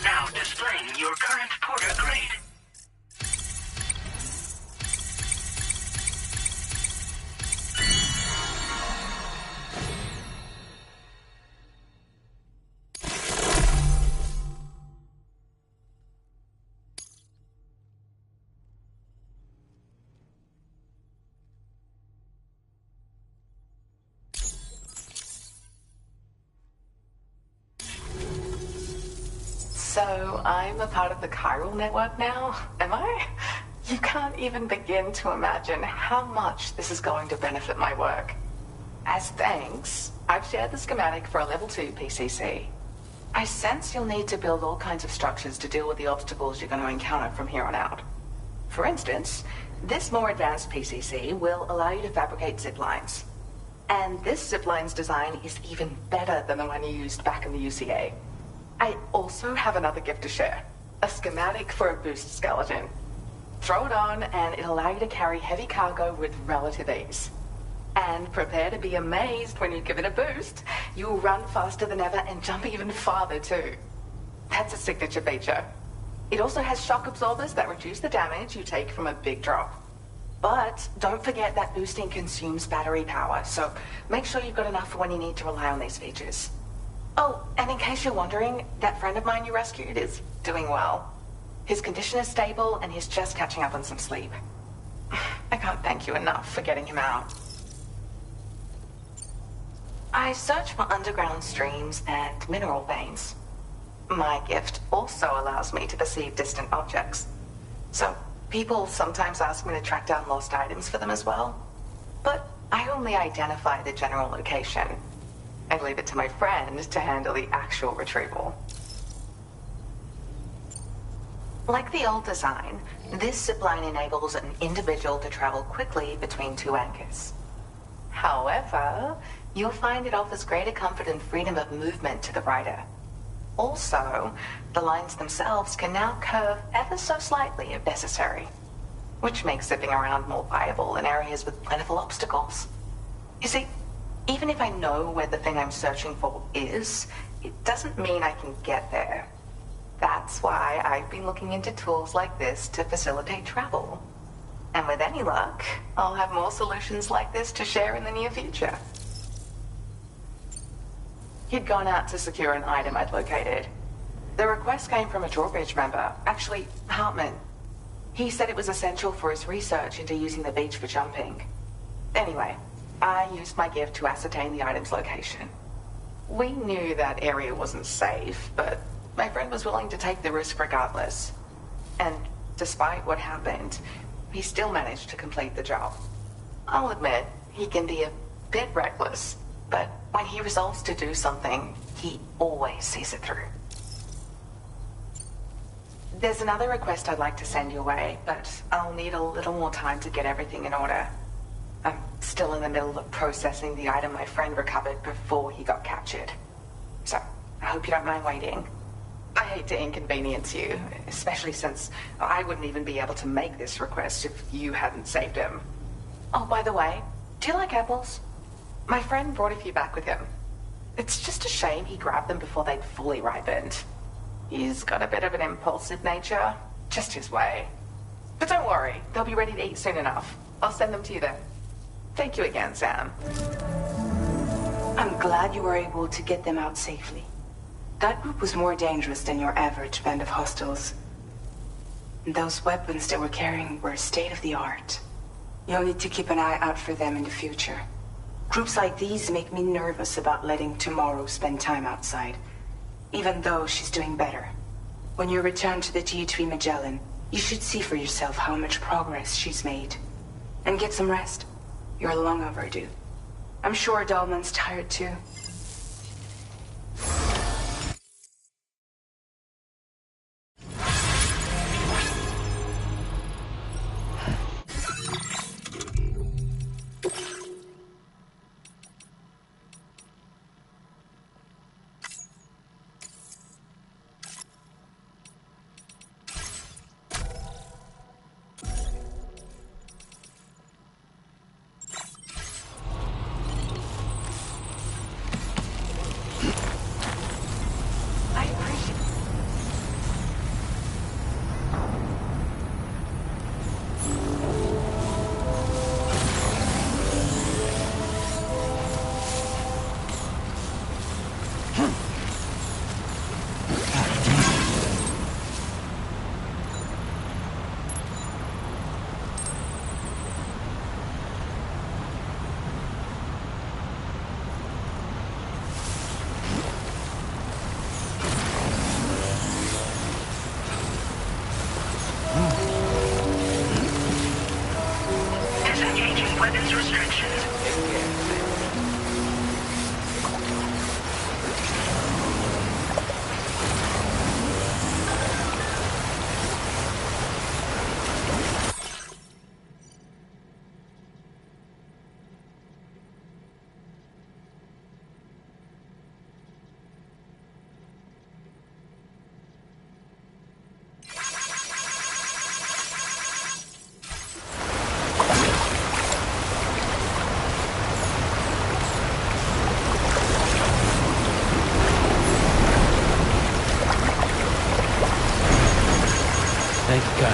Now displaying your current porter grade. So, I'm a part of the chiral network now, am I? You can't even begin to imagine how much this is going to benefit my work. As thanks, I've shared the schematic for a level 2 PCC. I sense you'll need to build all kinds of structures to deal with the obstacles you're going to encounter from here on out. For instance, this more advanced PCC will allow you to fabricate zip lines. And this zip line's design is even better than the one you used back in the UCA. I also have another gift to share. A schematic for a boost skeleton. Throw it on and it'll allow you to carry heavy cargo with relative ease. And prepare to be amazed when you give it a boost. You'll run faster than ever and jump even farther too. That's a signature feature. It also has shock absorbers that reduce the damage you take from a big drop. But don't forget that boosting consumes battery power, so make sure you've got enough for when you need to rely on these features. Oh, and in case you're wondering, that friend of mine you rescued is doing well. His condition is stable and he's just catching up on some sleep. I can't thank you enough for getting him out. I search for underground streams and mineral veins. My gift also allows me to perceive distant objects. So, people sometimes ask me to track down lost items for them as well. But I only identify the general location. I leave it to my friend to handle the actual retrieval. Like the old design, this zipline enables an individual to travel quickly between two anchors. However, you'll find it offers greater comfort and freedom of movement to the rider. Also, the lines themselves can now curve ever so slightly if necessary, which makes zipping around more viable in areas with plentiful obstacles. You see, even if I know where the thing I'm searching for is, it doesn't mean I can get there. That's why I've been looking into tools like this to facilitate travel. And with any luck, I'll have more solutions like this to share in the near future. He'd gone out to secure an item I'd located. The request came from a drawbridge member, actually, Hartman. He said it was essential for his research into using the beach for jumping. Anyway, I used my gift to ascertain the item's location. We knew that area wasn't safe, but my friend was willing to take the risk regardless. And despite what happened, he still managed to complete the job. I'll admit, he can be a bit reckless, but when he resolves to do something, he always sees it through. There's another request I'd like to send your way, but I'll need a little more time to get everything in order. I'm still in the middle of processing the item my friend recovered before he got captured. So, I hope you don't mind waiting. I hate to inconvenience you, especially since I wouldn't even be able to make this request if you hadn't saved him. Oh, by the way, do you like apples? My friend brought a few back with him. It's just a shame he grabbed them before they'd fully ripened. He's got a bit of an impulsive nature, just his way. But don't worry, they'll be ready to eat soon enough. I'll send them to you then. Thank you again, Sam. I'm glad you were able to get them out safely. That group was more dangerous than your average band of hostiles. Those weapons they were carrying were state-of-the-art. You'll need to keep an eye out for them in the future. Groups like these make me nervous about letting Tomorrow spend time outside, even though she's doing better. When you return to the G3 Magellan, you should see for yourself how much progress she's made. And get some rest. You're long overdue. I'm sure Dahlman's tired too. Disengaging weapons restrictions. They go.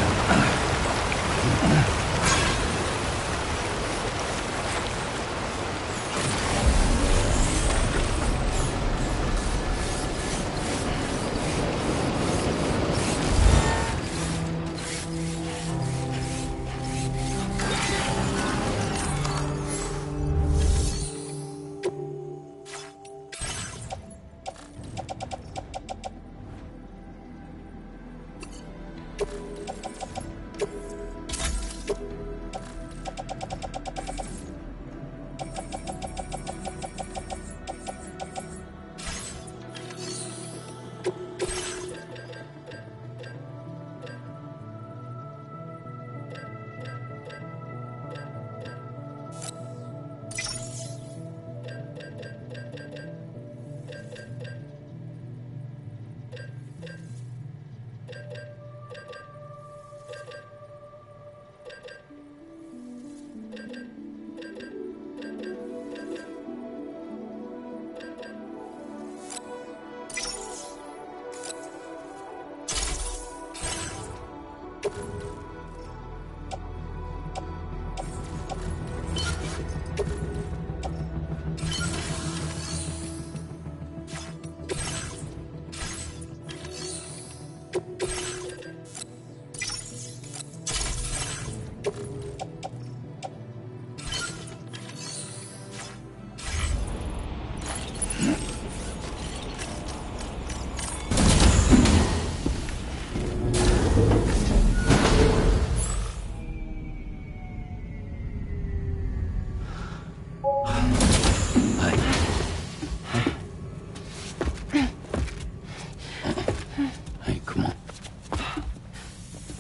Hey, come on.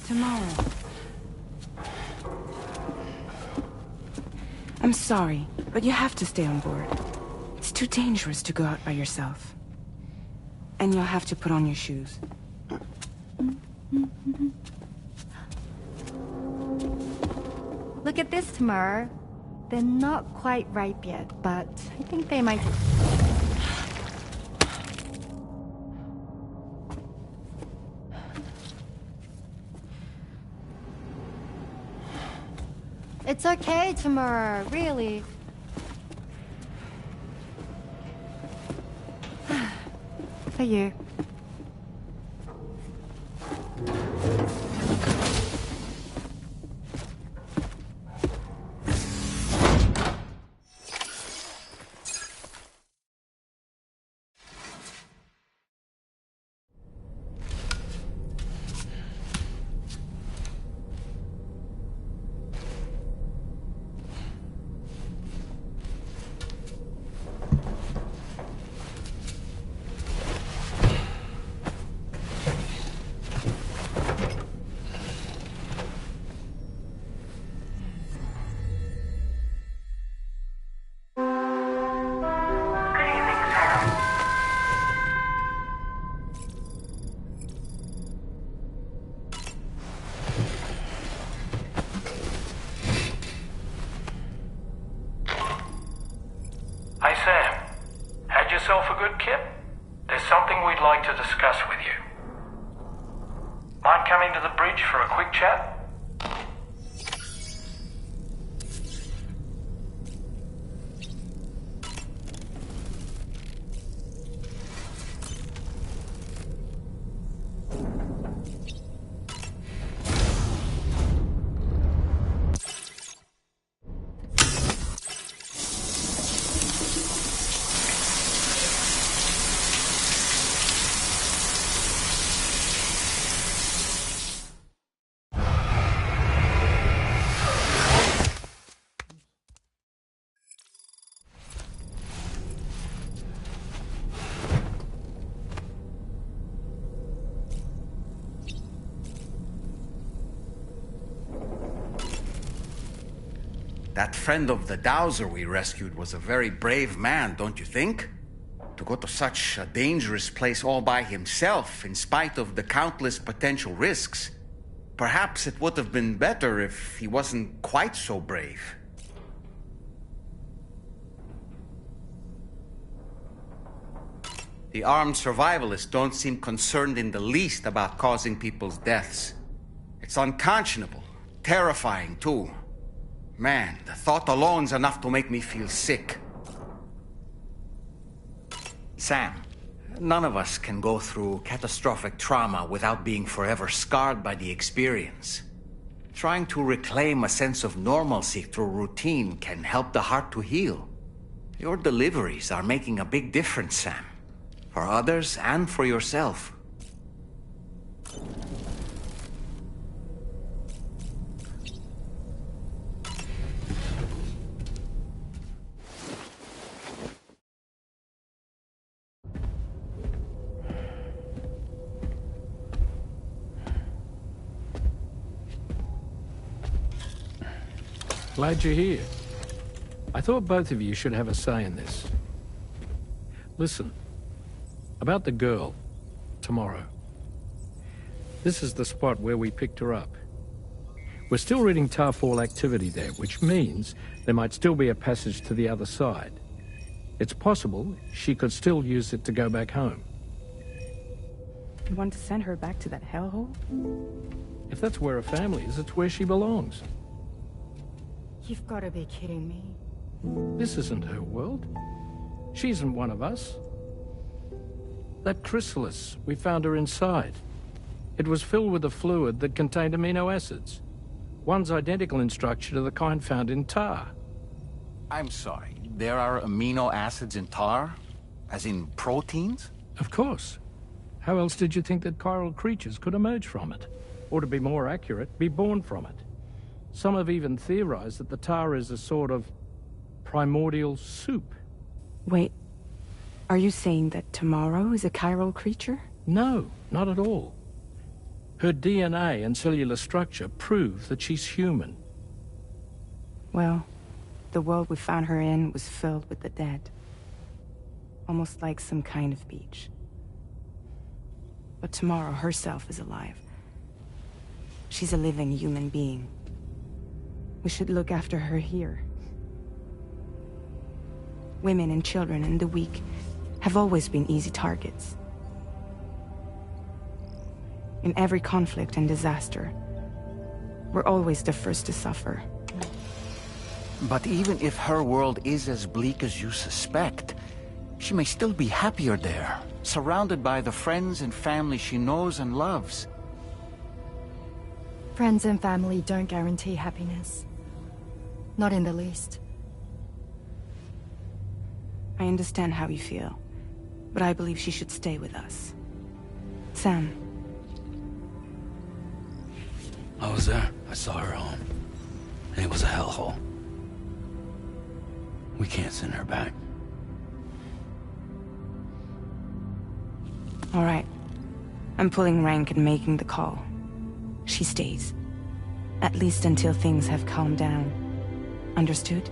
Tomorrow. I'm sorry, but you have to stay on board. It's too dangerous to go out by yourself. And you'll have to put on your shoes. Look at this, Tamar. They're not quite ripe yet, but I think they might... It's okay, Tamar, really. For you. Kip? There's something we'd like to discuss with you. Mind coming to the bridge for a quick chat? That friend of the dowser we rescued was a very brave man, don't you think? To go to such a dangerous place all by himself, in spite of the countless potential risks. Perhaps it would have been better if he wasn't quite so brave. The armed survivalists don't seem concerned in the least about causing people's deaths. It's unconscionable, terrifying too. Man, the thought alone's enough to make me feel sick. Sam, none of us can go through catastrophic trauma without being forever scarred by the experience. Trying to reclaim a sense of normalcy through routine can help the heart to heal. Your deliveries are making a big difference, Sam. For others and for yourself. Glad you're here. I thought both of you should have a say in this. Listen, about the girl, tomorrow. This is the spot where we picked her up. We're still reading Tarfall activity there, which means there might still be a passage to the other side. It's possible she could still use it to go back home. You want to send her back to that hellhole? If that's where her family is, it's where she belongs. You've got to be kidding me. This isn't her world. She isn't one of us. That chrysalis, we found her inside. It was filled with a fluid that contained amino acids. One's identical in structure to the kind found in tar. I'm sorry, there are amino acids in tar? As in proteins? Of course. How else did you think that chiral creatures could emerge from it? Or to be more accurate, be born from it? Some have even theorized that the tar is a sort of primordial soup. Wait, are you saying that tomorrow is a chiral creature? No, not at all. Her DNA and cellular structure prove that she's human. Well, the world we found her in was filled with the dead. Almost like some kind of beach. But tomorrow herself is alive. She's a living human being. We should look after her here. Women and children and the weak have always been easy targets. In every conflict and disaster, we're always the first to suffer. But even if her world is as bleak as you suspect, she may still be happier there, surrounded by the friends and family she knows and loves. Friends and family don't guarantee happiness. Not in the least. I understand how you feel, but I believe she should stay with us. Sam. I was there. I saw her home. And it was a hellhole. We can't send her back. All right. I'm pulling rank and making the call. She stays. At least until things have calmed down. Understood?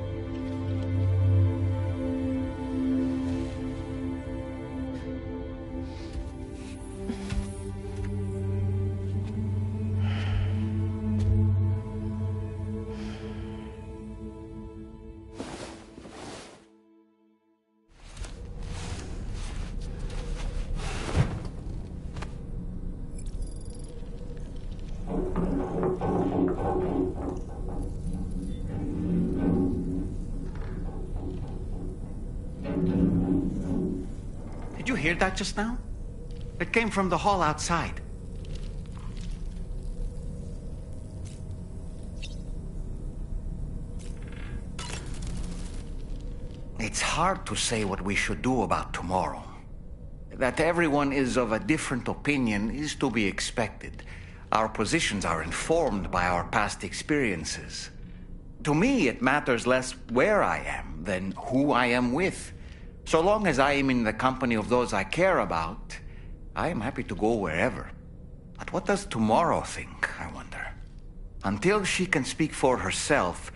hear that just now? It came from the hall outside. It's hard to say what we should do about tomorrow. That everyone is of a different opinion is to be expected. Our positions are informed by our past experiences. To me, it matters less where I am than who I am with. So long as I am in the company of those I care about, I am happy to go wherever. But what does tomorrow think, I wonder? Until she can speak for herself,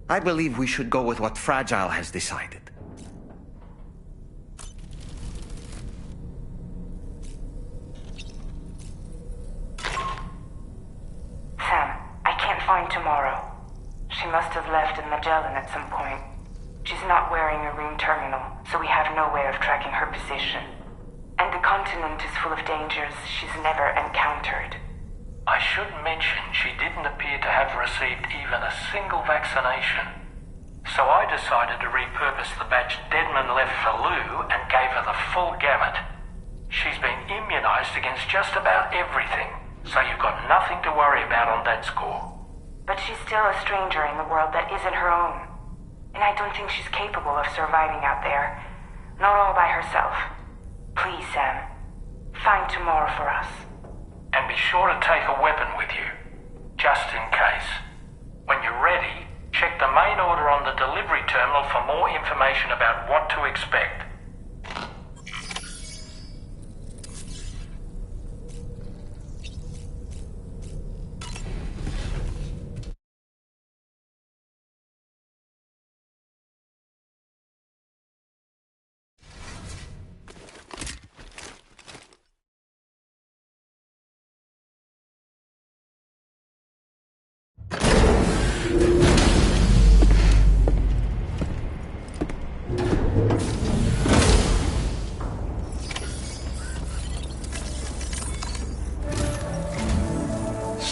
I believe we should go with what Fragile has decided. Sam, I can't find Tomorrow. She must have left in Magellan at some point. She's not wearing a room terminal, so we have no way of tracking her position. And the continent is full of dangers she's never encountered. I should mention she didn't appear to have received even a single vaccination. So I decided to repurpose the batch Deadman left for Lou and gave her the full gamut. She's been immunized against just about everything, so you've got nothing to worry about on that score. But she's still a stranger in the world that isn't her own. And I don't think she's capable of surviving out there. Not all by herself. Please, Sam. Find Tomorrow for us. And be sure to take a weapon with you, just in case. When you're ready, check the main order on the delivery terminal for more information about what to expect.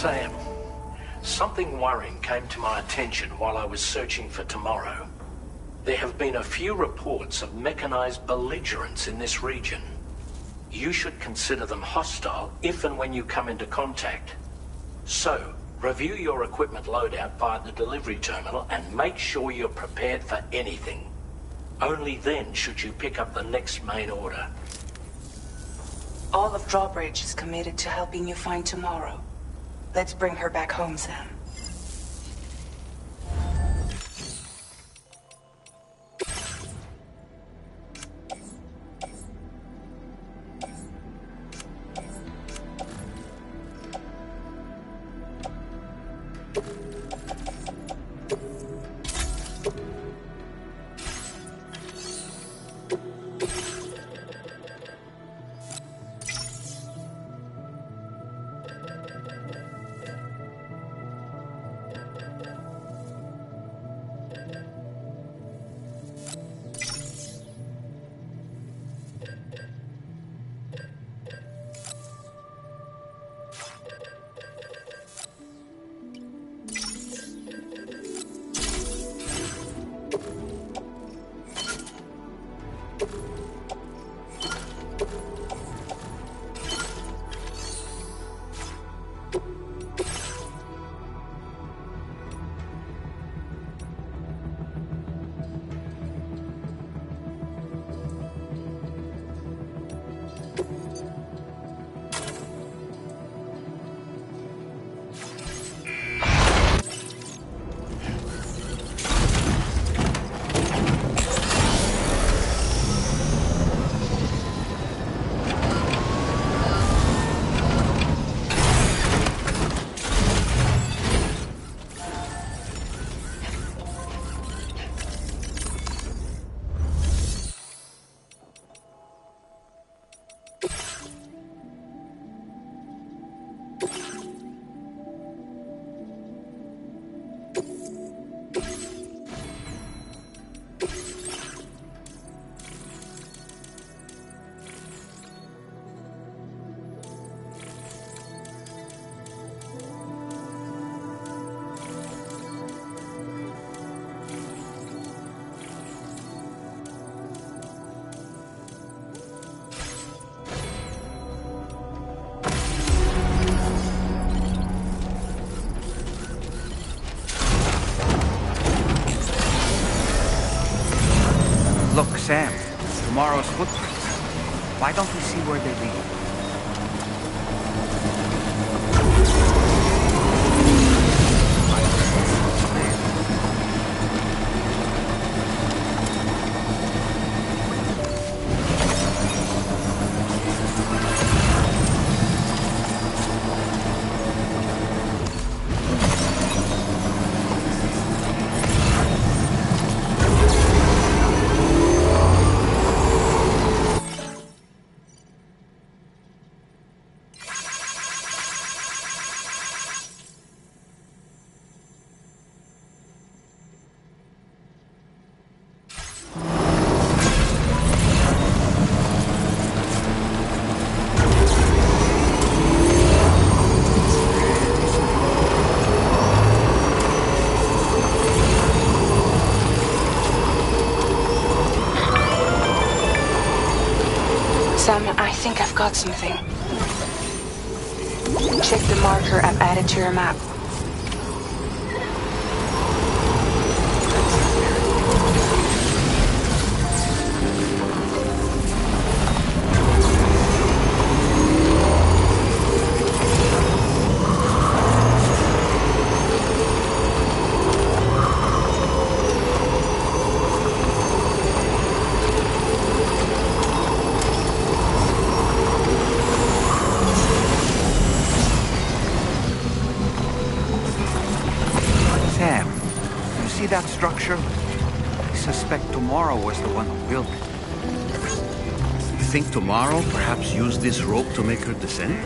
Sam, something worrying came to my attention while I was searching for Tomorrow. There have been a few reports of mechanized belligerents in this region. You should consider them hostile if and when you come into contact. So, review your equipment loadout via the delivery terminal and make sure you're prepared for anything. Only then should you pick up the next main order. All of Drawbridge is committed to helping you find Tomorrow. Let's bring her back home, Sam. Look, Sam. Tomorrow's footprints. Why don't we see where they lead? Sam, I think I've got something. Check the marker I've added to your map. That structure? I suspect Tomorrow was the one who built it. You think Tomorrow perhaps used this rope to make her descend?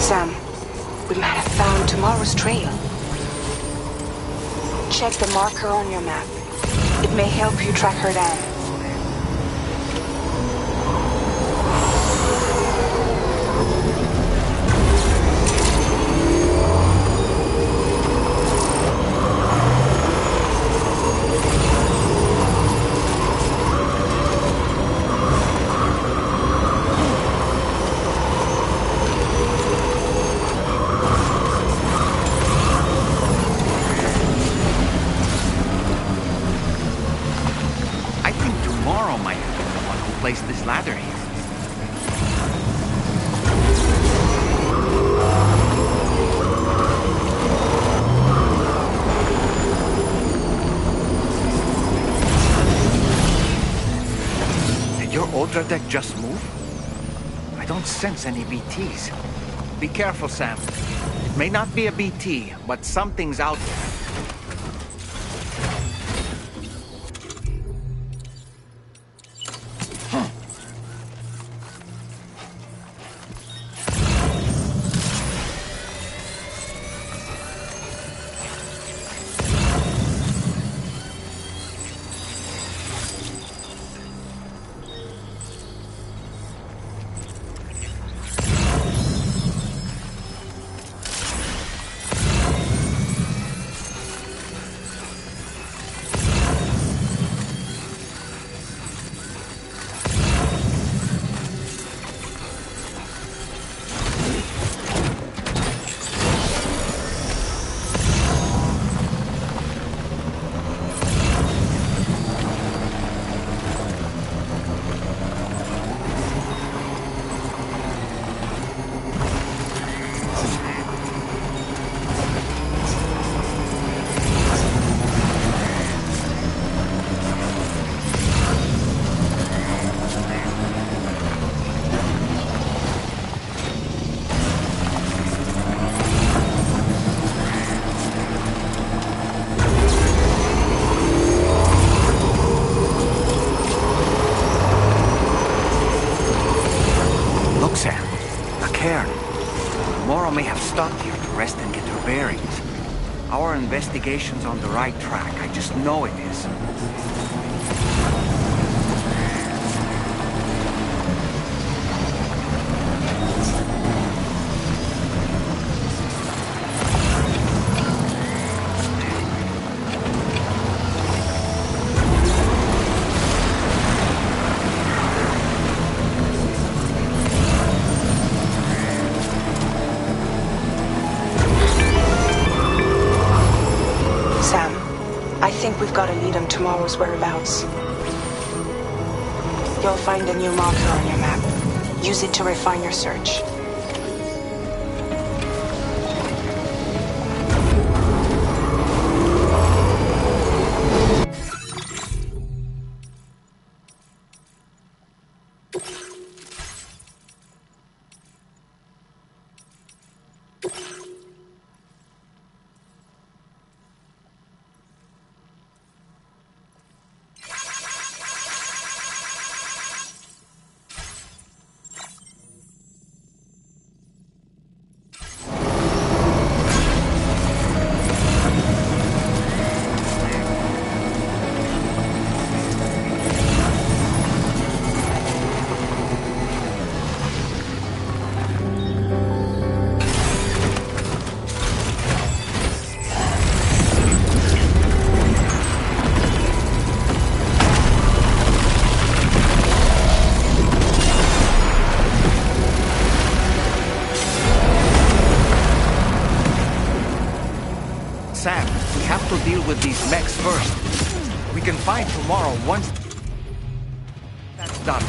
Sam, we might have found Tomorrow's trail. Check the marker on your map. It may help you track her down. Place this ladder here. Did your Ultra deck just move? I don't sense any BTs. Be careful, Sam. It may not be a BT, but something's out there. cairn. Moro may have stopped here to rest and get her bearings. Our investigation's on the right track. I just know it is. We've got a lead on tomorrow's whereabouts. You'll find a new marker on your map. Use it to refine your search. Sam, we have to deal with these mechs first. We can find tomorrow once that's done.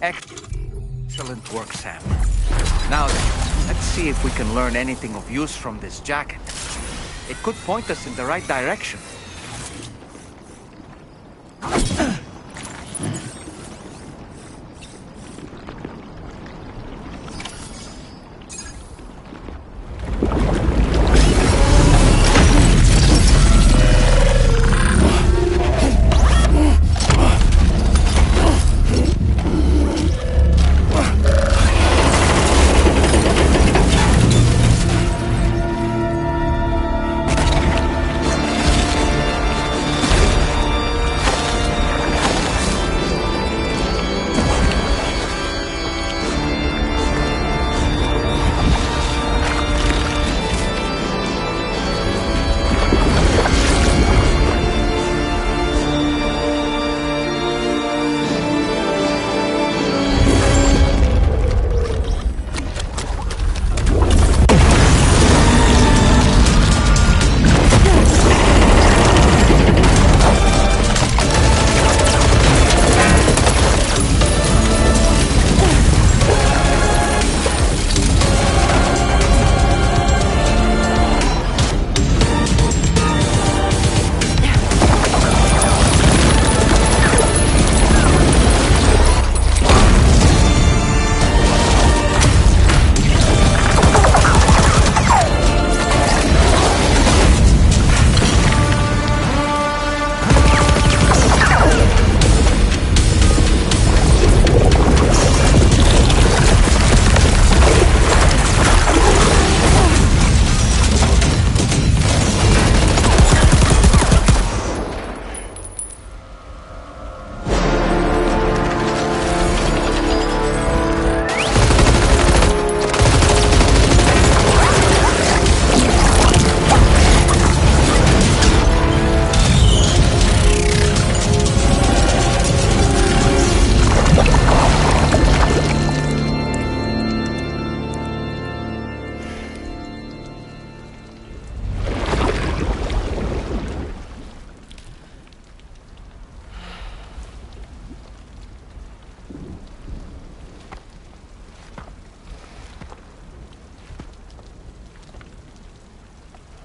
Excellent work, Sam. Now then, let's see if we can learn anything of use from this jacket. It could point us in the right direction.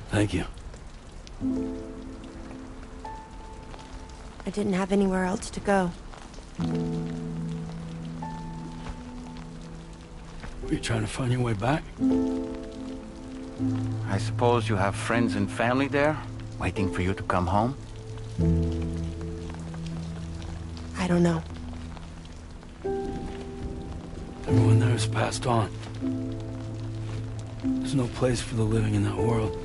Thank you. I didn't have anywhere else to go. Were you trying to find your way back? I suppose you have friends and family there, waiting for you to come home? I don't know. Everyone there has passed on. There's no place for the living in that world.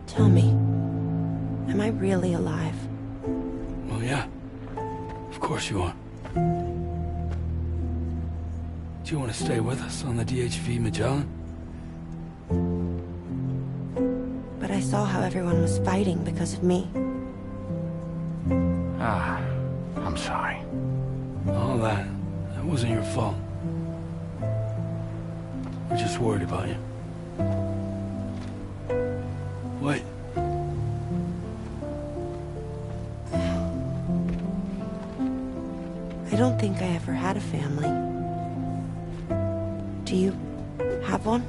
Tell me, am I really alive? Well, yeah. Of course you are. Do you want to stay with us on the DHV Magellan? But I saw how everyone was fighting because of me. I'm sorry. All that wasn't your fault. We're just worried about you. Wait. I don't think I ever had a family. Do you have one?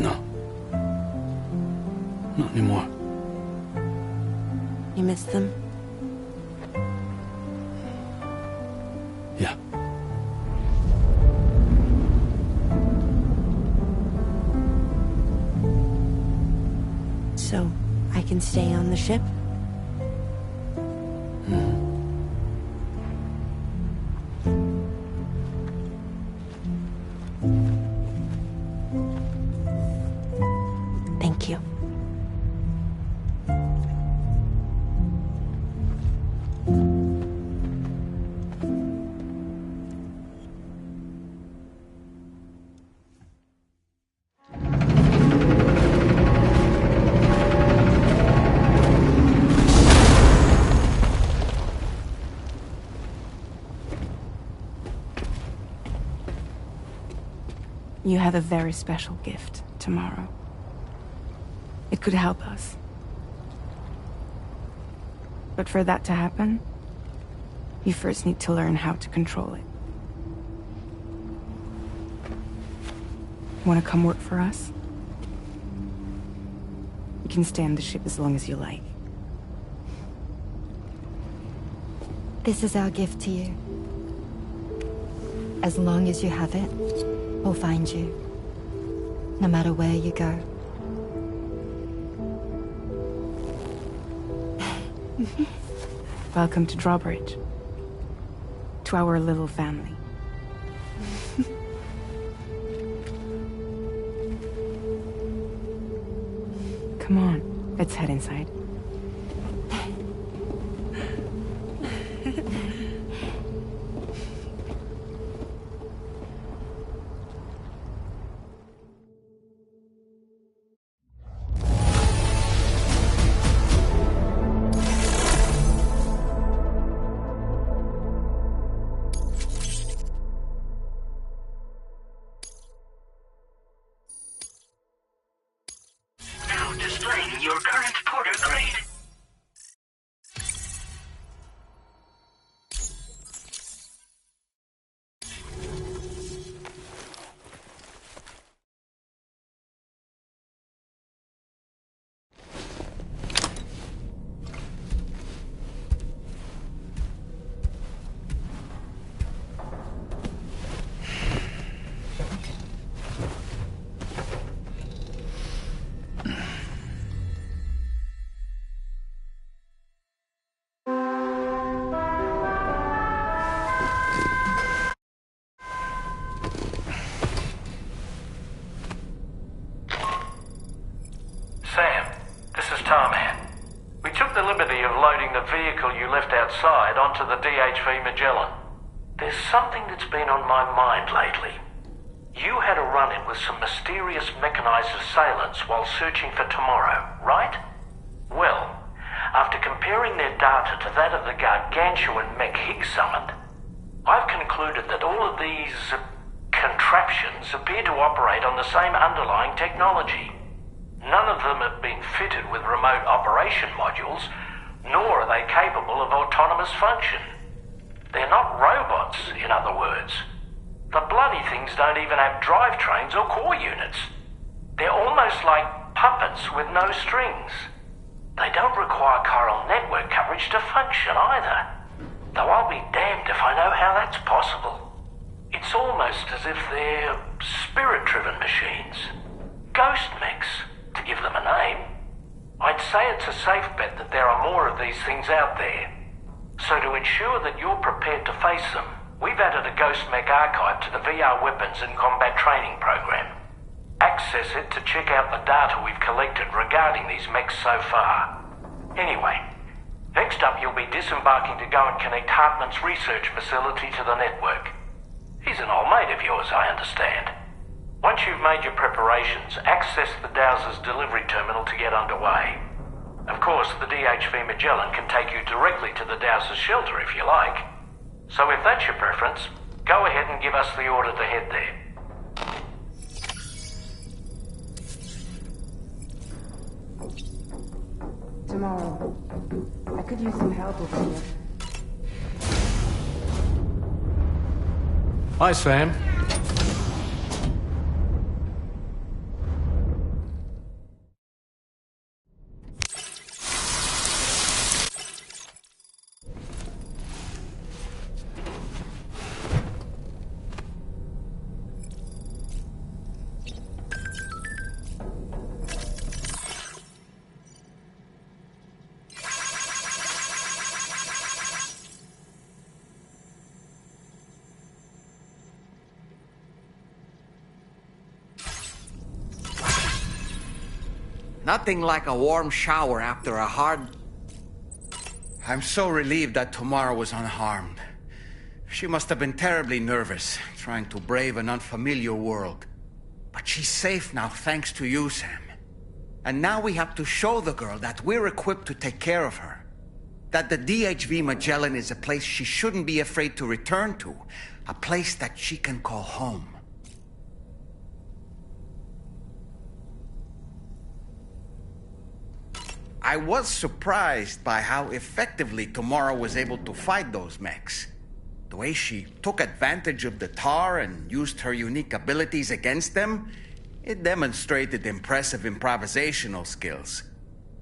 No. Not anymore. You miss them? Yeah. So, I can stay on the ship? Thank you. You have a very special gift tomorrow. It could help us. But for that to happen, you first need to learn how to control it. Want to come work for us? You can stay on the ship as long as you like. This is our gift to you. As long as you have it, we'll find you. No matter where you go. Welcome to Drawbridge. To our little family. Come on, let's head inside. Now displaying your current porter grade. Sam, this is Tarman. We took the liberty of loading the vehicle you left outside onto the DHV Magellan. There's something that's been on my mind lately. You had a run-in with some mysterious mechanized assailants while searching for tomorrow, right? Well, after comparing their data to that of the gargantuan mech Higgs summoned, I've concluded that all of these contraptions appear to operate on the same underlying technology. None of them have been fitted with remote operation modules, nor are they capable of autonomous function. They're not robots, in other words. The bloody things don't even have drivetrains or core units. They're almost like puppets with no strings. They don't require chiral network coverage to function either. Though I'll be damned if I know how that's possible. It's almost as if they're spirit-driven machines. Ghost mechs, to give them a name. I'd say it's a safe bet that there are more of these things out there. So to ensure that you're prepared to face them, we've added a Ghost Mech archive to the VR weapons and combat training program. Access it to check out the data we've collected regarding these mechs so far. Anyway, next up you'll be disembarking to go and connect Hartman's research facility to the network. He's an old mate of yours, I understand. Once you've made your preparations, access the Dowser's delivery terminal to get underway. Of course, the DHV Magellan can take you directly to the Dowser's shelter if you like. So if that's your preference, go ahead and give us the order to head there. Tomorrow. I could use some help over here. Hi, Sam. Nothing like a warm shower after a hard... I'm so relieved that Tamara was unharmed. She must have been terribly nervous, trying to brave an unfamiliar world. But she's safe now, thanks to you, Sam. And now we have to show the girl that we're equipped to take care of her. That the DHV Magellan is a place she shouldn't be afraid to return to. A place that she can call home. I was surprised by how effectively Tamara was able to fight those mechs. The way she took advantage of the tar and used her unique abilities against them, it demonstrated impressive improvisational skills.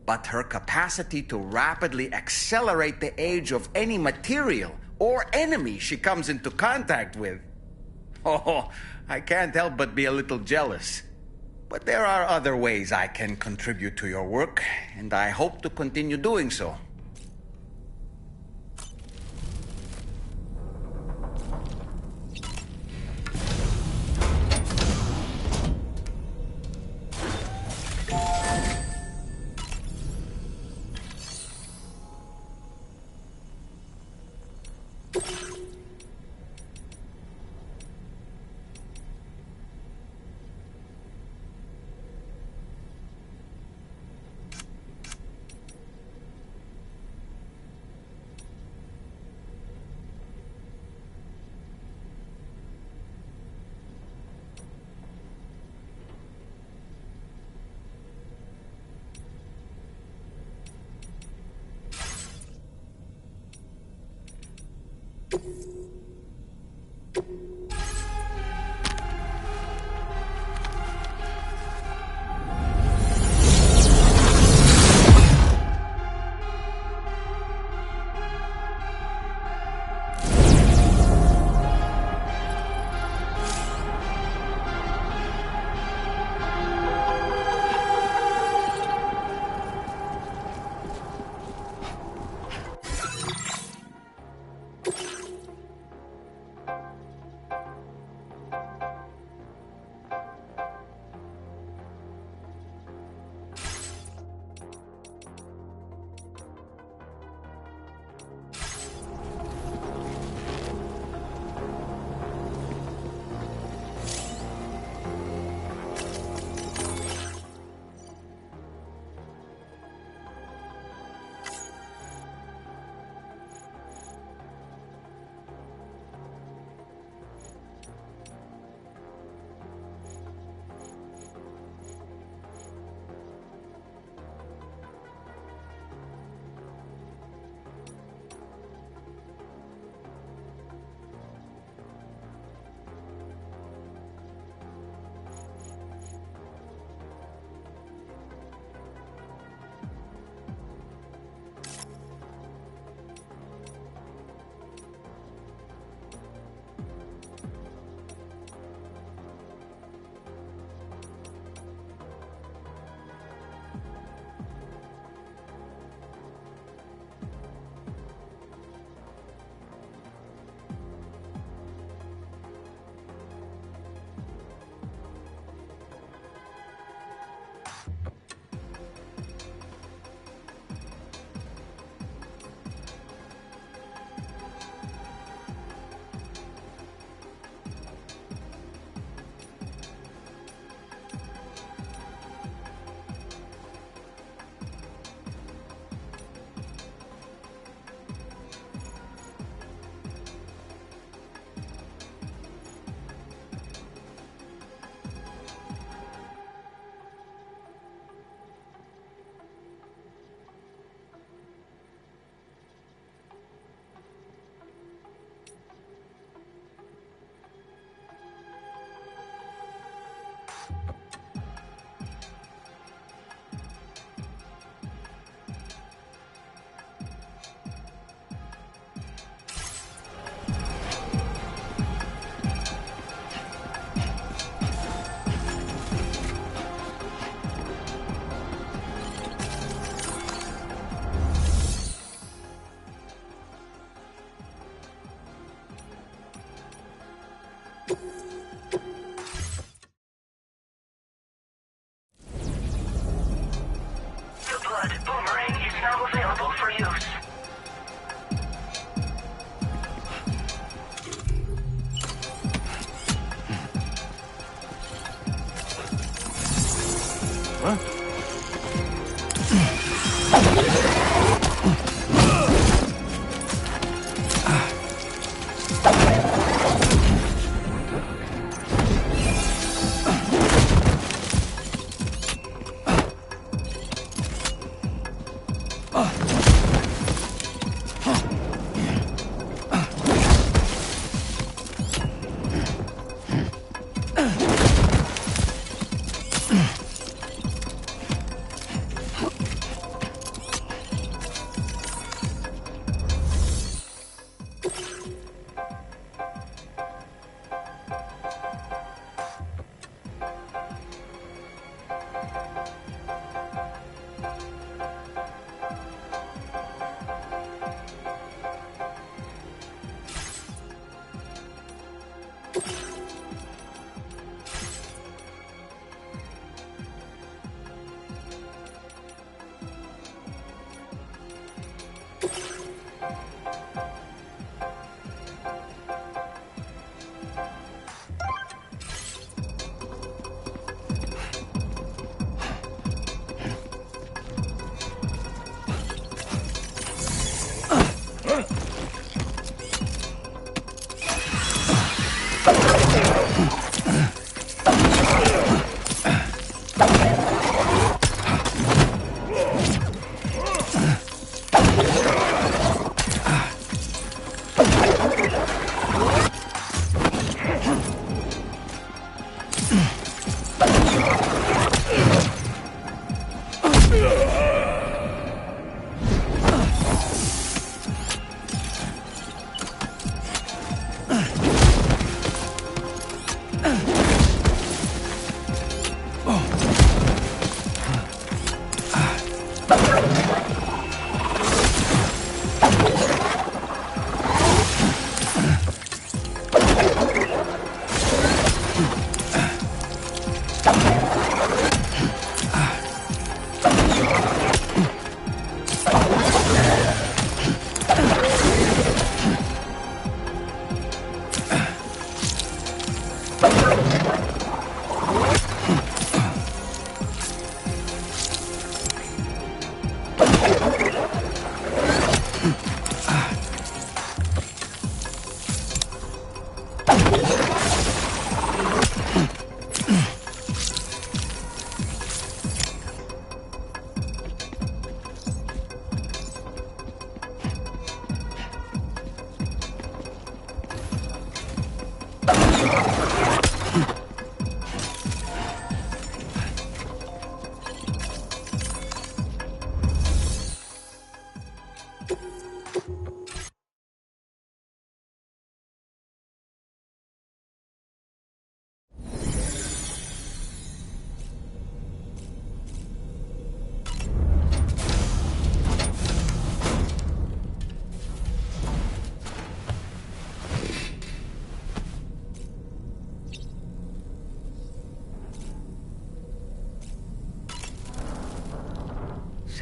But her capacity to rapidly accelerate the age of any material or enemy she comes into contact with. Oh, I can't help but be a little jealous. But there are other ways I can contribute to your work, and I hope to continue doing so.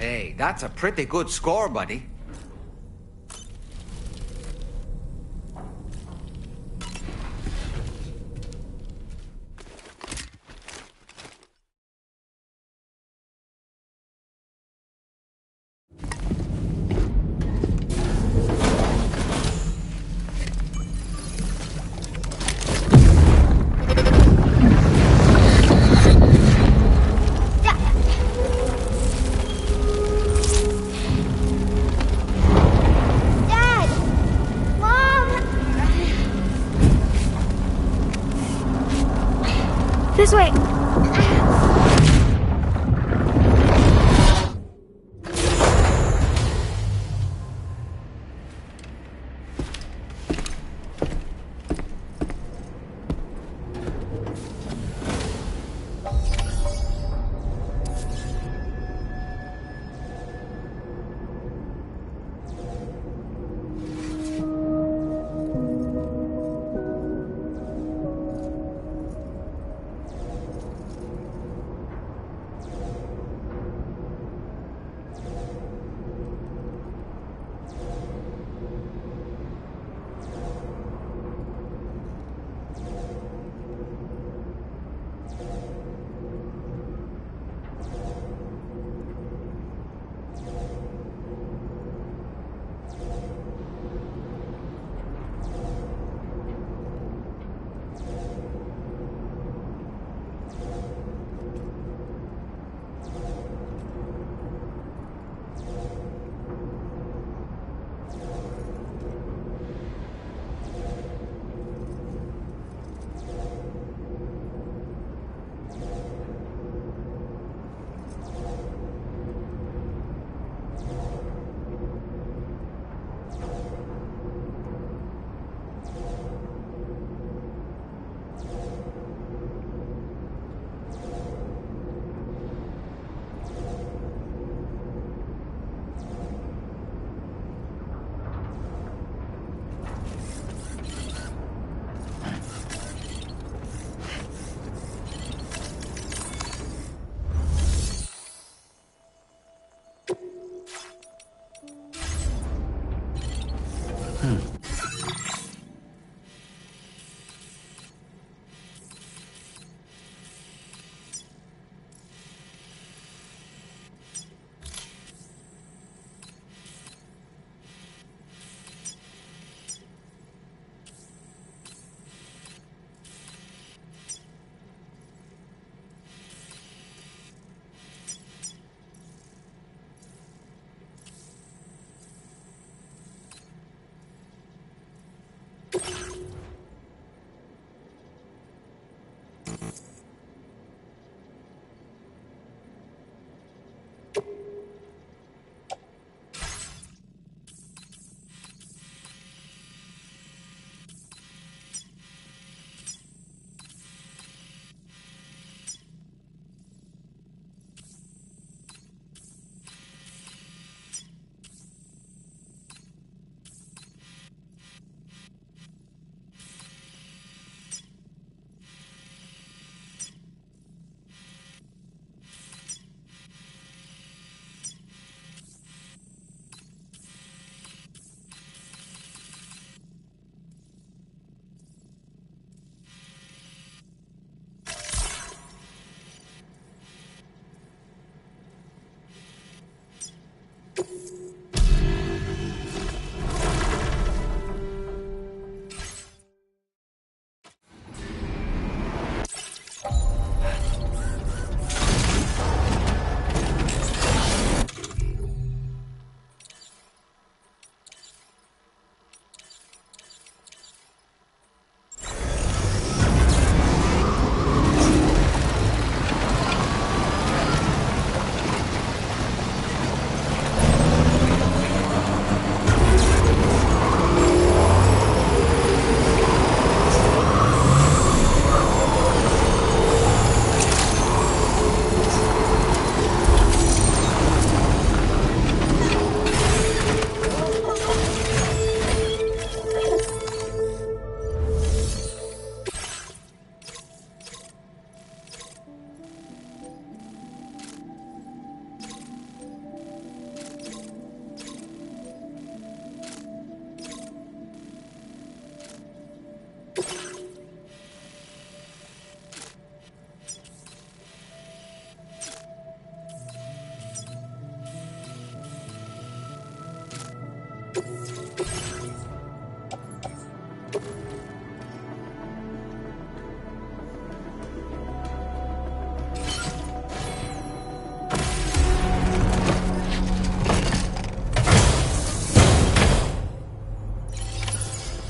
Hey, that's a pretty good score, buddy. This way.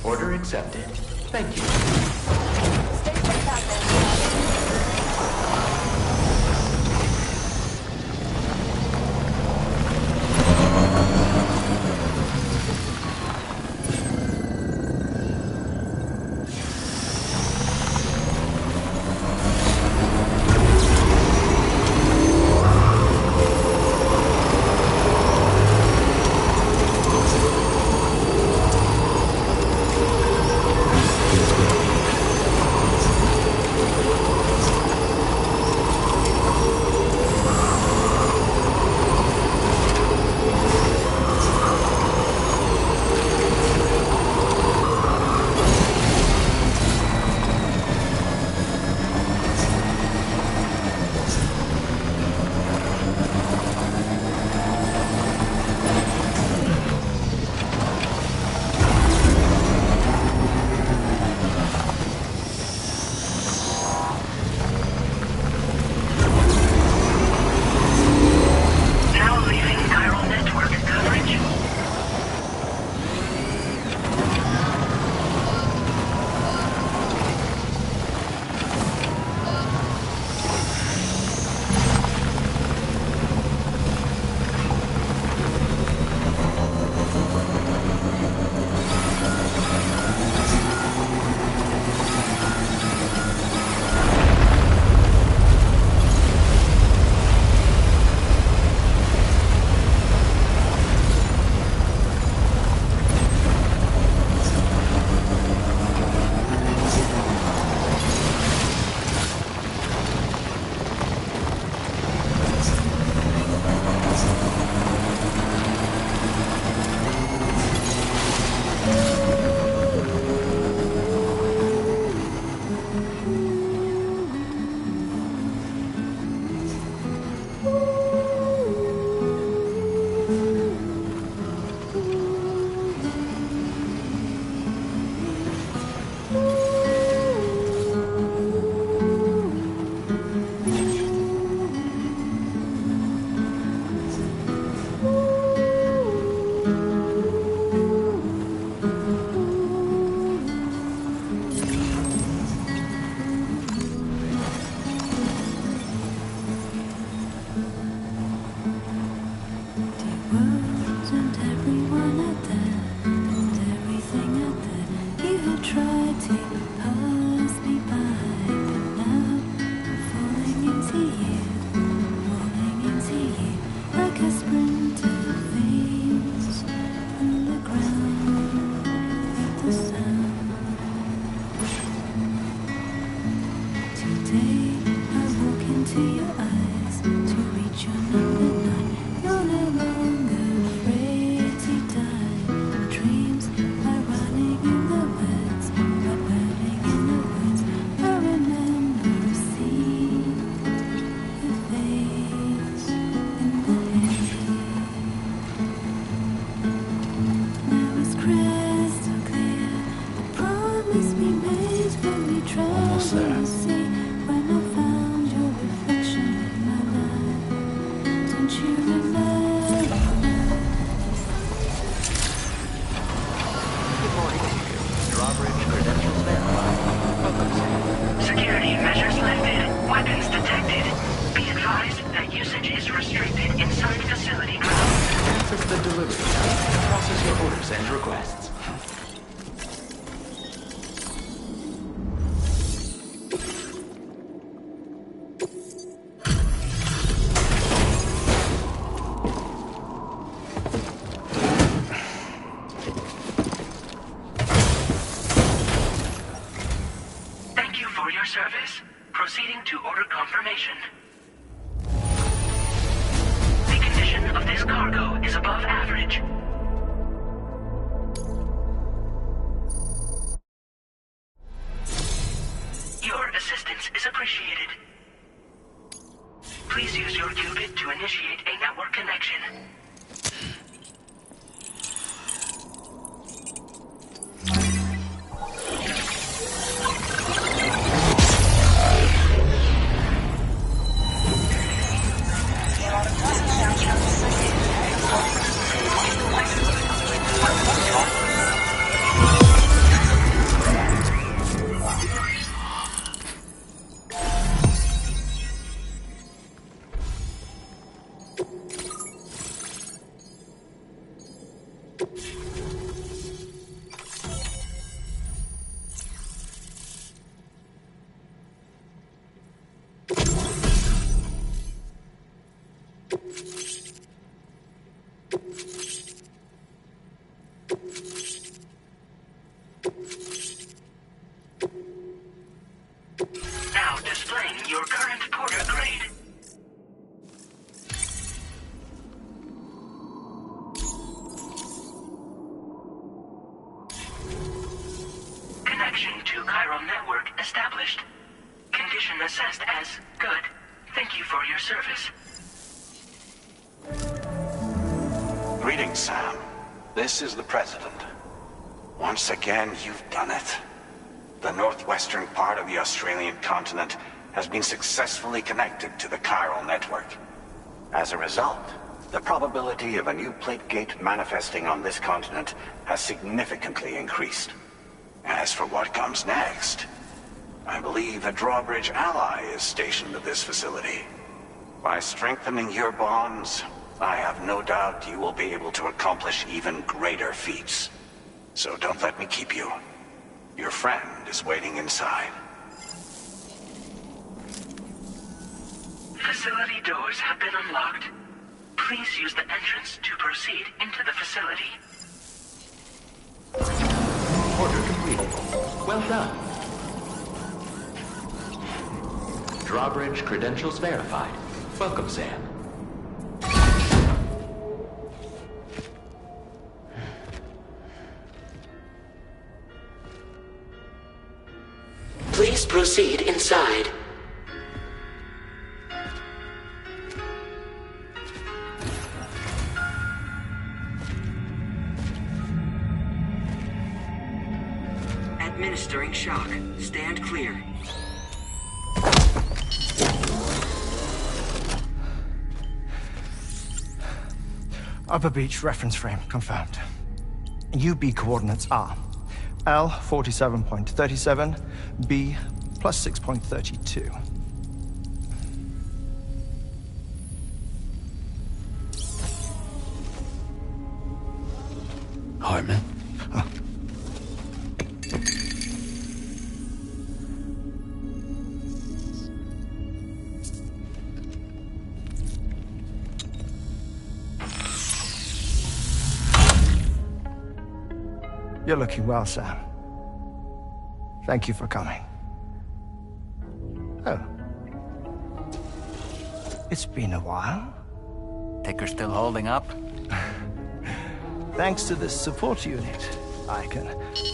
Order accepted. Thank you. Stay safe out there. Let's go. Almost there. Security measures lifted. Weapons detected. Be advised that usage is restricted inside facility grounds. Access the delivery. Process your orders and requests. Thank you for your service. Proceeding to order confirmation. The condition of this cargo is above average. Your assistance is appreciated. Please use your qubit to initiate a network connection. Now displaying your current porter grade. Connection to chiral network established. Condition assessed as good. Thank you for your service. Greetings, Sam. This is the President. Once again, you've done it. The northwestern part of the Australian continent has been successfully connected to the chiral network. As a result, the probability of a new plate gate manifesting on this continent has significantly increased. As for what comes next, I believe a drawbridge ally is stationed at this facility. By strengthening your bonds, I have no doubt you will be able to accomplish even greater feats. So don't let me keep you. Your friend is waiting inside. Facility doors have been unlocked. Please use the entrance to proceed into the facility. Order completed. Well done. Drawbridge credentials verified. Welcome, Sam. Please proceed inside. Administering shock. Stand clear. Upper Beach reference frame confirmed. UB coordinates are L 47.37, B plus 6.32. Hartman? You're looking well, Sam. Thank you for coming. Oh. It's been a while. Ticker still holding up? Thanks to this support unit, I can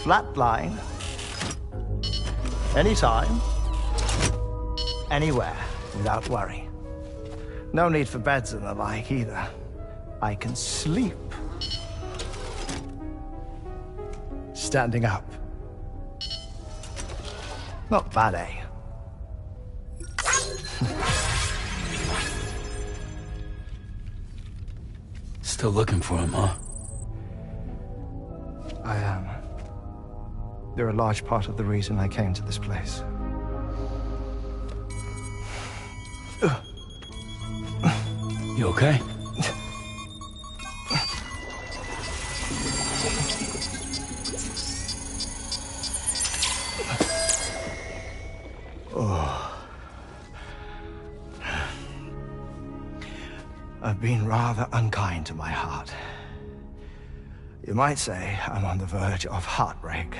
flatline anytime, anywhere, without worry. No need for beds and the like either. I can sleep standing up. Not bad, eh? Still looking for him, huh? I am. They're a large part of the reason I came to this place. You okay? I've been rather unkind to my heart. You might say I'm on the verge of heartbreak.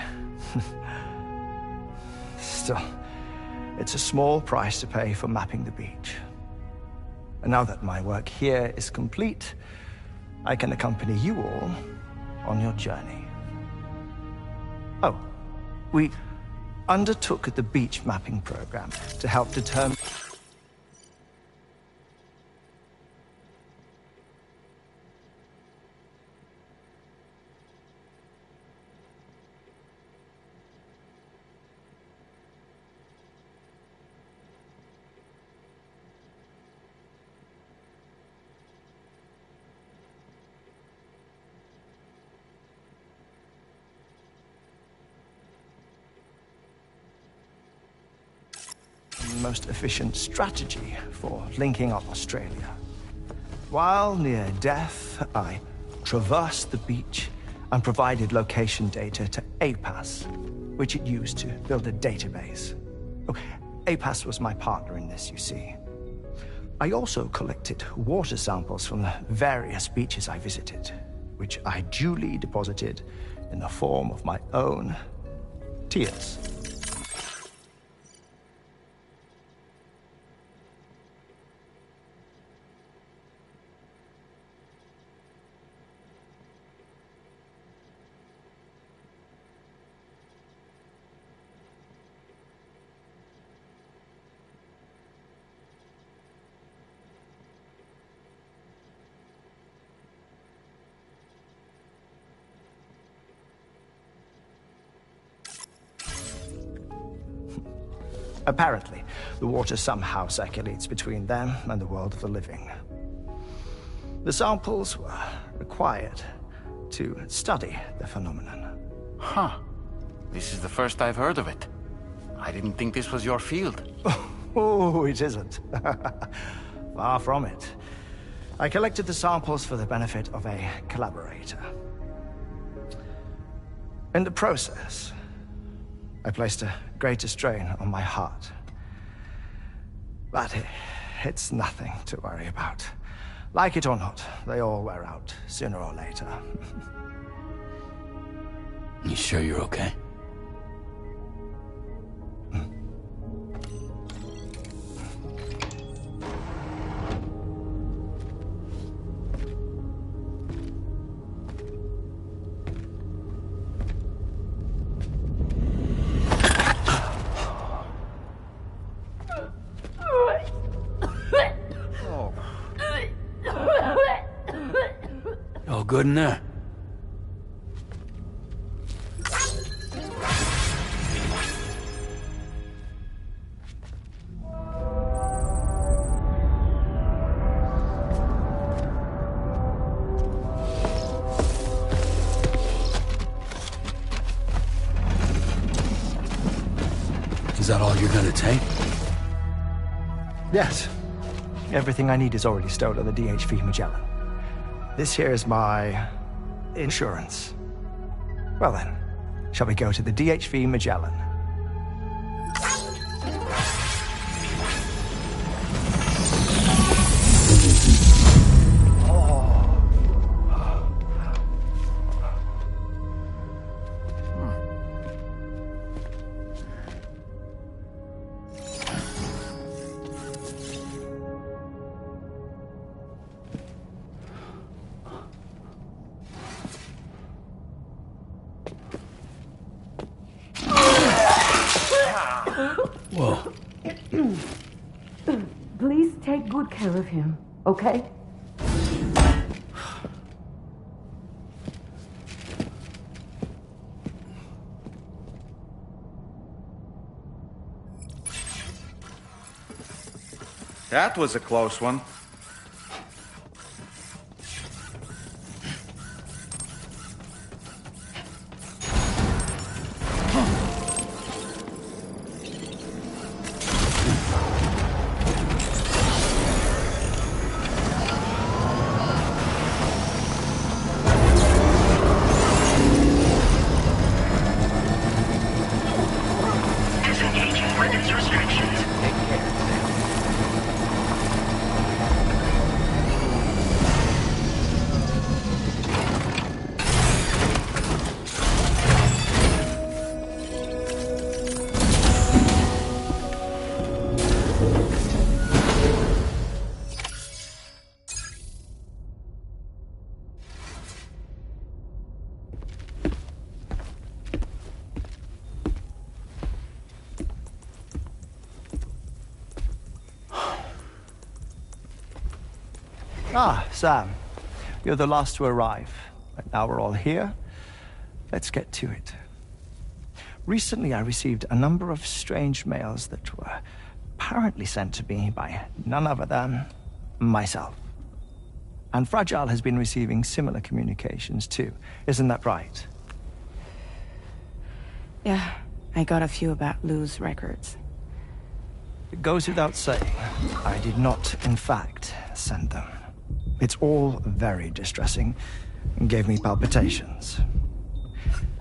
Still, it's a small price to pay for mapping the beach. And now that my work here is complete, I can accompany you all on your journey. Oh, we undertook the beach mapping program to help determine... most efficient strategy for linking up Australia. While near death, I traversed the beach and provided location data to APAS, which it used to build a database. Oh, APAS was my partner in this, you see. I also collected water samples from the various beaches I visited, which I duly deposited in the form of my own tears. Apparently, the water somehow circulates between them and the world of the living. The samples were required to study the phenomenon. Huh. This is the first I've heard of it. I didn't think this was your field. Oh, it isn't. Far from it. I collected the samples for the benefit of a collaborator. In the process, I placed a greater strain on my heart. But it's nothing to worry about. Like it or not, they all wear out, sooner or later. You sure you're okay? All good in there? Is that all you're gonna take? Yes. Everything I need is already stored on the DHV Magellan. This here is my insurance. Well then, shall we go to the DHV Magellan? Please take good care of him, okay? That was a close one. Disengaging weapons restrictions. Take care. Ah, Sam. You're the last to arrive. But now we're all here. Let's get to it. Recently, I received a number of strange mails that were apparently sent to me by none other than myself. And Fragile has been receiving similar communications too. Isn't that right? Yeah, I got a few about Lou's records. It goes without saying, I did not, in fact, send them. It's all very distressing and gave me palpitations.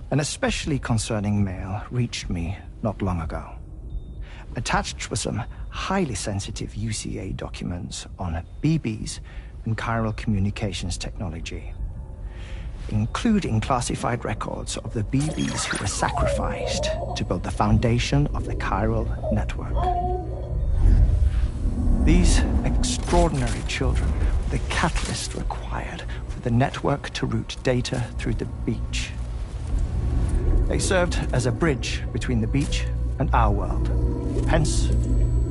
An especially concerning mail reached me not long ago. Attached were some highly sensitive UCA documents on BBs and chiral communications technology, including classified records of the BBs who were sacrificed to build the foundation of the chiral network. These extraordinary children were the catalyst required for the network to route data through the beach. They served as a bridge between the beach and our world, hence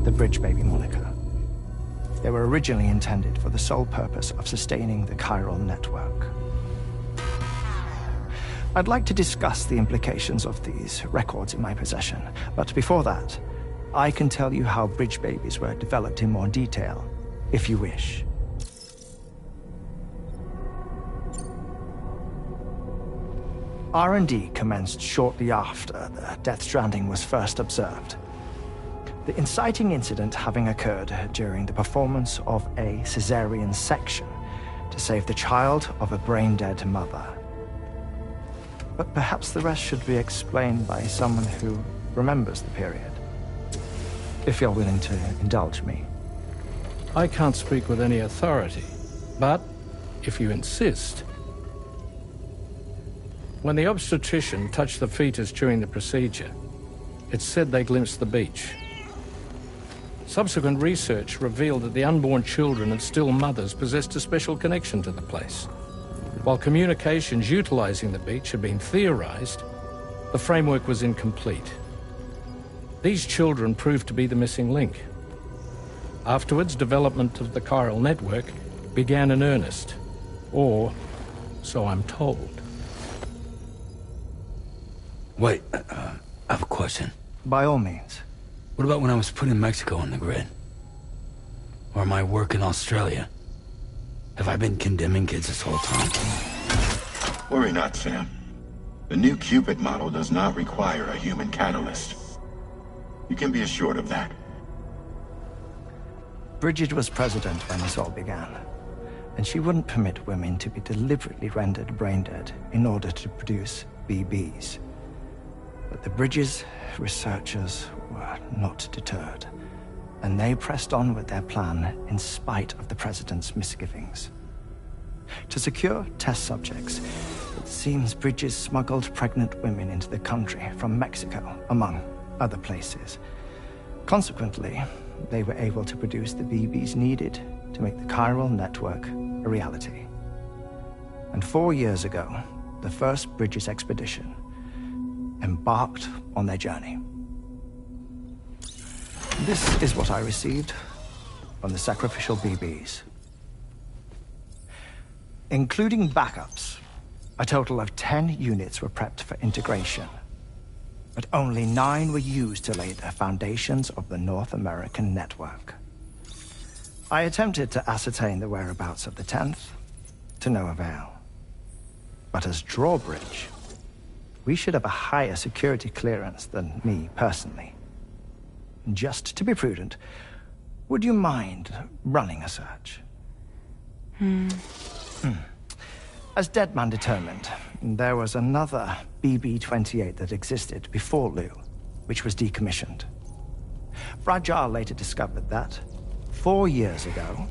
the Bridge Baby moniker. They were originally intended for the sole purpose of sustaining the chiral network. I'd like to discuss the implications of these records in my possession, but before that, I can tell you how Bridge Babies were developed in more detail, if you wish. R&D commenced shortly after the Death Stranding was first observed. The inciting incident having occurred during the performance of a cesarean section to save the child of a brain-dead mother. But perhaps the rest should be explained by someone who remembers the period. If you're willing to indulge me. I can't speak with any authority, but if you insist. When the obstetrician touched the fetus during the procedure, it's said they glimpsed the beach. Subsequent research revealed that the unborn children and still mothers possessed a special connection to the place. While communications utilizing the beach had been theorized, the framework was incomplete. These children proved to be the missing link. Afterwards, development of the chiral network began in earnest, or so I'm told. Wait, I have a question. By all means. What about when I was put in Mexico on the grid? Or my work in Australia? Have I been condemning kids this whole time? Worry not, Sam. The new Cupid model does not require a human catalyst. You can be assured of that. Bridget was president when this all began, and she wouldn't permit women to be deliberately rendered brain-dead in order to produce BBs. But the Bridges researchers were not deterred, and they pressed on with their plan in spite of the president's misgivings. To secure test subjects, it seems Bridges smuggled pregnant women into the country from Mexico, among other places. Consequently, they were able to produce the BBs needed to make the chiral network a reality. And 4 years ago, the first Bridges expedition embarked on their journey. This is what I received, from the sacrificial BBs. Including backups, a total of 10 units were prepped for integration, but only 9 were used to lay the foundations of the North American network. I attempted to ascertain the whereabouts of the 10th, to no avail. But as drawbridge, we should have a higher security clearance than me personally. Just to be prudent, would you mind running a search? As Deadman determined, there was another BB-28 that existed before Lou, which was decommissioned. Fragile later discovered that, 4 years ago,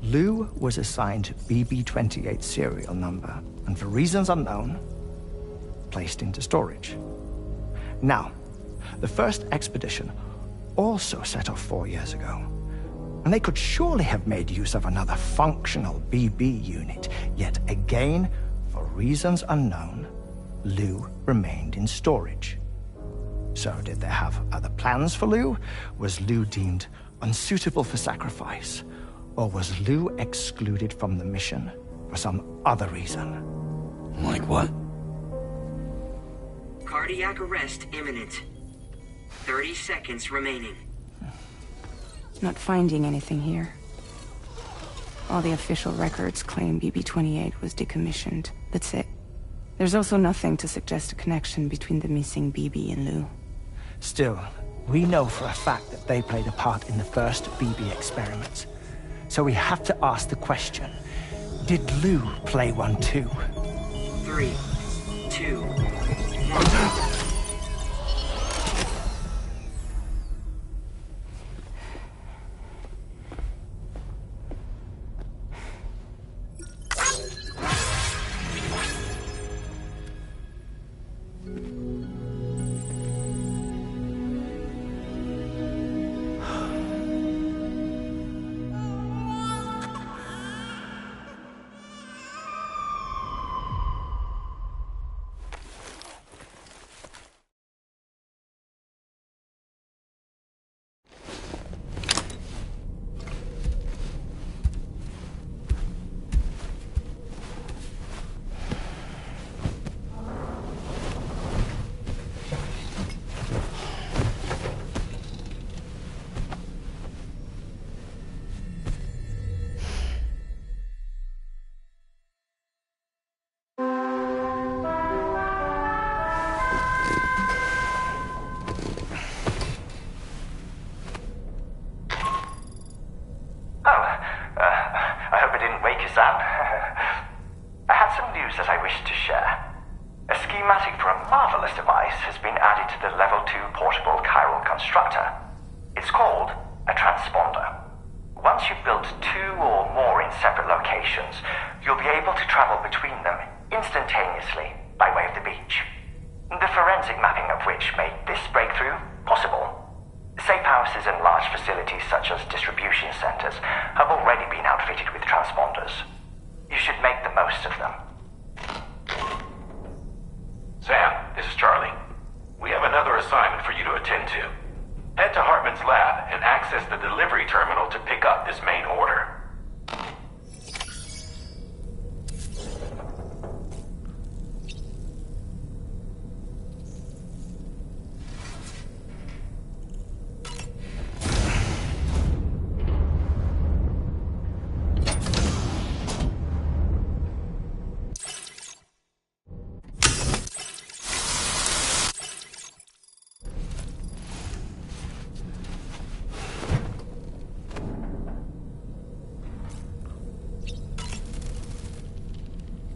Lou was assigned BB-28 serial number, and for reasons unknown, placed into storage. Now, the first expedition also set off 4 years ago, and they could surely have made use of another functional BB unit, yet again, for reasons unknown, Lou remained in storage. So did they have other plans for Lou? Was Lou deemed unsuitable for sacrifice? Or was Lou excluded from the mission for some other reason? Like what? Cardiac arrest imminent. 30 seconds remaining. Not finding anything here. All the official records claim BB-28 was decommissioned. That's it. There's also nothing to suggest a connection between the missing BB and Lou. Still, we know for a fact that they played a part in the first BB experiments. So we have to ask the question, did Lou play one too? 3, 2, 1.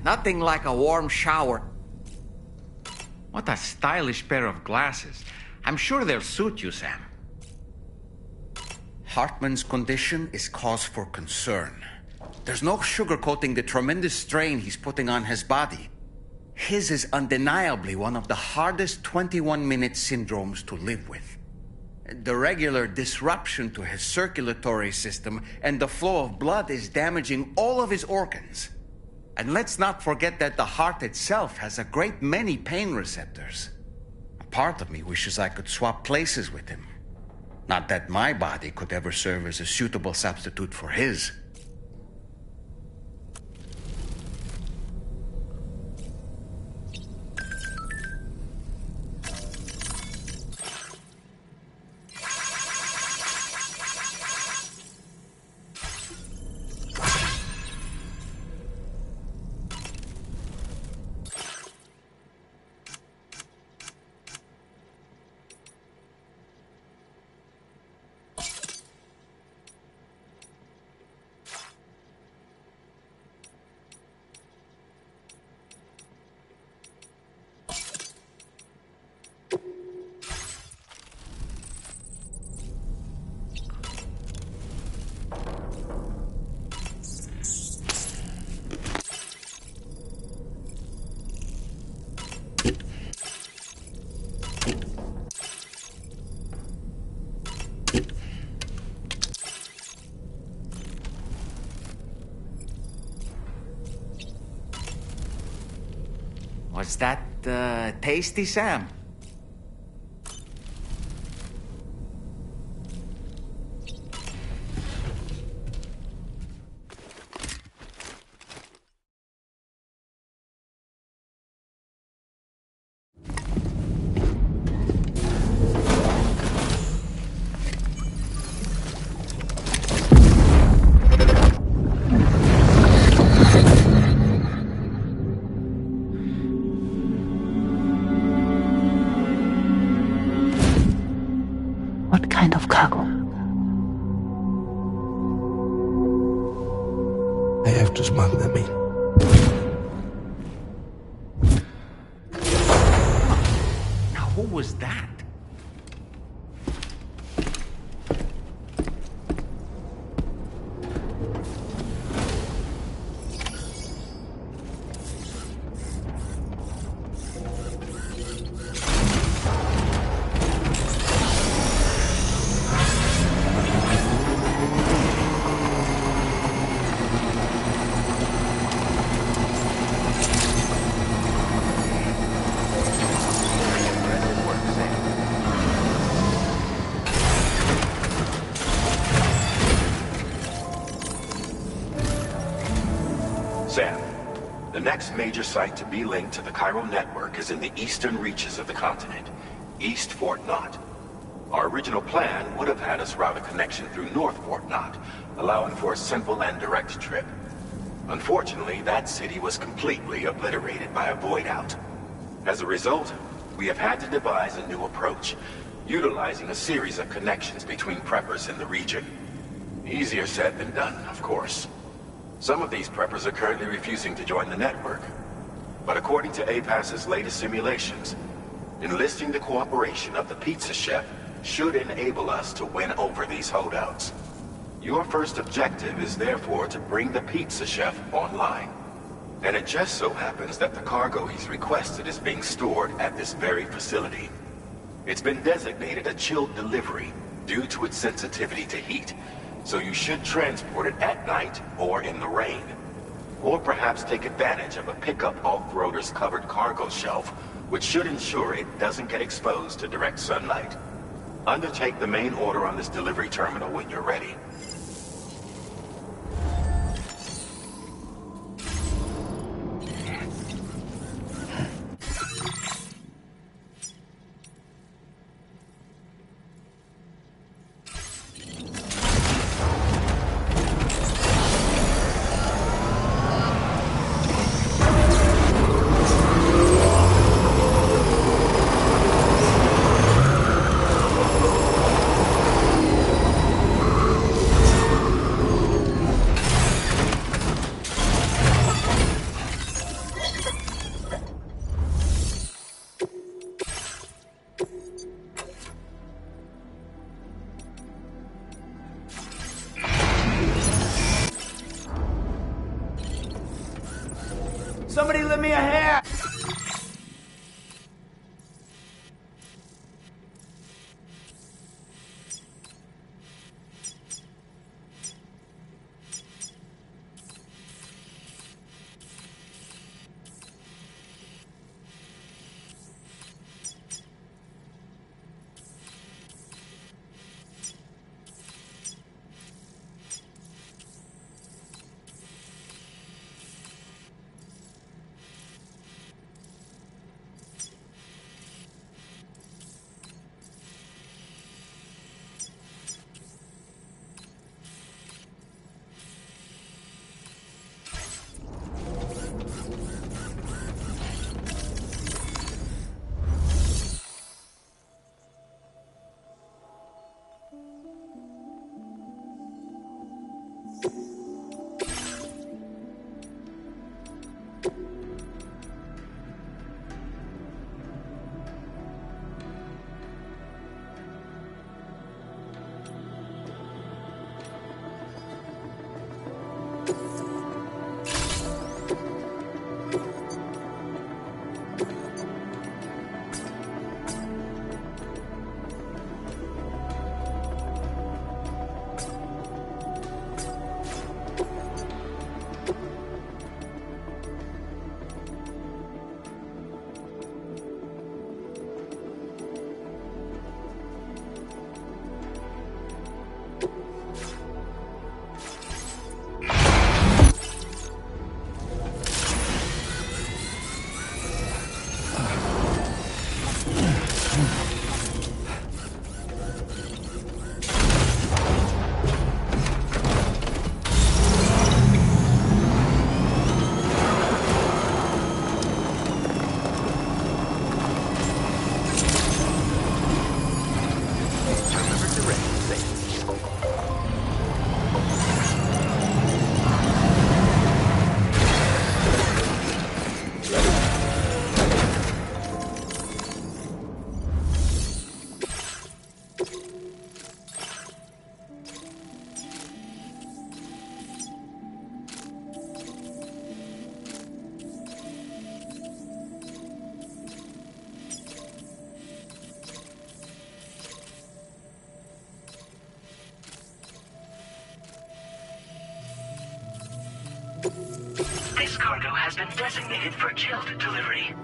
Nothing like a warm shower. What a stylish pair of glasses. I'm sure they'll suit you, Sam. Hartman's condition is cause for concern. There's no sugarcoating the tremendous strain he's putting on his body. His is undeniably one of the hardest 21-minute syndromes to live with. The regular disruption to his circulatory system and the flow of blood is damaging all of his organs. And let's not forget that the heart itself has a great many pain receptors. A part of me wishes I could swap places with him. Not that my body could ever serve as a suitable substitute for his. Was that tasty, Sam? What kind of cargo? I have to smuggle them in. Now, who was that? Sam, the next major site to be linked to the chiral network is in the eastern reaches of the continent, East Fort Knott. Our original plan would have had us route a connection through North Fort Knott, allowing for a simple and direct trip. Unfortunately, that city was completely obliterated by a void out. As a result, we have had to devise a new approach, utilizing a series of connections between preppers in the region. Easier said than done, of course. Some of these preppers are currently refusing to join the network. But according to APAS's latest simulations, enlisting the cooperation of the pizza chef should enable us to win over these holdouts. Your first objective is therefore to bring the pizza chef online. And it just so happens that the cargo he's requested is being stored at this very facility. It's been designated a chilled delivery due to its sensitivity to heat, so you should transport it at night or in the rain. Or perhaps take advantage of a pickup off-roader's covered cargo shelf, which should ensure it doesn't get exposed to direct sunlight. Undertake the main order on this delivery terminal when you're ready. Somebody lend me a hand! This cargo has been designated for chilled delivery.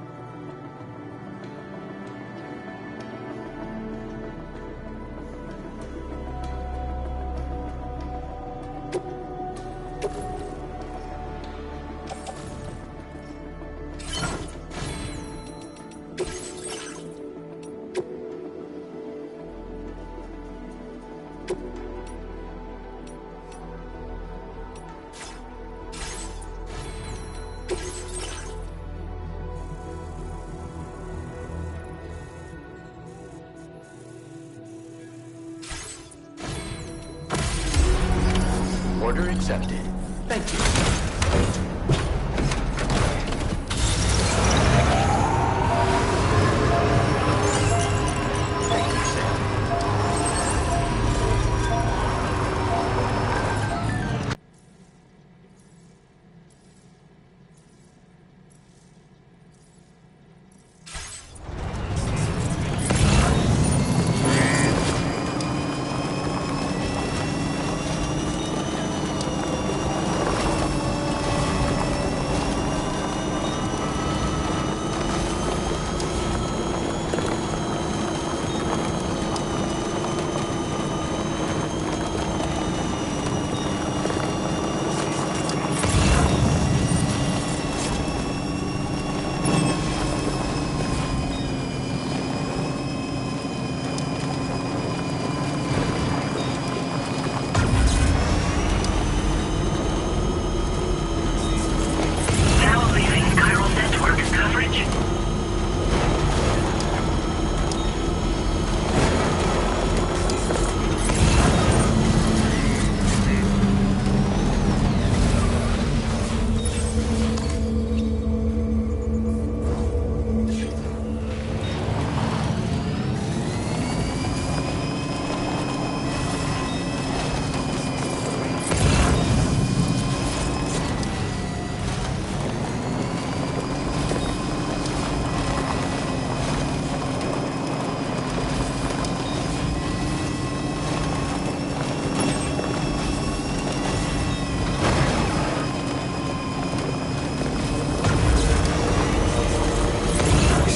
Order accepted. Thank you.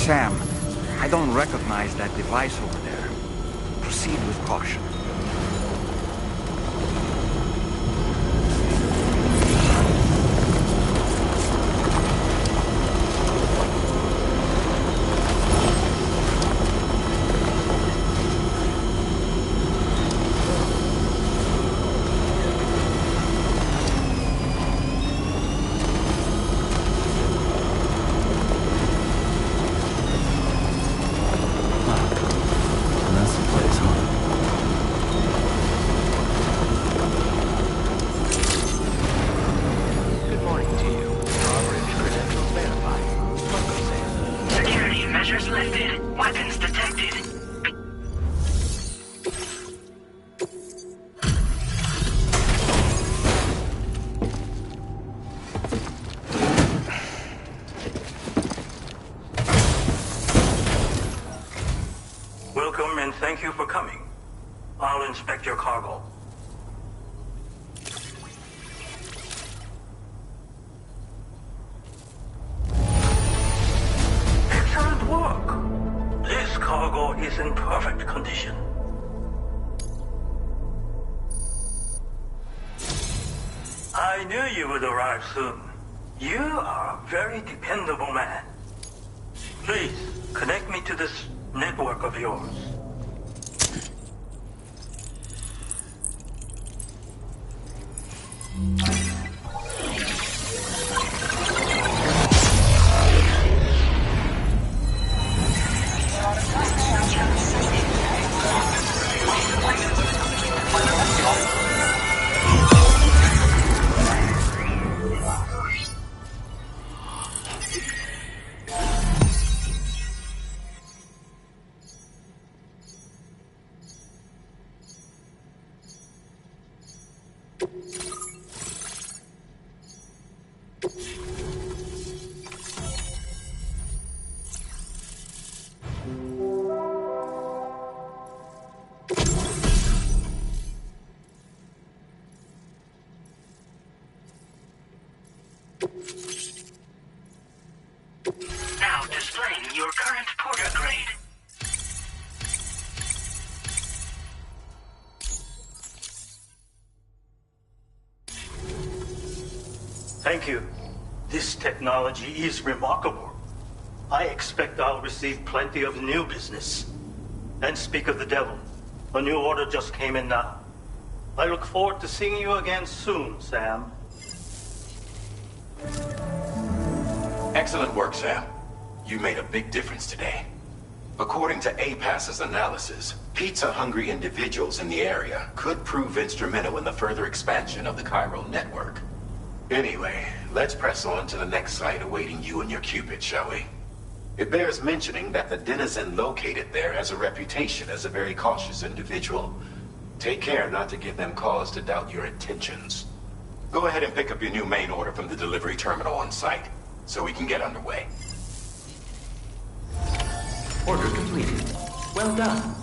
Sam, I don't recognize that device over there. Proceed with caution. That's the place, huh? I knew you would arrive soon. You are a very dependable man. Please, connect me to this network of yours. Now displaying your current porter grade. Thank you. This technology is remarkable. I expect I'll receive plenty of new business. And speak of the devil, a new order just came in now. I look forward to seeing you again soon, Sam. Excellent work, Sam. You made a big difference today. According to APAS's analysis, pizza-hungry individuals in the area could prove instrumental in the further expansion of the chiral network. Anyway, let's press on to the next site awaiting you and your Cupid, shall we? It bears mentioning that the denizen located there has a reputation as a very cautious individual. Take care not to give them cause to doubt your intentions. Go ahead and pick up your new main order from the delivery terminal on site, so we can get underway. Order completed. Well done.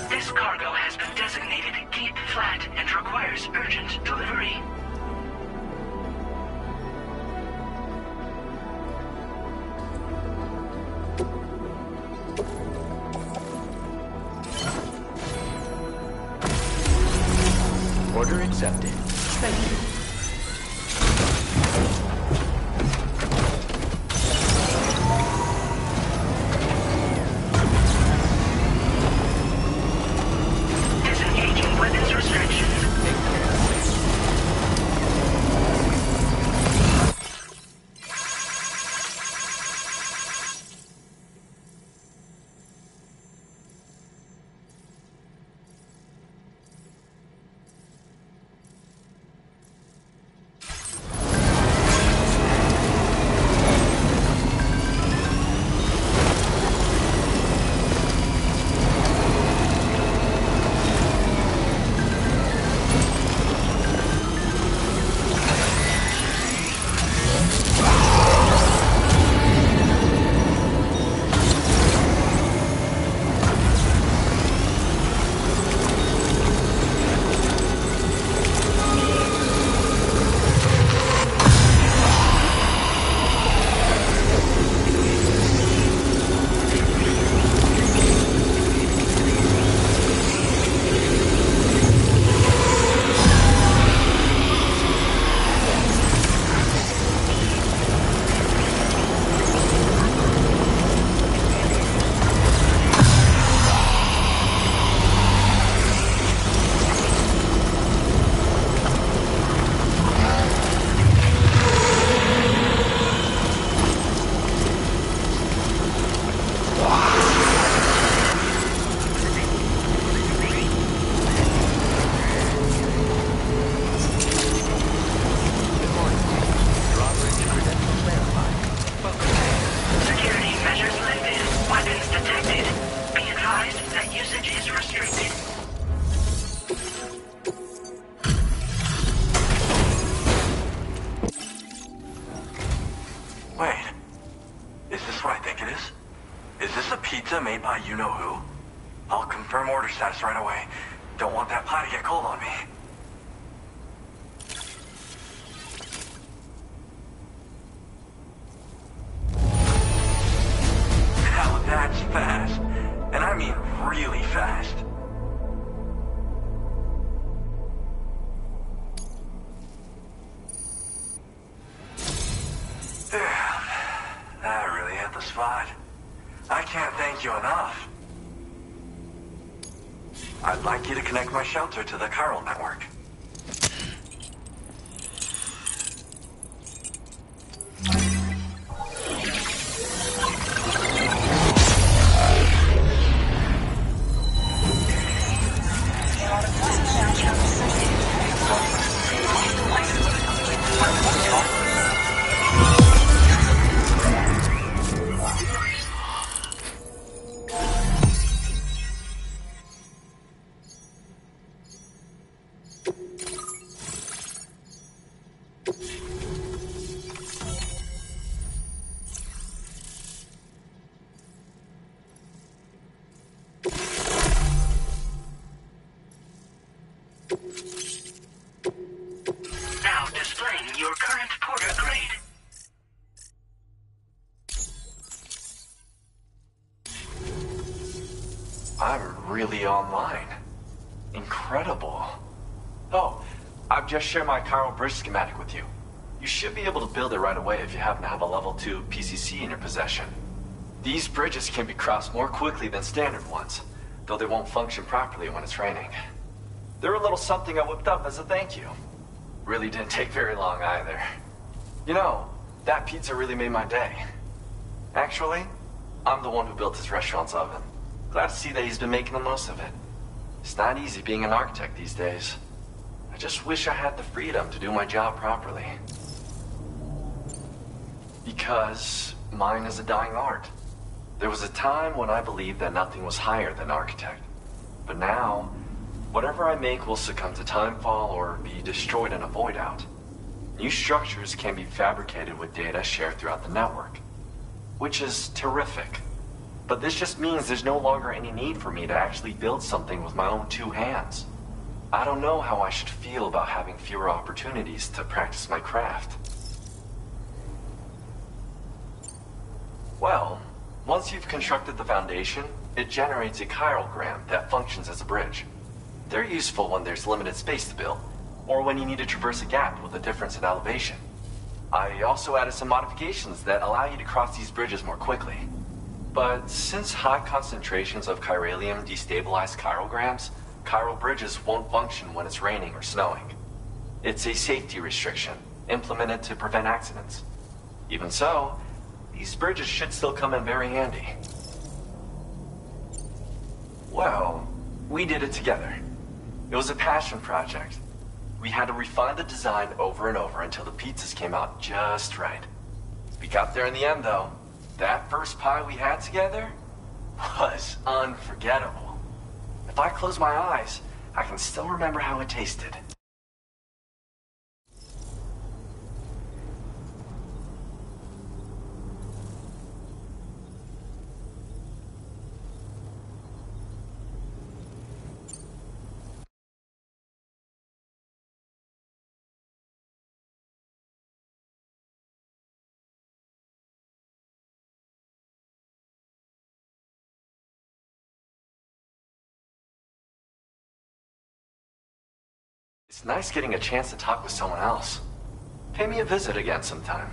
This cargo has been designated Keep Flat and requires urgent delivery. Order accepted. Thank you. Disengaging weapons restrictions. by you-know-who. I'll confirm order status right away. Don't want that pie to get cold on me. Now that's fast. And I mean really fast. Damn. That really hit the spot. I can't thank you enough. I'd like you to connect my shelter to the chiral network. Now displaying your current porter grade. I'm really online. Incredible. Oh, I've just shared my chiral bridge schematic with you. You should be able to build it right away if you happen to have a level 2 PCC in your possession. These bridges can be crossed more quickly than standard ones, though they won't function properly when it's raining. They're a little something I whipped up as a thank you. Really didn't take very long either. You know, that pizza really made my day. Actually, I'm the one who built his restaurant's oven. Glad to see that he's been making the most of it. It's not easy being an architect these days. I just wish I had the freedom to do my job properly. Because mine is a dying art. There was a time when I believed that nothing was higher than architect. But now, whatever I make will succumb to timefall or be destroyed in a void out. New structures can be fabricated with data shared throughout the network, which is terrific. But this just means there's no longer any need for me to actually build something with my own 2 hands. I don't know how I should feel about having fewer opportunities to practice my craft. Well, once you've constructed the foundation, it generates a chirogram that functions as a bridge. They're useful when there's limited space to build, or when you need to traverse a gap with a difference in elevation. I also added some modifications that allow you to cross these bridges more quickly. But since high concentrations of chiralium destabilize chirograms, chiral bridges won't function when it's raining or snowing. It's a safety restriction, implemented to prevent accidents. Even so, these bridges should still come in very handy. Well, we did it together. It was a passion project. We had to refine the design over and over until the pizzas came out just right. We got there in the end, though. That first pie we had together was unforgettable. If I close my eyes, I can still remember how it tasted. It's nice getting a chance to talk with someone else. Pay me a visit again sometime.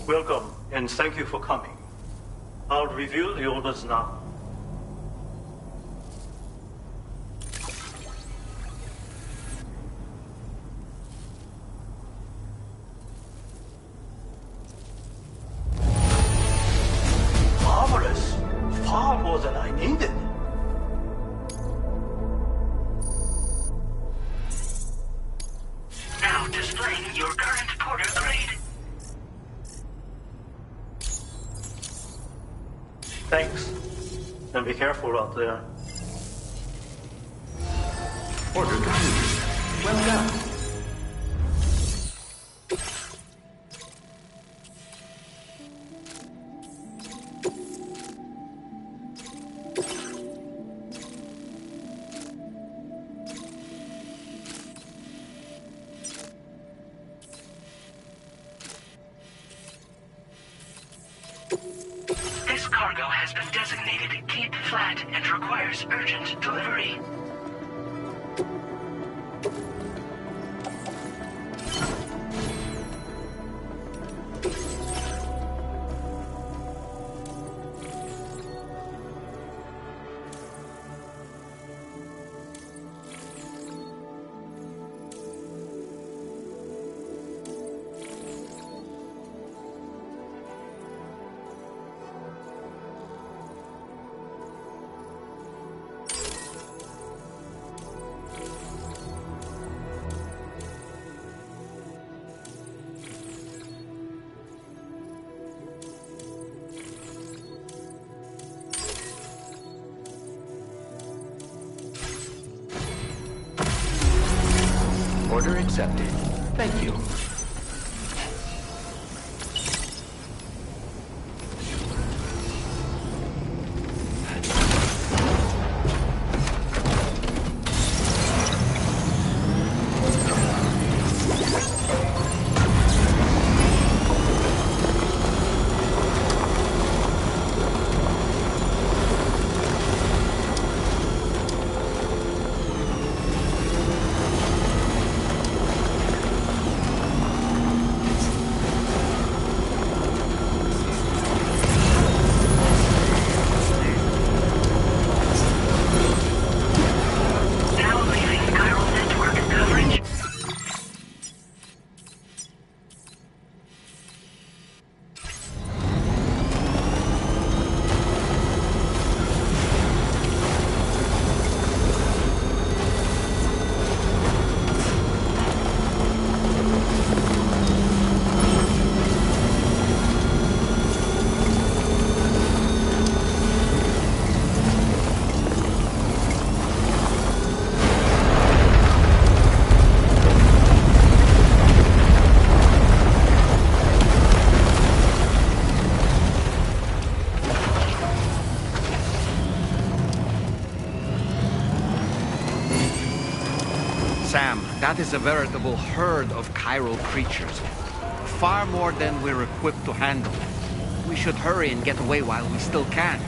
Welcome, and thank you for coming. I'll reveal the orders now. Marvelous! Far more than I needed. Now displaying your current porter grade. Thanks. And be careful out there. Order complete. Well done. This cargo has been designated Keep Flat and requires urgent delivery. Order accepted. Thank you. Sam, that is a veritable herd of chiral creatures. Far more than we're equipped to handle. We should hurry and get away while we still can.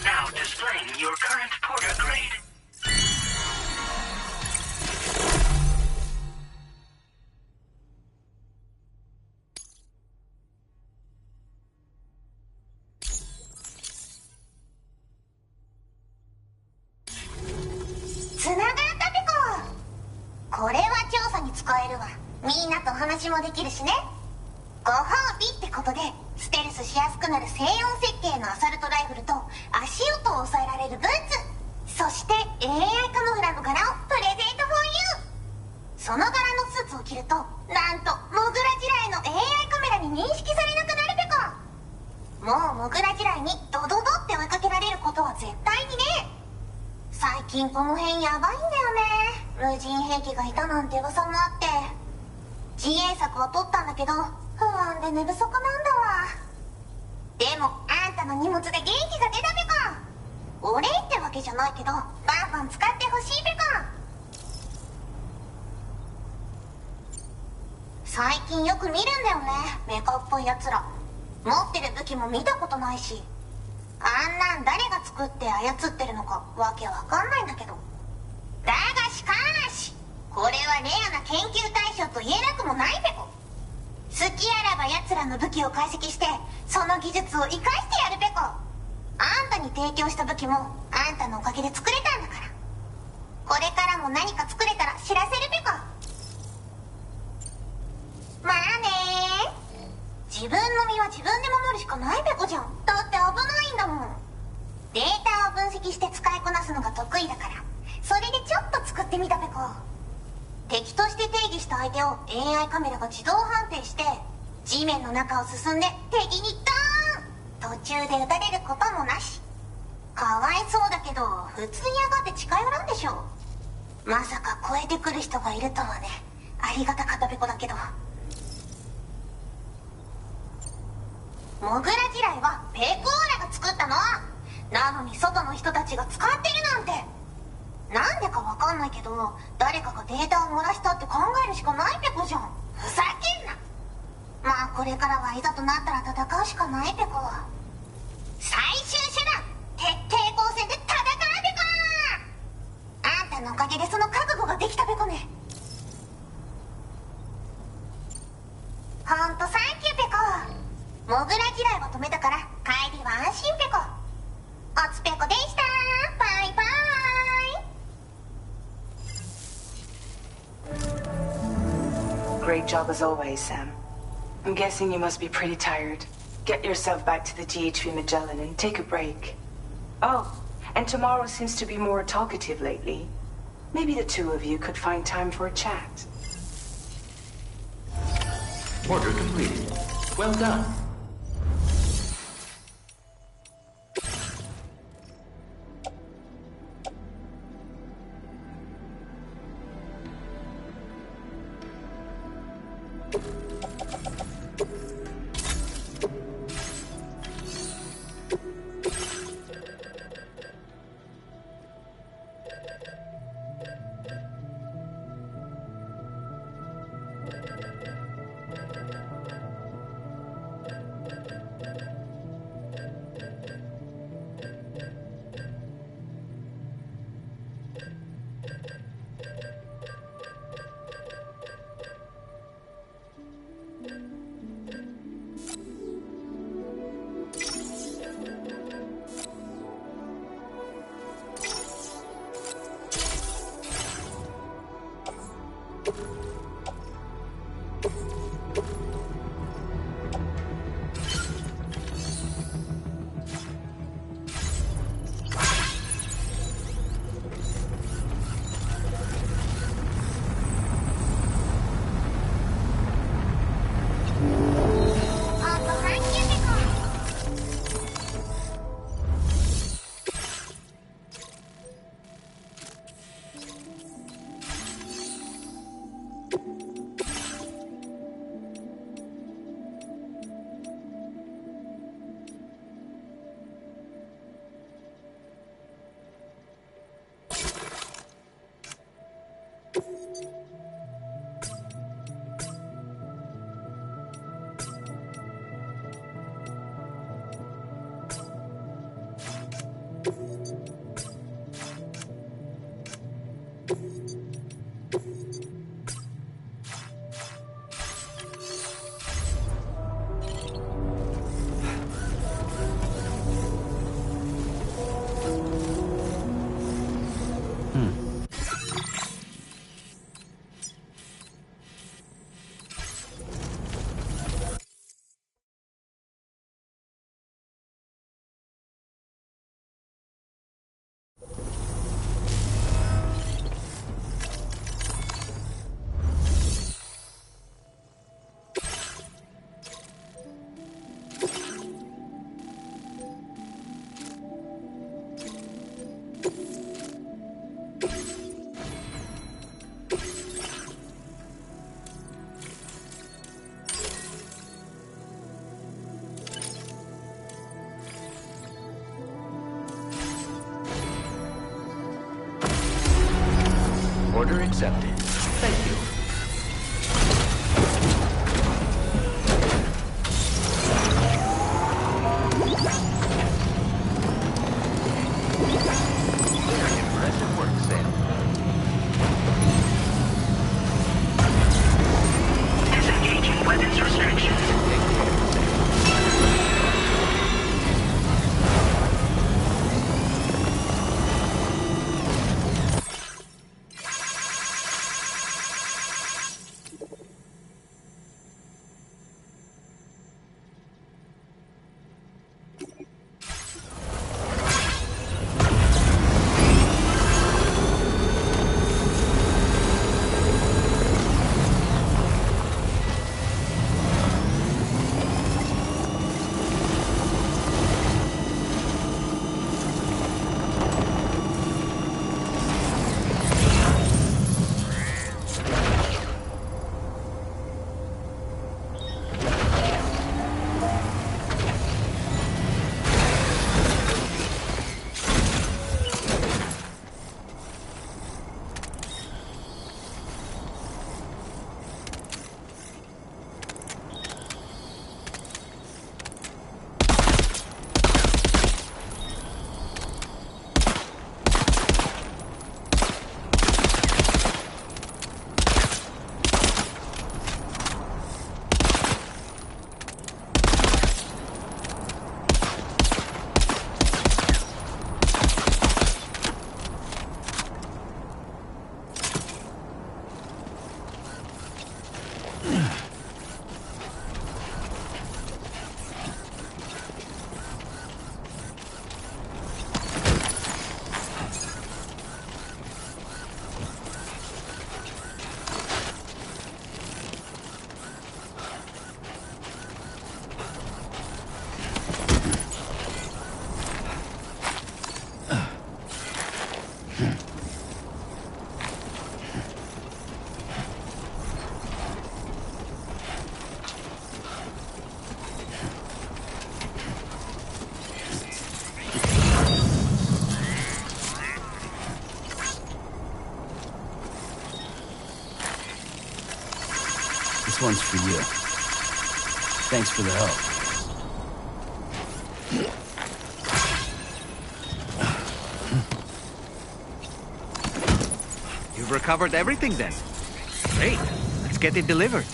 Now displaying your current porter grade.最近よく見るんだよね、メカっぽいやつら。持ってる武器も見たことないし、あんなん誰が作って操ってるのかわけわかんないんだけど。だがしかし、これはレアな研究対象と言えなくもないペコ。好きあらば奴らの武器を解析して、その技術を生かしてやるペコ。あんたに提供した武器もあんたのおかげで作れたんだから。これからも何か作れたら知らせるペコ。まあねー。自分の身は自分で守るしかないペコじゃん。だって危ないんだもん。データを分析して使いこなすのが得意だから、それでちょっと作ってみたペコ。敵として定義した相手を AI カメラが自動判定して、地面の中を進んで敵にドーン、途中で撃たれることもなし。かわいそうだけど普通に上がって近寄らんでしょ。まさか超えてくる人がいるとはね。ありがたかったペコだけど。モグラ地雷はペコーラが作ったの。なのに外の人たちが使ってるなんて。なんでかわかんないけど、誰かがデータを漏らしたって考えるしかないペコじゃん。ふざけんな。まあこれからはいざとなったら戦うしかないペコ。最終手段、徹底抗戦で戦うペコ。あんたのおかげでその覚悟ができたペコね。ほんとサンキューペコ。モグラ地雷を止めたから帰りは安心ペコ。おつペコでした。バイバイ。Great job as always, Sam. I'm guessing you must be pretty tired. Get yourself back to the GHV Magellan and take a break. Oh, and tomorrow seems to be more talkative lately. Maybe the two of you could find time for a chat. Order completed. Well done. Order accepted. Thank you. Very impressive work, Sam. Disengaging weapons restrictions. This one's for you. Thanks for the help. You've recovered everything then. Great. Let's get it delivered.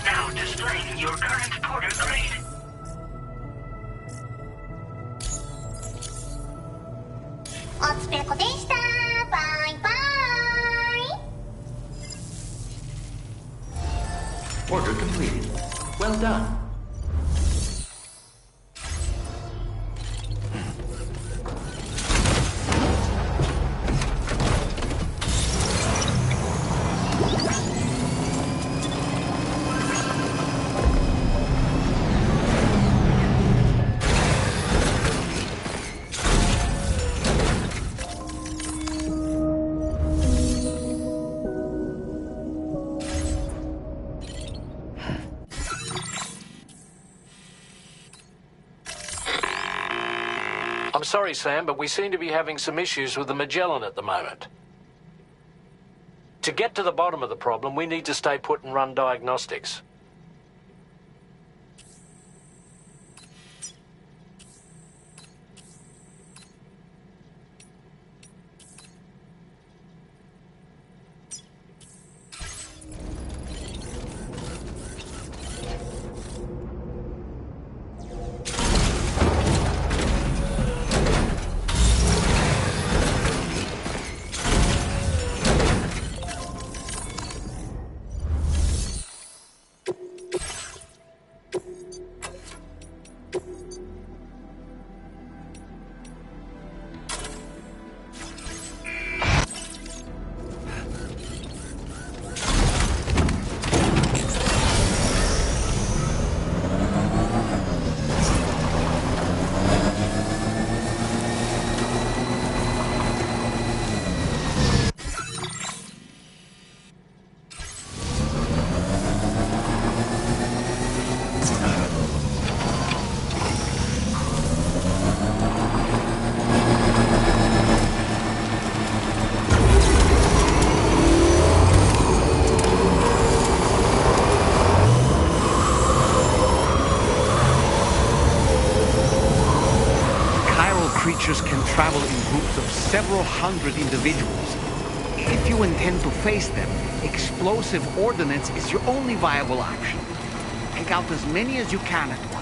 Now displaying Order completed. Well done. I'm sorry, Sam, but we seem to be having some issues with the Magellan at the moment. To get to the bottom of the problem, we need to stay put and run diagnostics. Creatures can travel in groups of several hundred individuals. If you intend to face them, explosive ordnance is your only viable option. Take out as many as you can at once.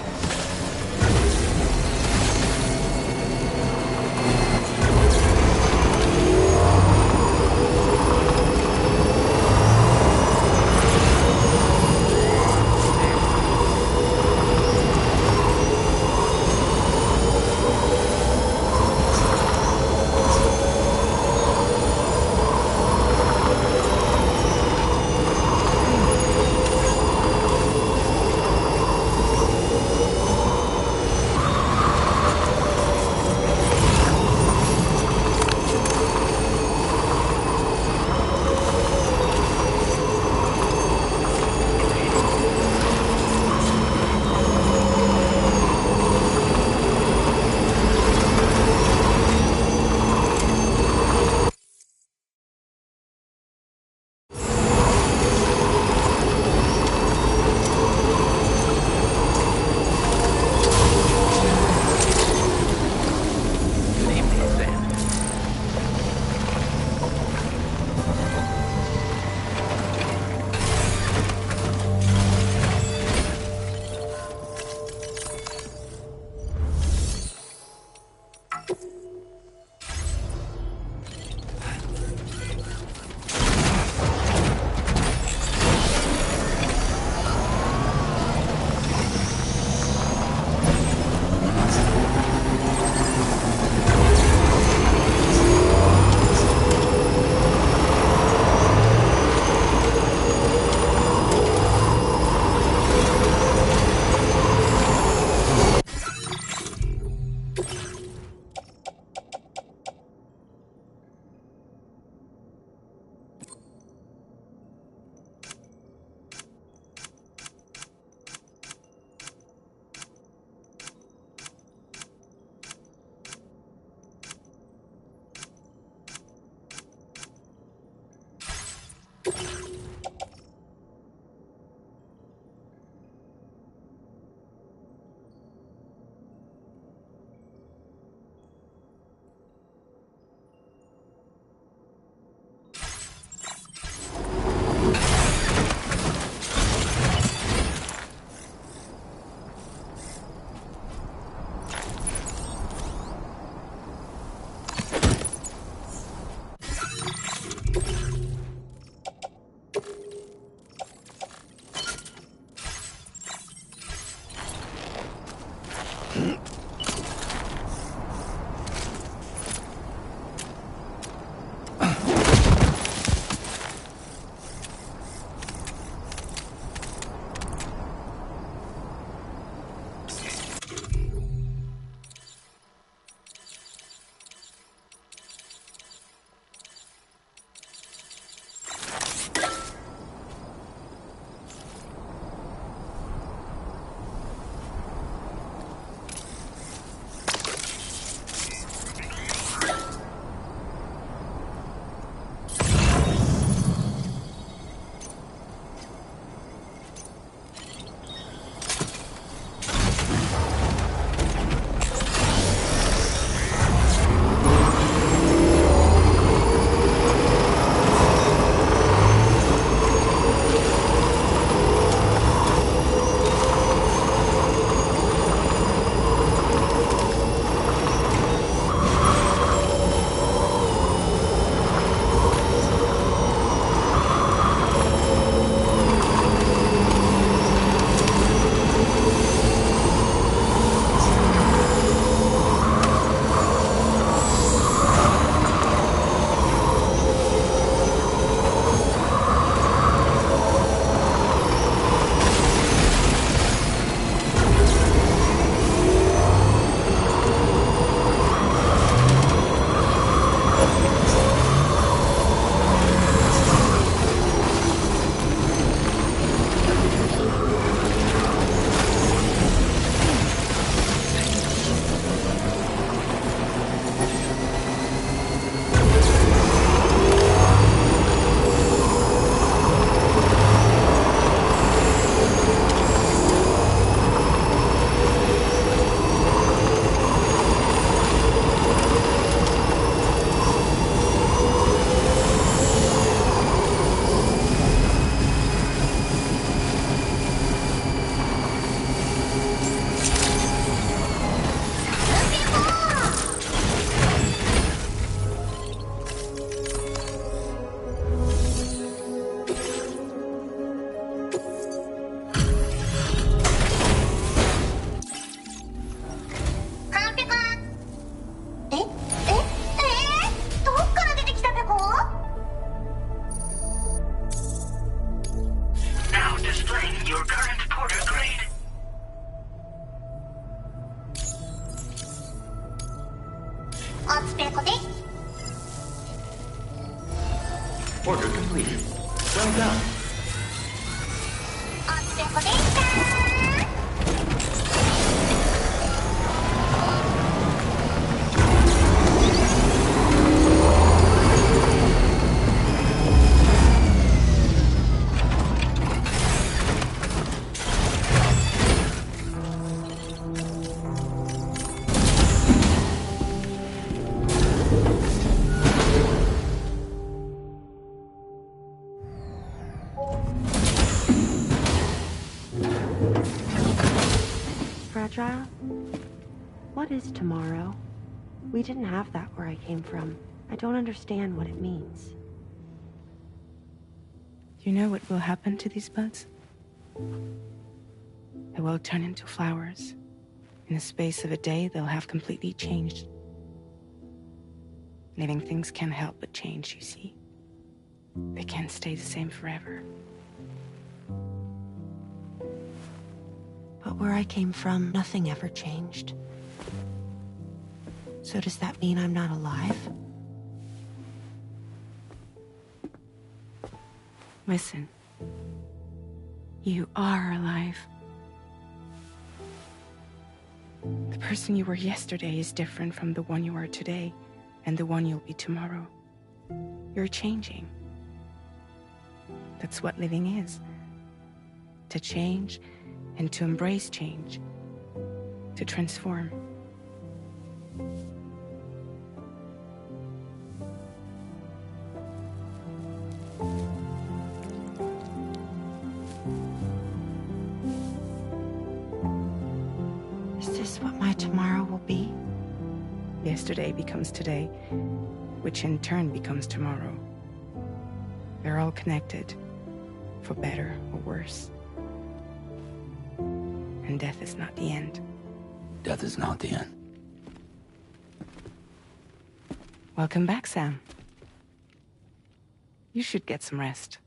completed. Well done. お疲れ様でした。Fragile? What is tomorrow? We didn't have that where I came from. I don't understand what it means. You know what will happen to these buds? They will turn into flowers. In the space of a day, they'll have completely changed. Living things can't help but change, you see. They can't stay the same forever. But where I came from, nothing ever changed. So does that mean I'm not alive? Listen. You are alive. The person you were yesterday is different from the one you are today, and the one you'll be tomorrow. You're changing. That's what living is. To change, and to embrace change. To transform. Is this what my tomorrow will be? Yesterday becomes today, which in turn becomes tomorrow. They're all connected, for better or worse. And death is not the end. Death is not the end. Welcome back, Sam. You should get some rest.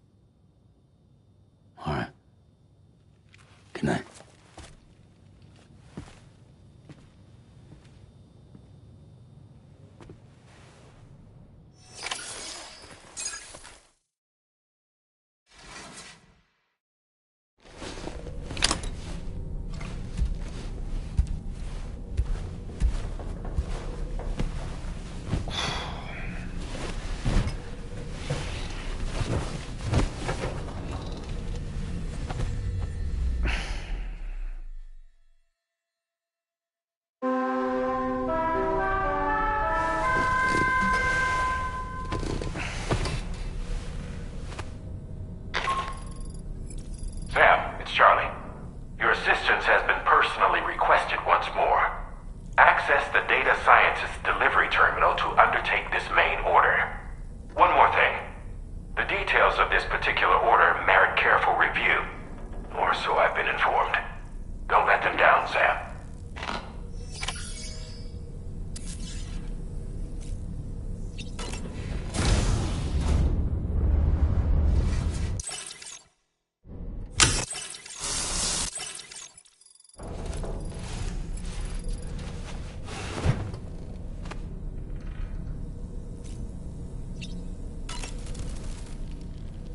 All right. Good night. Sam, it's Charlie. Your assistance has been personally requested once more. Access the Data Sciences delivery terminal to undertake this main order. One more thing. The details of this particular order merit careful review. Or so I've been informed. Don't let them down, Sam.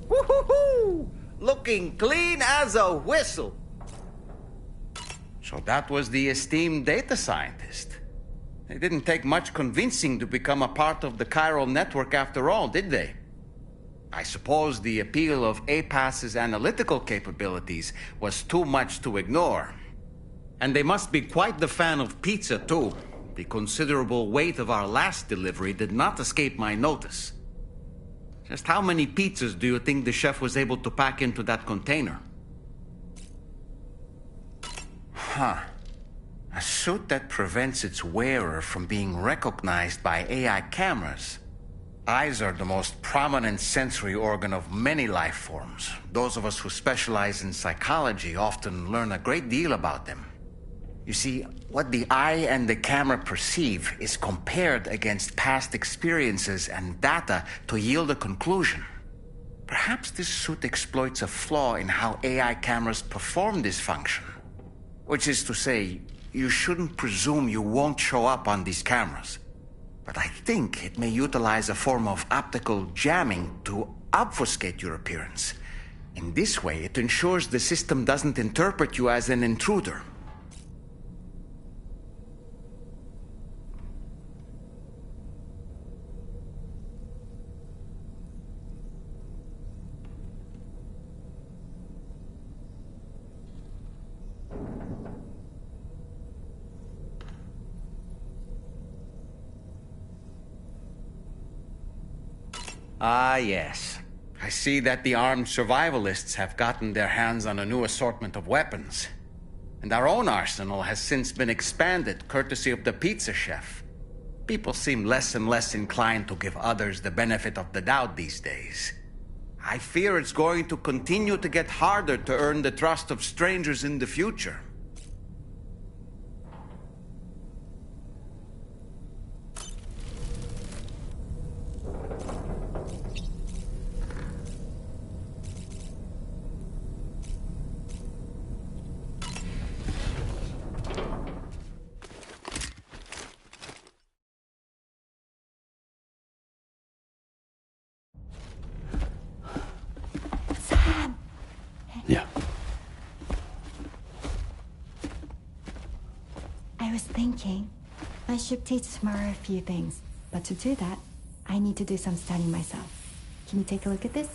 Woo-hoo-hoo! Looking clean as a whistle. So that was the esteemed data scientist. It didn't take much convincing to become a part of the chiral network after all, did they? I suppose the appeal of APAS's analytical capabilities was too much to ignore. And they must be quite the fan of pizza, too. The considerable weight of our last delivery did not escape my notice. Just how many pizzas do you think the chef was able to pack into that container? Huh. A suit that prevents its wearer from being recognized by AI cameras. Eyes are the most prominent sensory organ of many life forms. Those of us who specialize in psychology often learn a great deal about them. You see, what the eye and the camera perceive is compared against past experiences and data to yield a conclusion. Perhaps this suit exploits a flaw in how AI cameras perform this function. Which is to say, you shouldn't presume you won't show up on these cameras. But I think it may utilize a form of optical jamming to obfuscate your appearance. In this way, it ensures the system doesn't interpret you as an intruder. Ah, yes. I see that the armed survivalists have gotten their hands on a new assortment of weapons. And our own arsenal has since been expanded, courtesy of the pizza chef. People seem less and less inclined to give others the benefit of the doubt these days. I fear it's going to continue to get harder to earn the trust of strangers in the future. Yeah. I was thinking I should teach Samara a few things, but to do that, I need to do some studying myself. Can you take a look at this?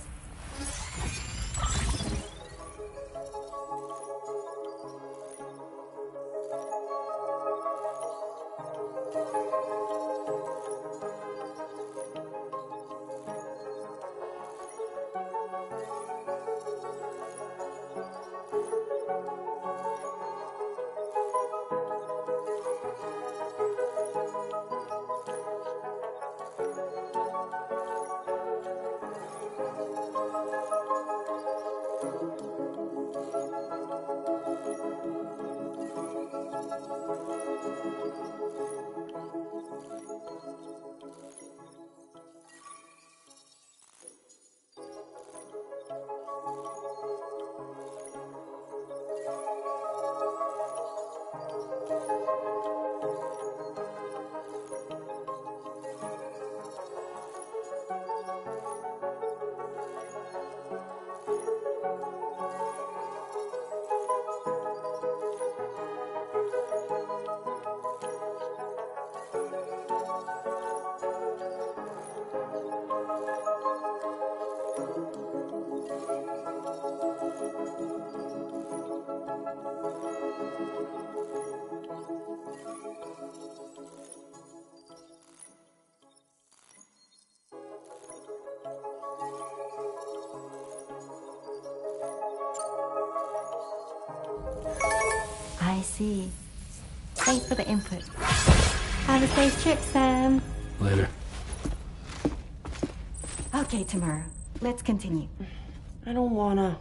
I see. Thanks for the input. Have a safe trip, Sam. Later. Okay, tomorrow. Let's continue. I don't wanna.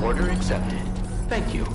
Order accepted. Thank you.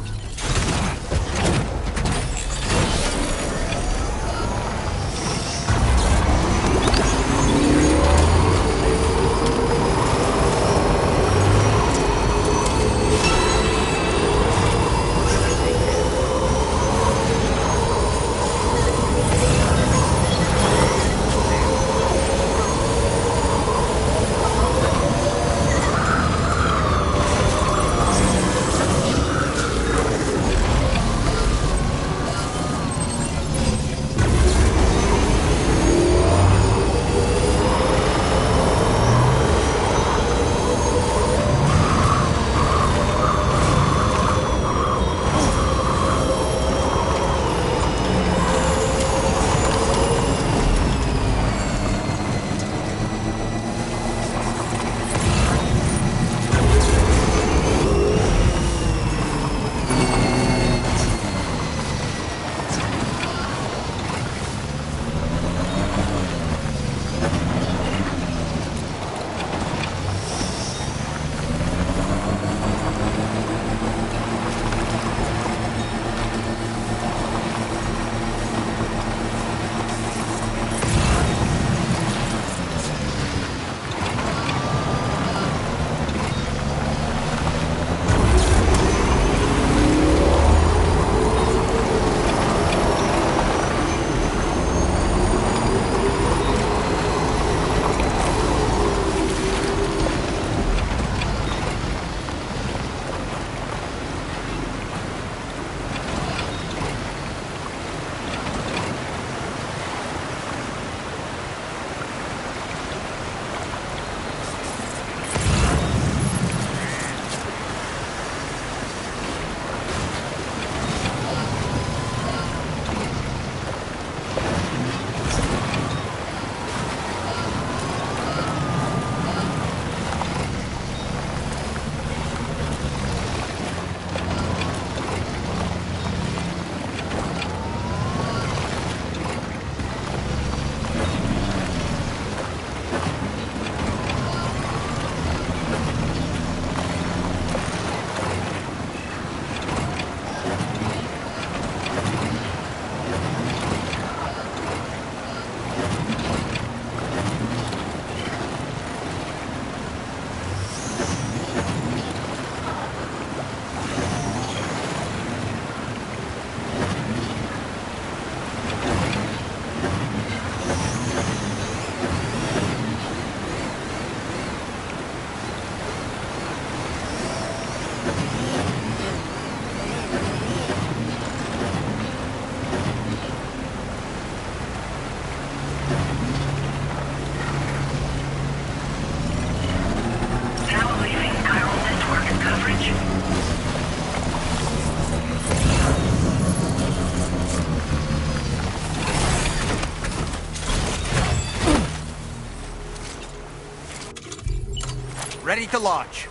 Ready to launch.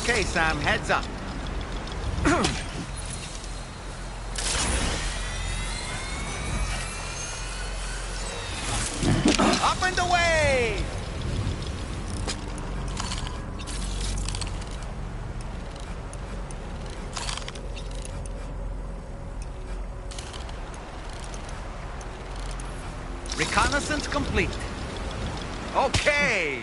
Okay, Sam, heads up. Up and away! Reconnaissance complete. Okay.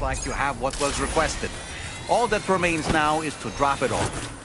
Like you have what was requested. All that remains now is to drop it off.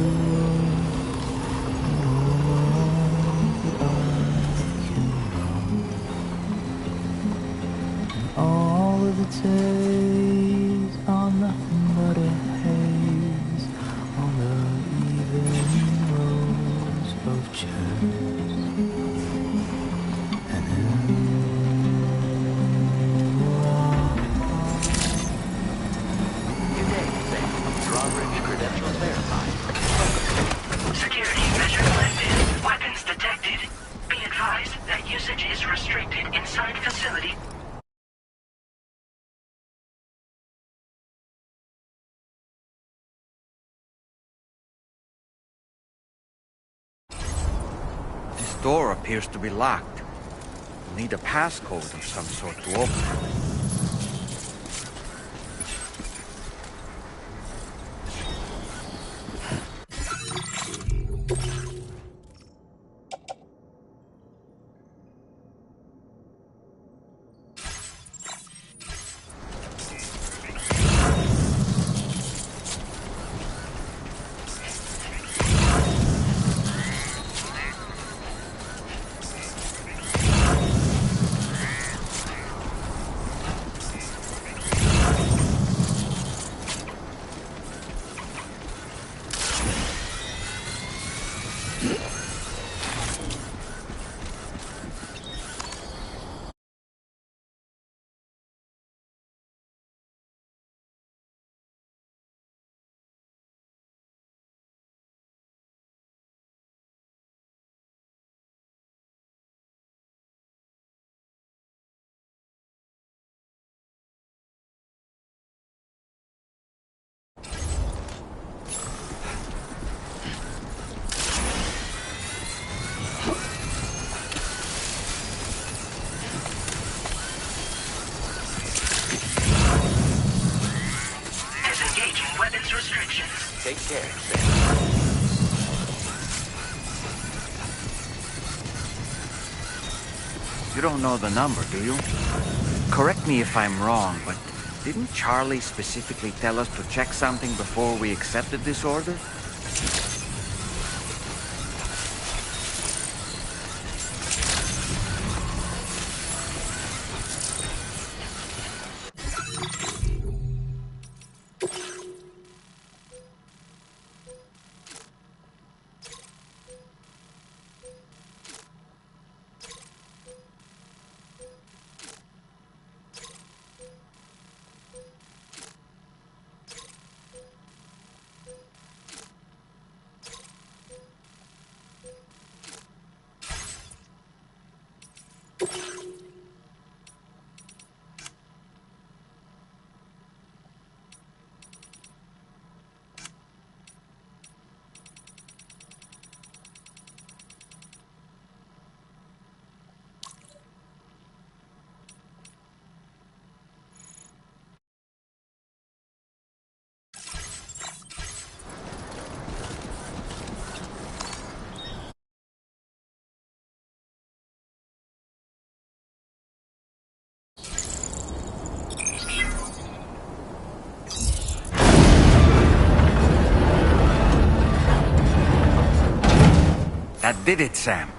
the world and all that I can know. And all of the days are nothing but a haze on the even rows of chairs. And Good day, Sam. Drawbridge credentials verified. Security measures lifted. Weapons detected. Be advised that usage is restricted inside facility. This door appears to be locked. We'll need a passcode of some sort to open it. Disengaging weapons restrictions. Take care, Sam. You don't know the number, do you? Correct me if I'm wrong, but didn't Charlie specifically tell us to check something before we accepted this order? That did it, Sam.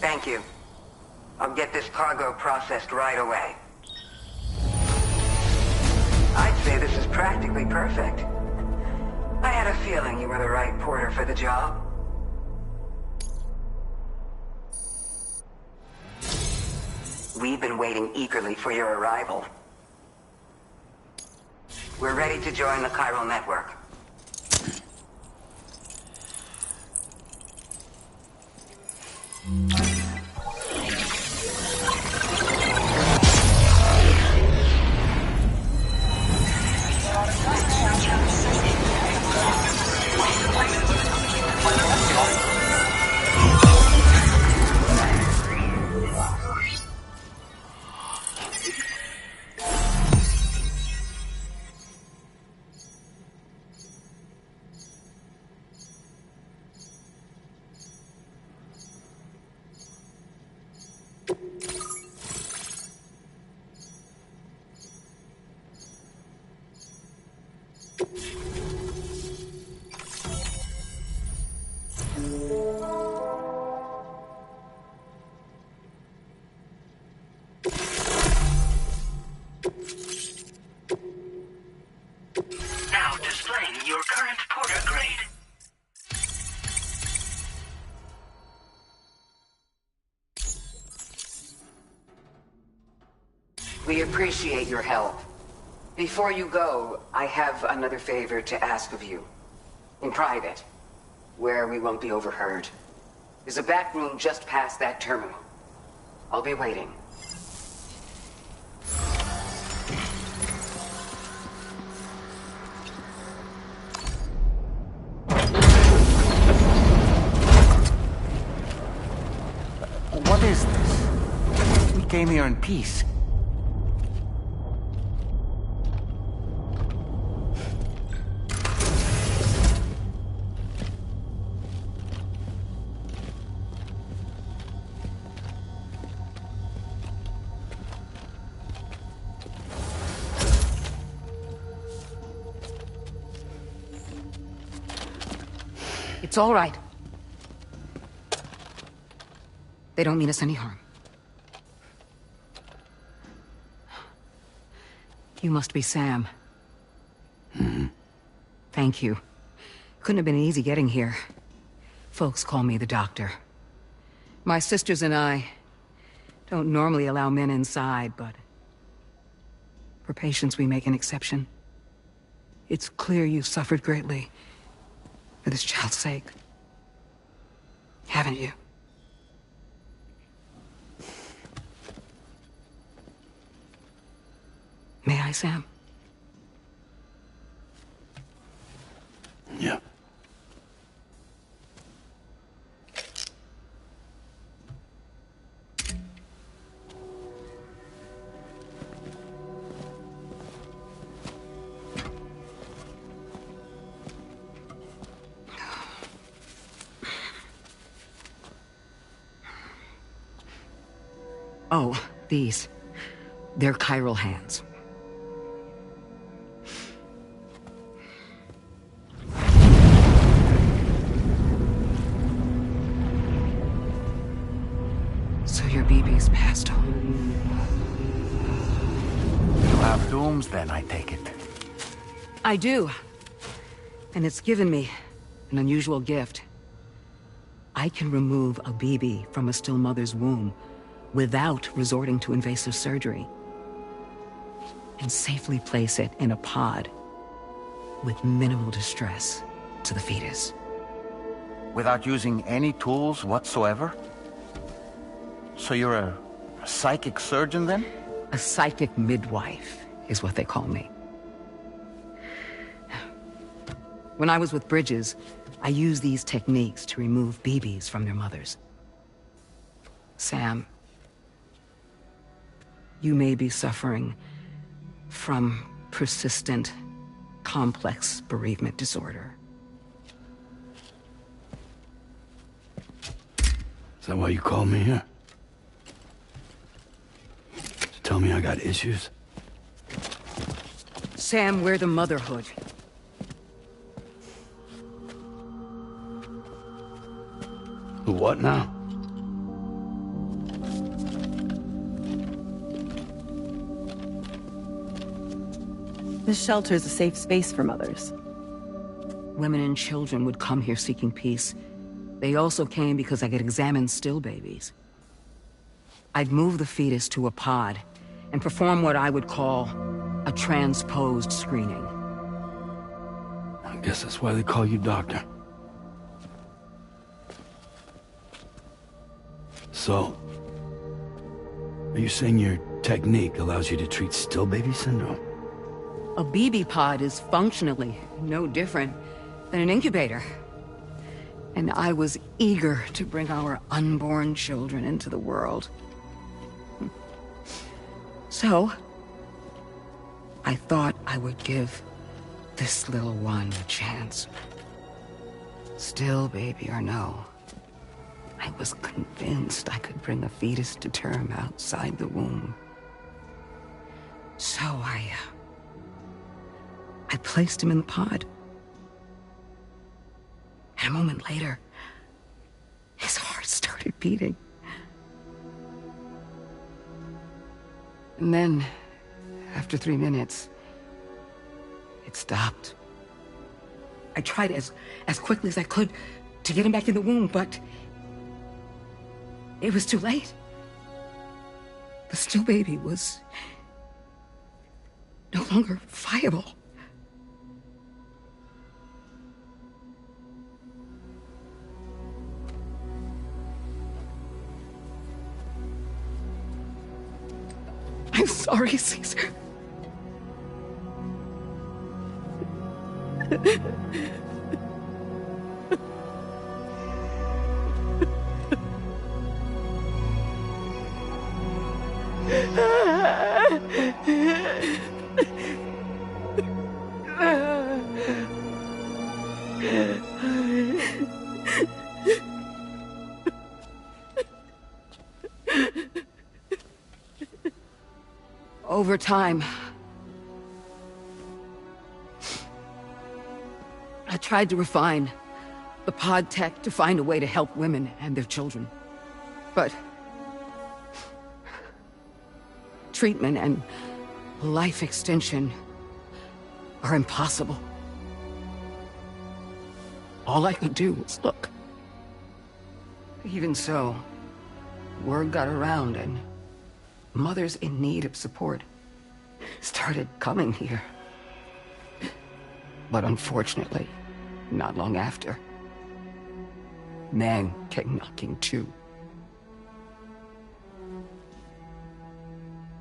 Thank you. I'll get this cargo processed right away. I'd say this is practically perfect. I had a feeling you were the right porter for the job. We've been waiting eagerly for your arrival. We're ready to join the chiral network. Now displaying your current porter grade. We appreciate your help. Before you go, I have another favor to ask of you. In private, where we won't be overheard. There's a back room just past that terminal. I'll be waiting. What is this? We came here in peace. It's all right. They don't mean us any harm. You must be Sam. Thank you. Couldn't have been easy getting here. Folks call me the doctor. My sisters and I don't normally allow men inside, but for patients we make an exception. It's clear you've suffered greatly for this child's sake. Haven't you? May I, Sam? Yeah. Oh, these. They're chiral hands. So your BB's passed on. You have dooms then, I take it. I do. And it's given me an unusual gift. I can remove a BB from a still mother's womb without resorting to invasive surgery, and safely place it in a pod with minimal distress to the fetus. Without using any tools whatsoever? So you're a psychic surgeon then? A psychic midwife is what they call me. When I was with Bridges, I used these techniques to remove BBs from their mothers. Sam, you may be suffering from persistent, complex bereavement disorder. Is that why you called me here? To tell me I got issues? Sam, we're the motherhood. The what now? This shelter is a safe space for mothers. Women and children would come here seeking peace. They also came because I could examine still babies. I'd move the fetus to a pod and perform what I would call a transposed screening. I guess that's why they call you doctor. So, are you saying your technique allows you to treat still baby syndrome? A BB pod is functionally no different than an incubator. And I was eager to bring our unborn children into the world. So, I thought I would give this little one a chance. Still baby or no. I was convinced I could bring a fetus to term outside the womb. So I placed him in the pod. And a moment later, his heart started beating. And then, after 3 minutes, it stopped. I tried as quickly as I could to get him back in the womb, but it was too late. The still baby was no longer viable. I'm sorry, Caesar. Over time, I tried to refine the pod tech to find a way to help women and their children. But treatment and life extension are impossible. All I could do was look. Even so, word got around and mothers in need of support started coming here. But unfortunately, not long after, men came knocking too.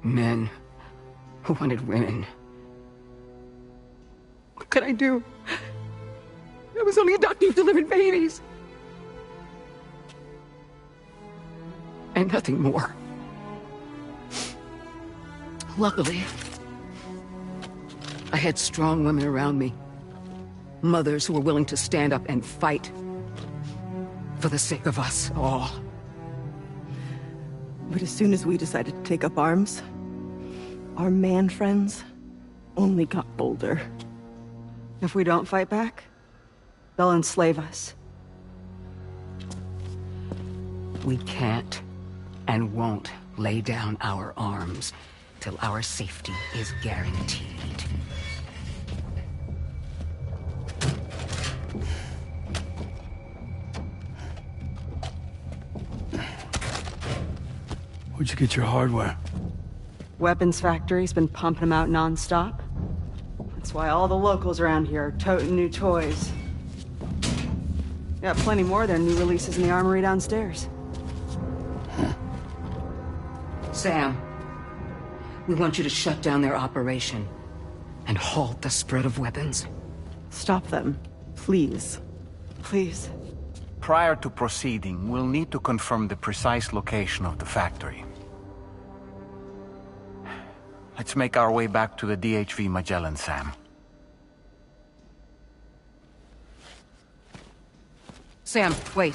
Men who wanted women. What could I do? I was only a doctor who delivered babies. And nothing more. Luckily, I had strong women around me. Mothers who were willing to stand up and fight for the sake of us all. But as soon as we decided to take up arms, our man friends only got bolder. If we don't fight back, they'll enslave us. We can't and won't lay down our arms till our safety is guaranteed. Where'd you get your hardware? Weapons factory's been pumping them out non-stop. That's why all the locals around here are toting new toys. Got plenty more of their new releases in the armory downstairs. Sam, we want you to shut down their operation and halt the spread of weapons. Stop them, please. Please. Prior to proceeding, we'll need to confirm the precise location of the factory. Let's make our way back to the DHV Magellan, Sam. Sam, wait.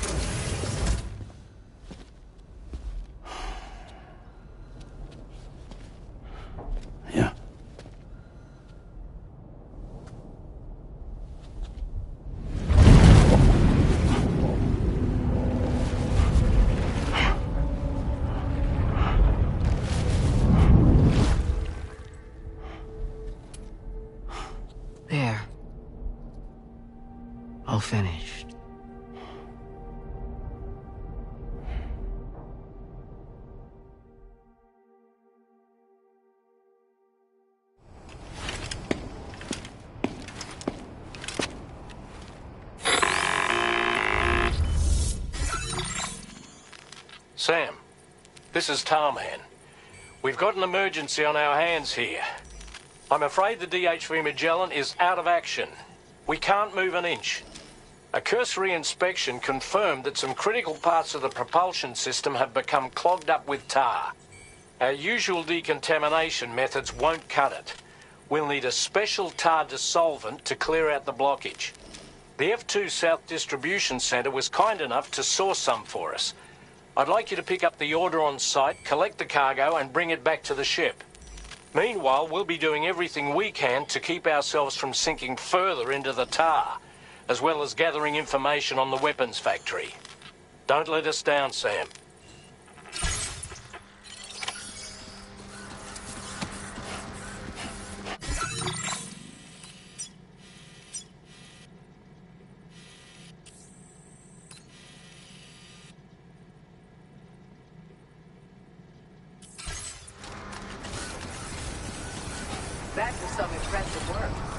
Yeah. There. All finished. Sam, this is Tarman. We've got an emergency on our hands here. I'm afraid the DHV Magellan is out of action. We can't move an inch. A cursory inspection confirmed that some critical parts of the propulsion system have become clogged up with tar. Our usual decontamination methods won't cut it. We'll need a special tar dissolvent to clear out the blockage. The F2 South Distribution Center was kind enough to source some for us. I'd like you to pick up the order on site, collect the cargo, and bring it back to the ship. Meanwhile, we'll be doing everything we can to keep ourselves from sinking further into the tar, as well as gathering information on the weapons factory. Don't let us down, Sam. That was some impressive work.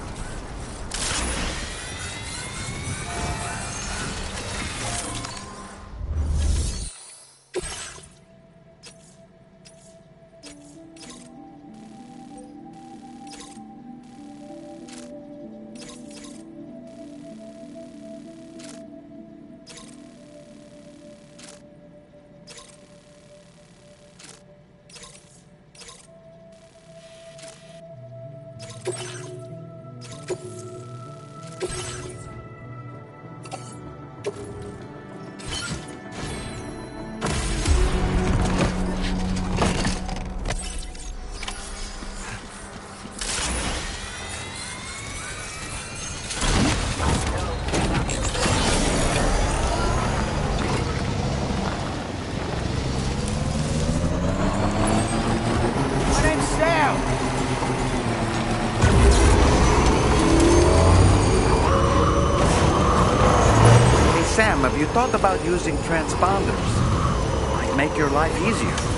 Sam, have you thought about using transponders? Might make your life easier.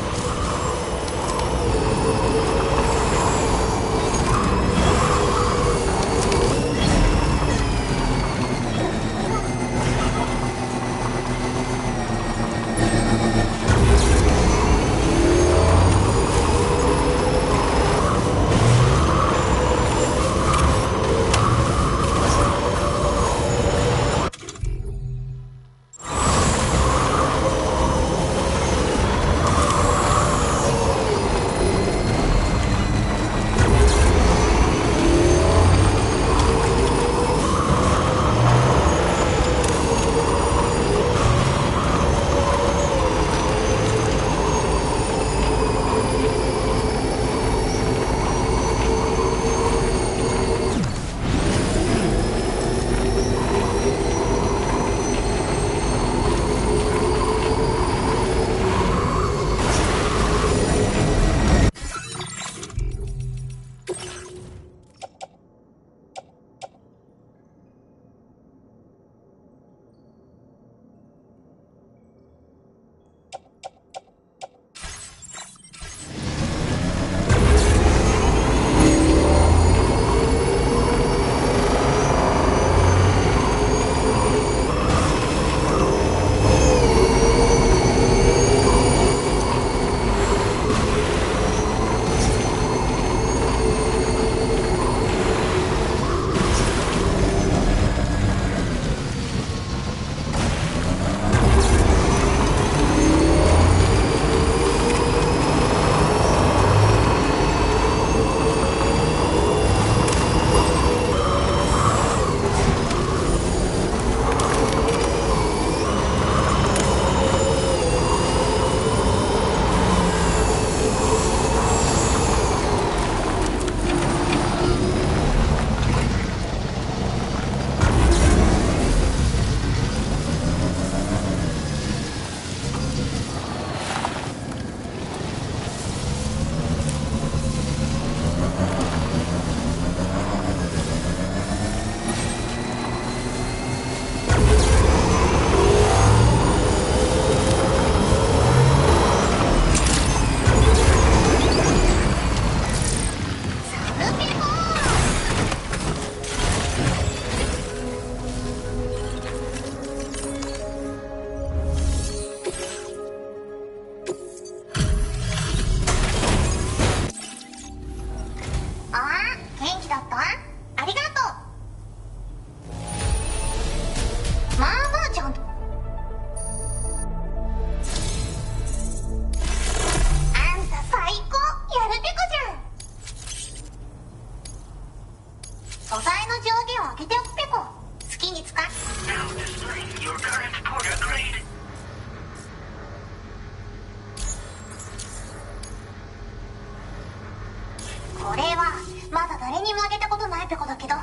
ないペコだけど、あん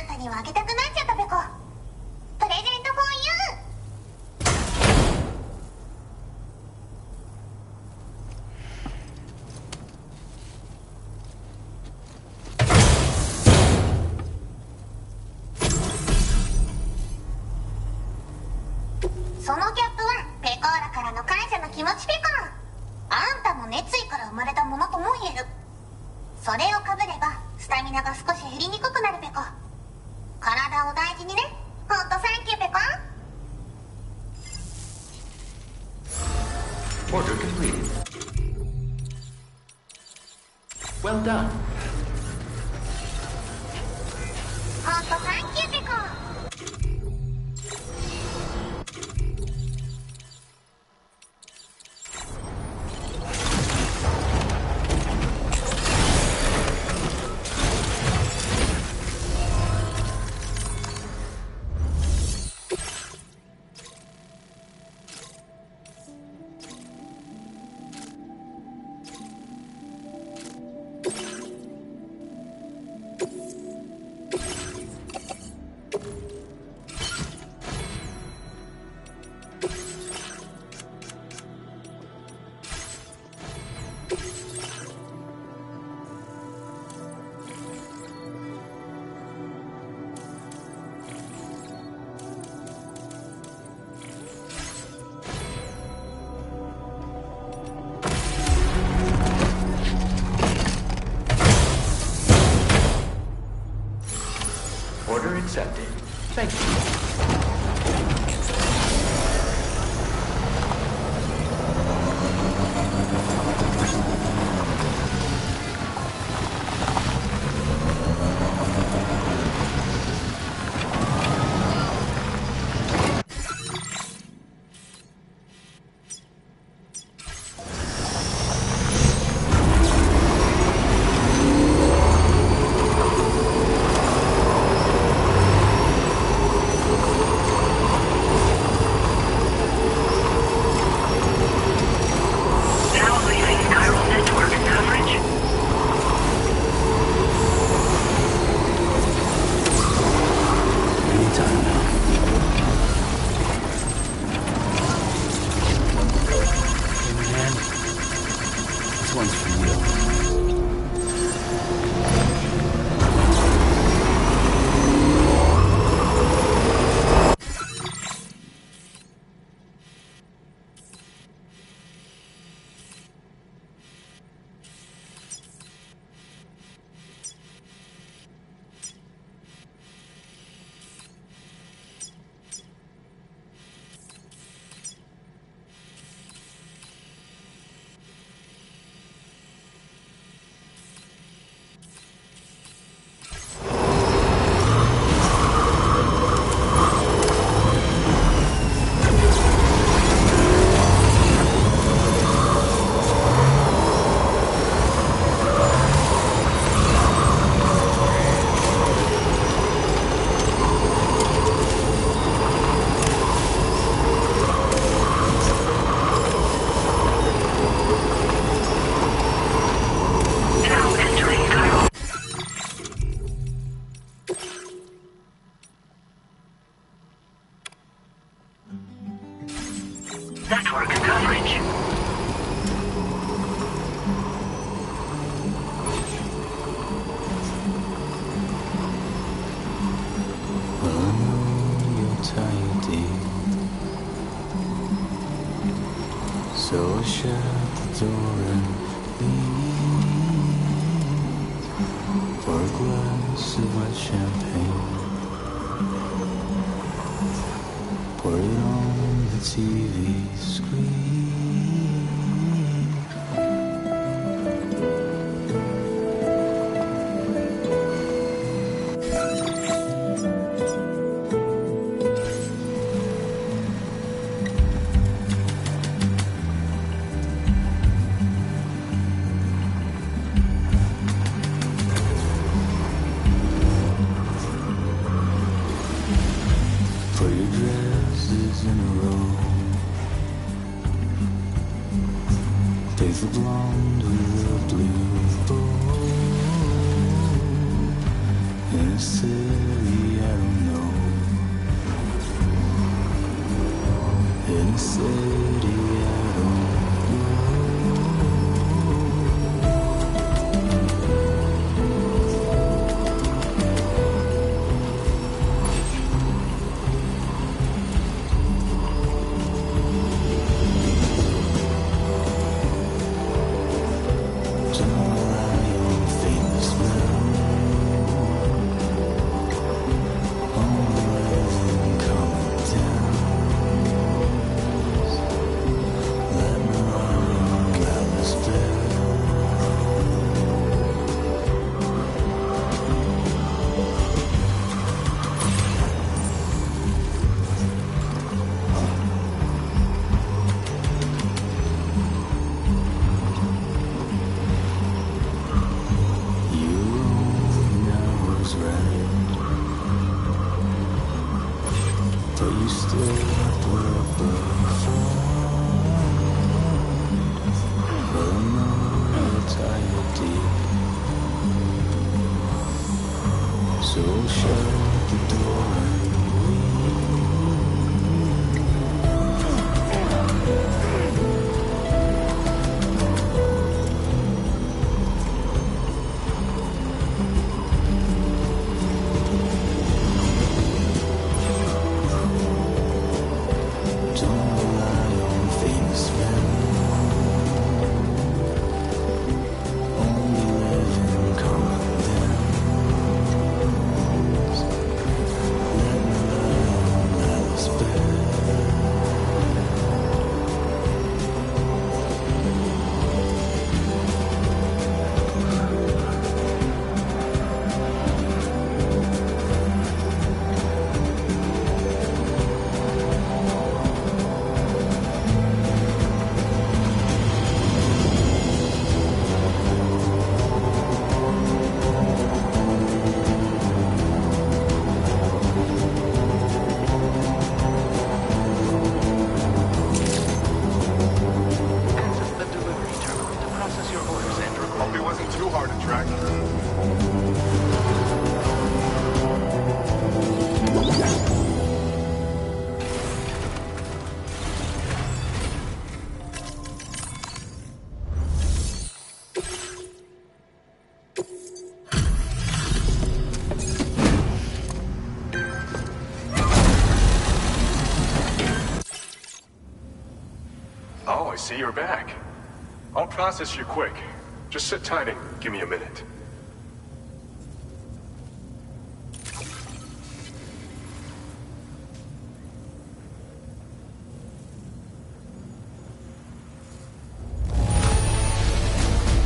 たにはあげたくなっちゃったペコ。プレゼントフォーユー。そのギャップはペコーラからの感謝の気持ちペコ。あんたも熱意から生まれたものとも言える。それをかぶればスタミナが少し減りにくくなるペコ。体を大事にね。ほんとサンキューペコ。 Order completed. Well done. ほんとサンキューペコ。Order accepted. Thank you. Network coverage. You're tired, dear. So shut the door and leave for a glass of white champagne. Pour it on the TV screen. Put your dresses in a row. Take the blonde with the blue bow In a city I don't know. In a city I don't know. See, you're back. I'll process you quick. Just sit tight and give me a minute.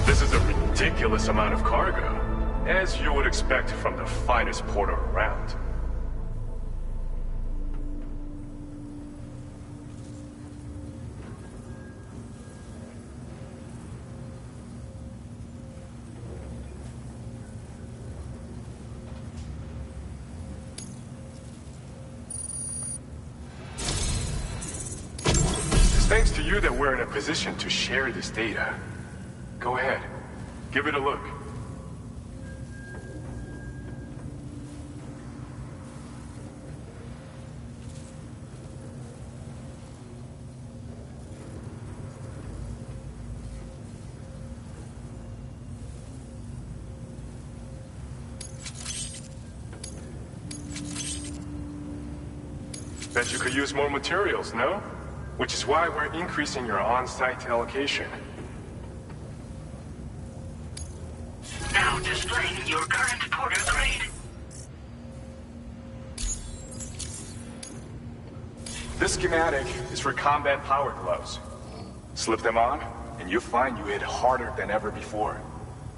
This is a ridiculous amount of cargo, as you would expect from the finest porter around. Thanks to you that we're in a position to share this data. Go ahead, give it a look. Bet you could use more materials, no? Which is why we're increasing your on-site allocation. Now displaying your current porter grade. This schematic is for combat power gloves. Slip them on, and you'll find you hit harder than ever before.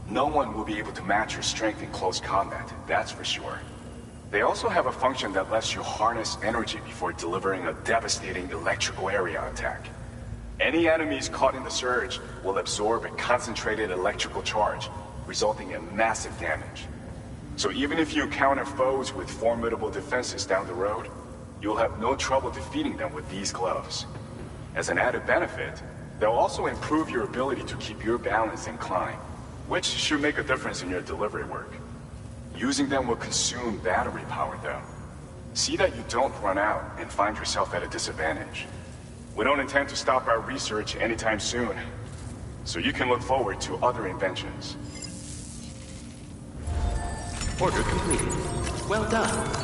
No one will be able to match your strength in close combat, that's for sure. They also have a function that lets you harness energy before delivering a devastating electrical area attack. Any enemies caught in the surge will absorb a concentrated electrical charge, resulting in massive damage. So even if you encounter foes with formidable defenses down the road, you'll have no trouble defeating them with these gloves. As an added benefit, they'll also improve your ability to keep your balance and climb, which should make a difference in your delivery work. Using them will consume battery power, though. See that you don't run out and find yourself at a disadvantage. We don't intend to stop our research anytime soon, so you can look forward to other inventions. Order completed. Well done.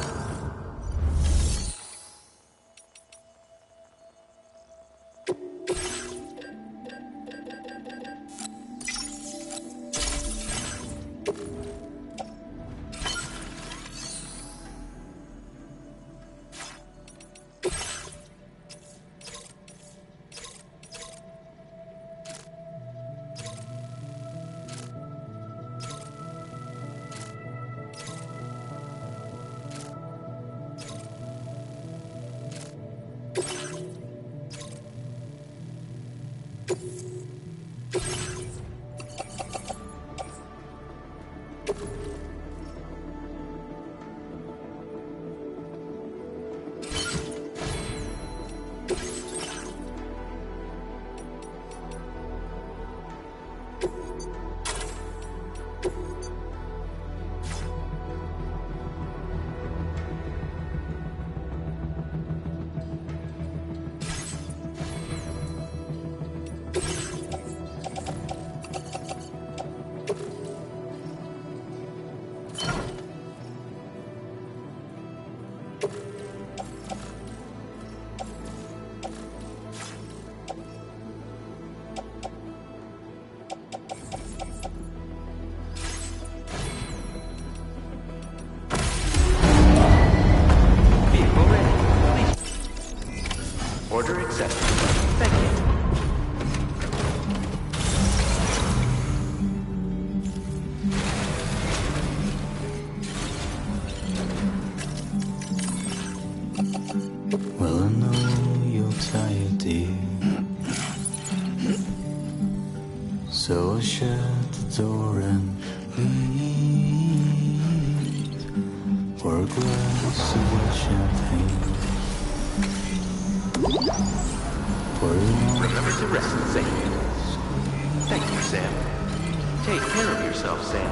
Order accepted. Thank you. Well, I know you're tired, dear. So I'll shut the door and leave for a glass of white champagne. Remember to rest, Sam. Thank you, Sam. Take care of yourself, Sam.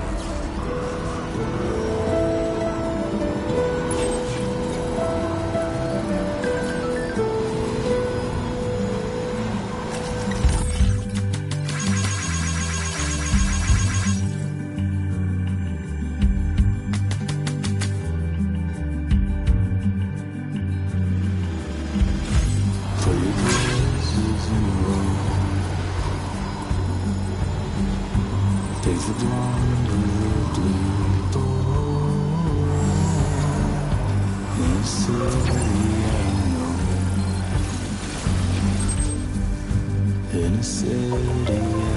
Take the blonde and the blue boy in a city I know, in a city I don't know.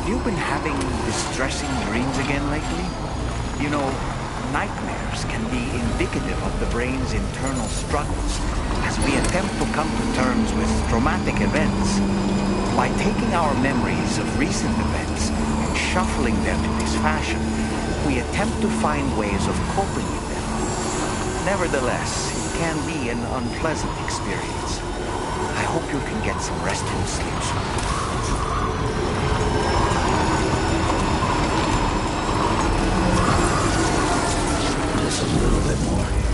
Have you been having distressing dreams again lately? You know, nightmares can be indicative of the brain's internal struggles as we attempt to come to terms with traumatic events. By taking our memories of recent events and shuffling them in this fashion, we attempt to find ways of coping with them. Nevertheless, it can be an unpleasant experience. I hope you can get some rest and sleep soon. Just a little bit more.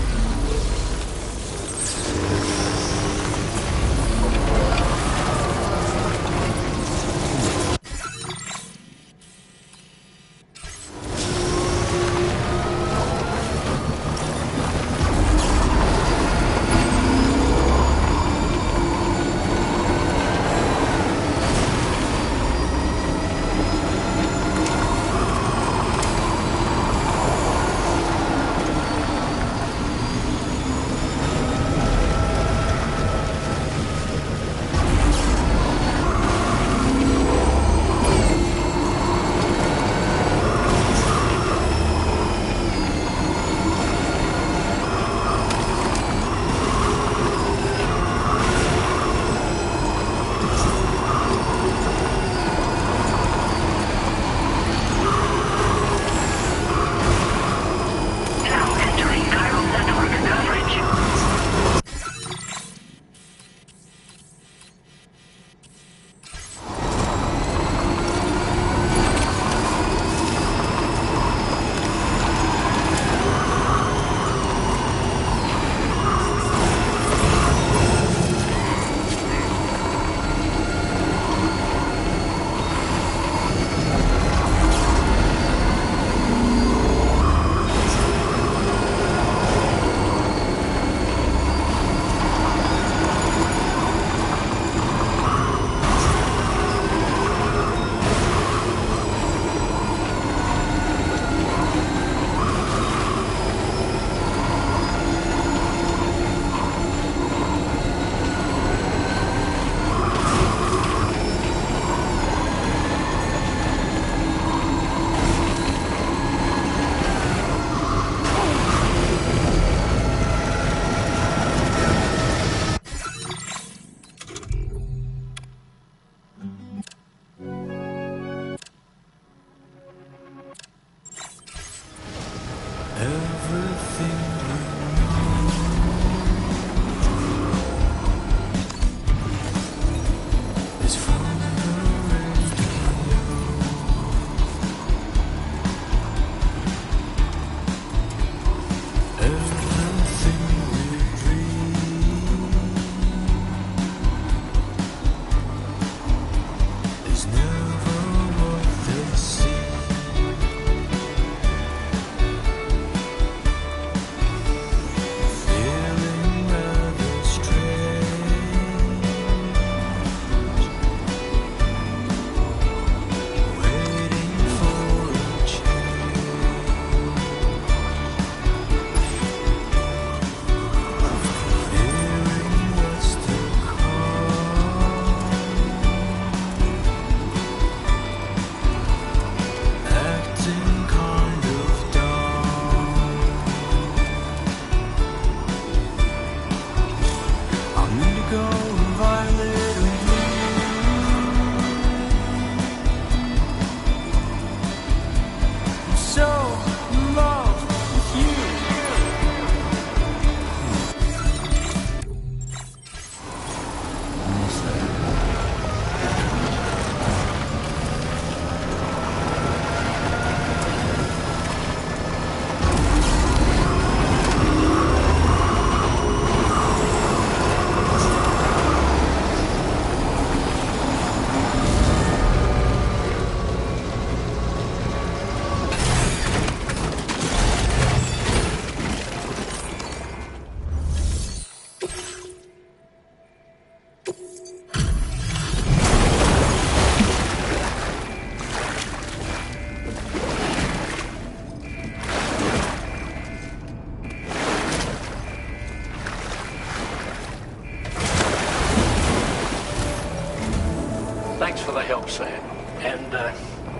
Thanks for the help, Sam. And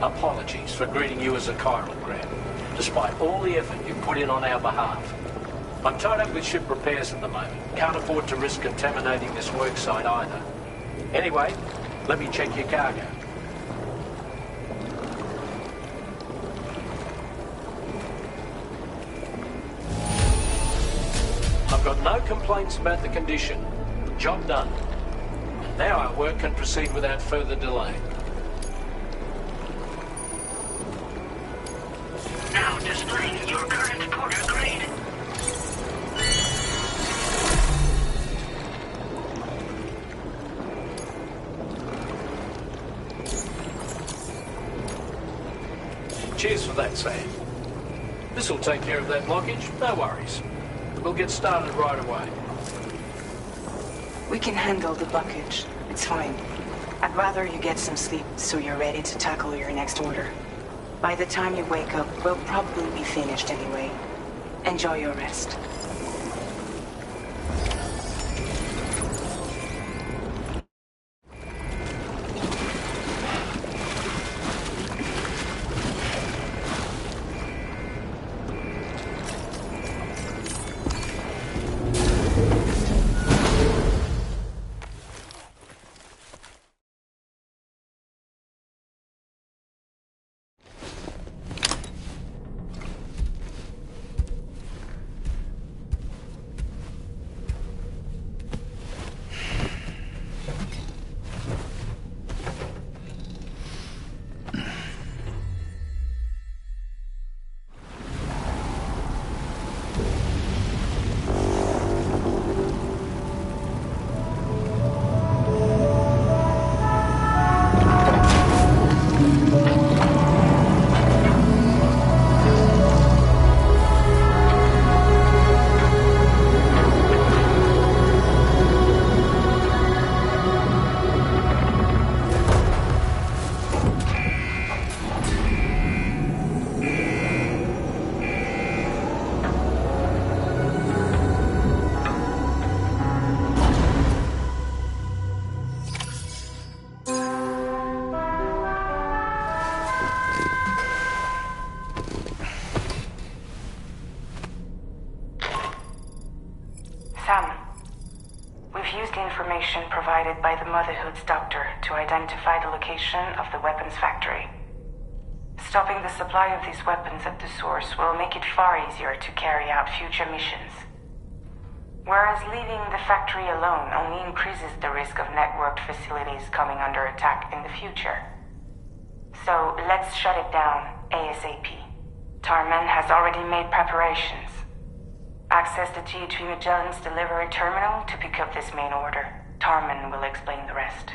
apologies for greeting you as a chiral, Graham, despite all the effort you put in on our behalf. I'm tied up with ship repairs at the moment. Can't afford to risk contaminating this worksite either. Anyway, let me check your cargo. I've got no complaints about the condition. Job done. Now our work can proceed without further delay. Now displaying your current porter grade. Cheers for that, Sam. This'll take care of that blockage, no worries. We'll get started right away. We can handle the blockage. It's fine. I'd rather you get some sleep so you're ready to tackle your next order. By the time you wake up, we'll probably be finished anyway. Enjoy your rest. Provided by the Motherhood's doctor to identify the location of the weapons factory. Stopping the supply of these weapons at the source will make it far easier to carry out future missions. Whereas leaving the factory alone only increases the risk of networked facilities coming under attack in the future. So let's shut it down ASAP. Tarman has already made preparations. Access the G3 Magellan's delivery terminal to pick up this main order. Tarman will explain the rest.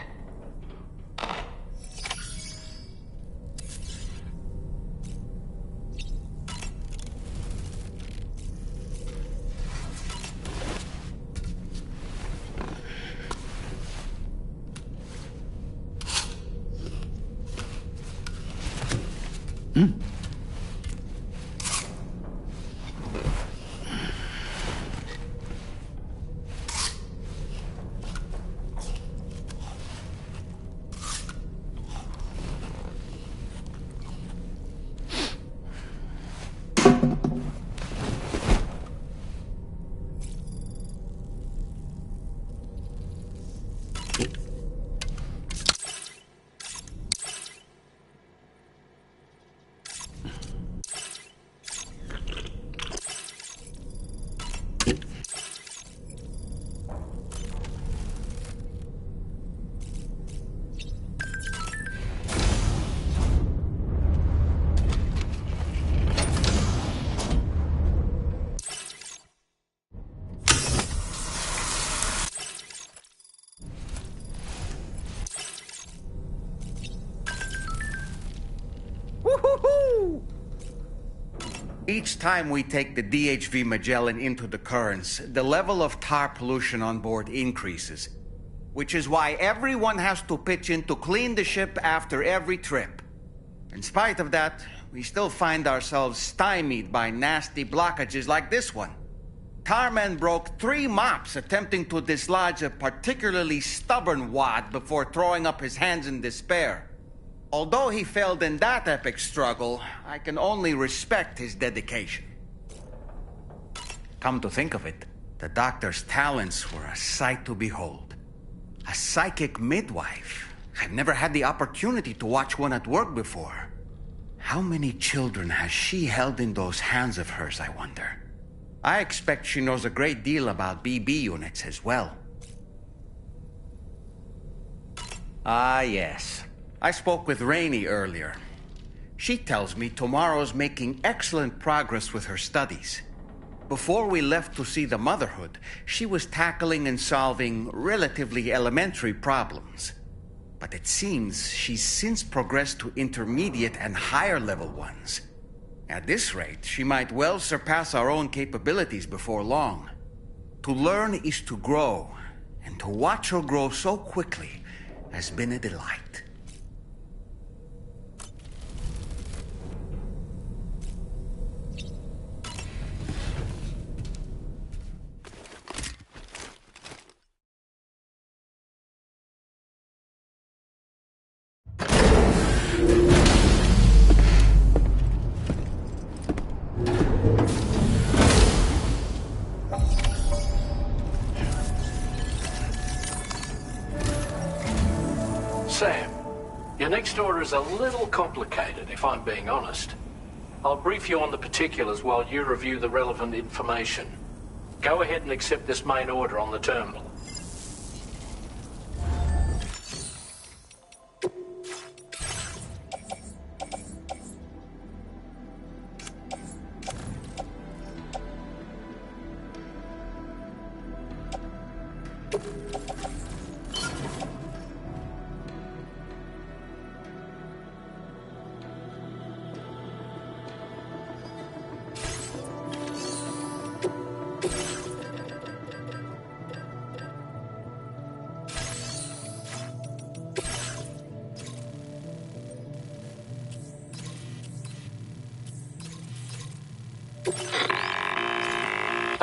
Each time we take the DHV Magellan into the currents, the level of tar pollution on board increases. Which is why everyone has to pitch in to clean the ship after every trip. In spite of that, we still find ourselves stymied by nasty blockages like this one. Tarman broke 3 mops attempting to dislodge a particularly stubborn wad before throwing up his hands in despair. Although he failed in that epic struggle, I can only respect his dedication. Come to think of it, the doctor's talents were a sight to behold. A psychic midwife. I've never had the opportunity to watch one at work before. How many children has she held in those hands of hers, I wonder? I expect she knows a great deal about BB units as well. Ah, yes. I spoke with Rainey earlier. She tells me Tomorrow's making excellent progress with her studies. Before we left to see the Motherhood, she was tackling and solving relatively elementary problems. But it seems she's since progressed to intermediate and higher level ones. At this rate, she might well surpass our own capabilities before long. To learn is to grow, and to watch her grow so quickly has been a delight. Sam, your next order is a little complicated, if I'm being honest. I'll brief you on the particulars while you review the relevant information. Go ahead and accept this main order on the terminal.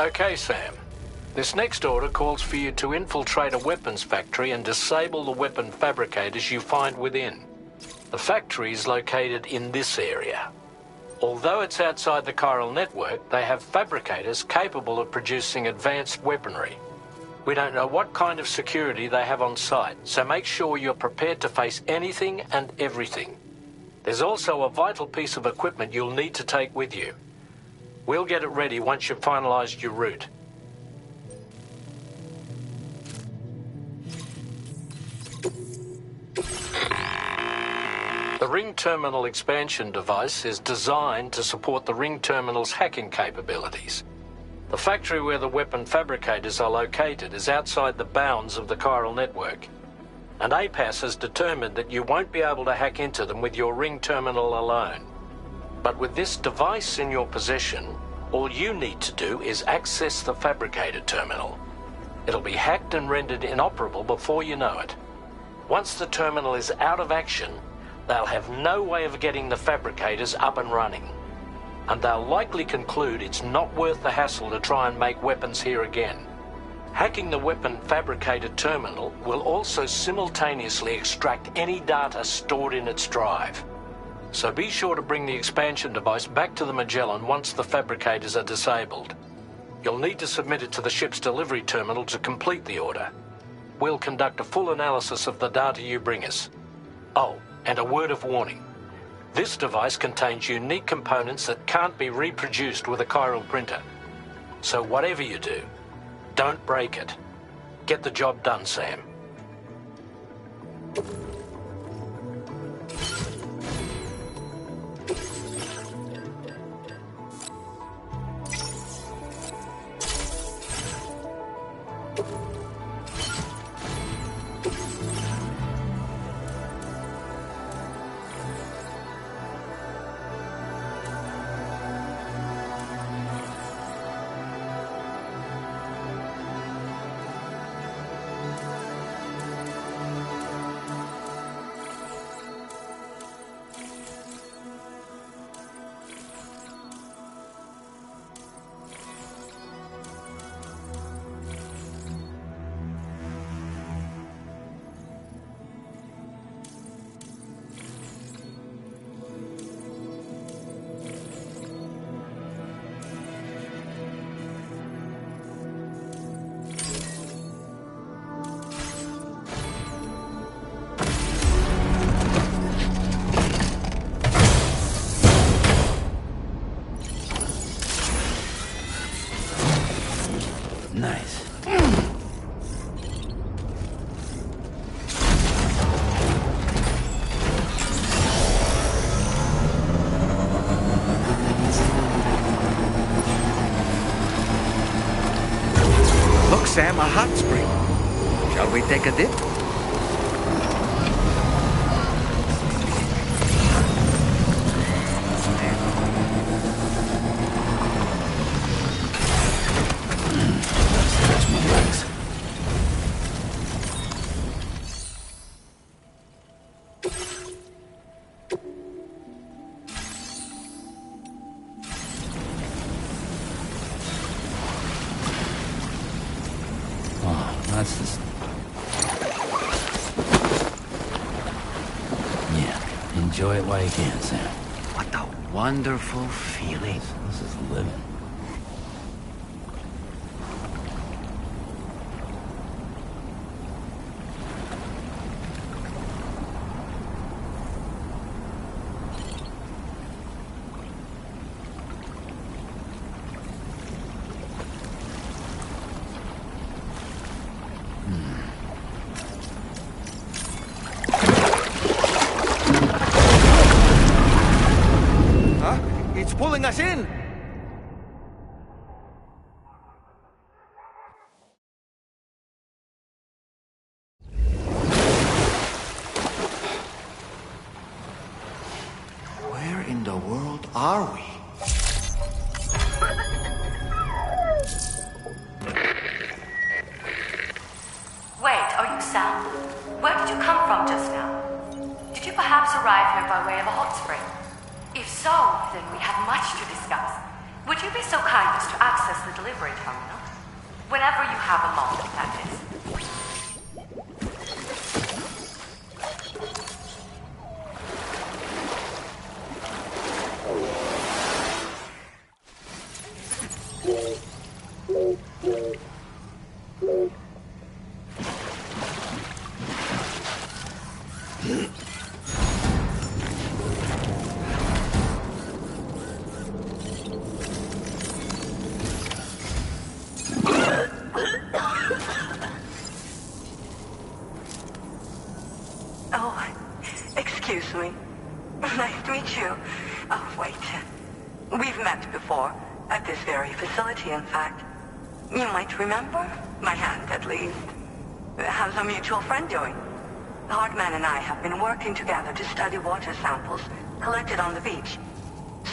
Okay, Sam. This next order calls for you to infiltrate a weapons factory and disable the weapon fabricators you find within. The factory is located in this area. Although it's outside the chiral network, they have fabricators capable of producing advanced weaponry. We don't know what kind of security they have on site, so make sure you're prepared to face anything and everything. There's also a vital piece of equipment you'll need to take with you. We'll get it ready once you've finalized your route. The Ring Terminal expansion device is designed to support the Ring Terminal's hacking capabilities. The factory where the weapon fabricators are located is outside the bounds of the chiral network, and APAS has determined that you won't be able to hack into them with your Ring Terminal alone. But with this device in your possession, all you need to do is access the fabricator terminal. It'll be hacked and rendered inoperable before you know it. Once the terminal is out of action, they'll have no way of getting the fabricators up and running. And they'll likely conclude it's not worth the hassle to try and make weapons here again. Hacking the weapon fabricator terminal will also simultaneously extract any data stored in its drive. So be sure to bring the expansion device back to the Magellan once the fabricators are disabled. You'll need to submit it to the ship's delivery terminal to complete the order. We'll conduct a full analysis of the data you bring us. Oh, and a word of warning. This device contains unique components that can't be reproduced with a chiral printer. So whatever you do, don't break it. Get the job done, Sam. Sam a hot spring. Shall we take a dip? Stretch my legs. That's just... Yeah, enjoy it while you can, Sam. What a wonderful feeling. This is living. It's pulling us in! Where in the world are we? Wait, are you Sam? Where did you come from just now? Did you perhaps arrive here by way of a hot spring? If so, then we have much to discuss. Would you be so kind as to access the delivery terminal? Whenever you have a moment, that is. Excuse me. Nice to meet you. Oh, wait. We've met before. At this very facility, in fact. You might remember? My hand, at least. How's our mutual friend doing? Hartman and I have been working together to study water samples collected on the beach.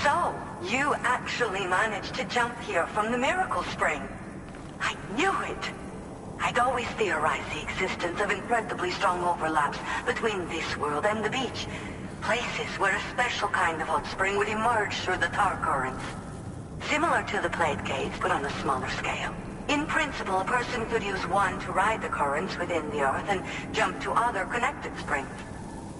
So, you actually managed to jump here from the Miracle Spring. I knew it. I'd always theorized the existence of incredibly strong overlaps between this world and the beach. Places where a special kind of hot spring would emerge through the tar currents. Similar to the plate gates, but on a smaller scale. In principle, a person could use one to ride the currents within the earth and jump to other connected springs.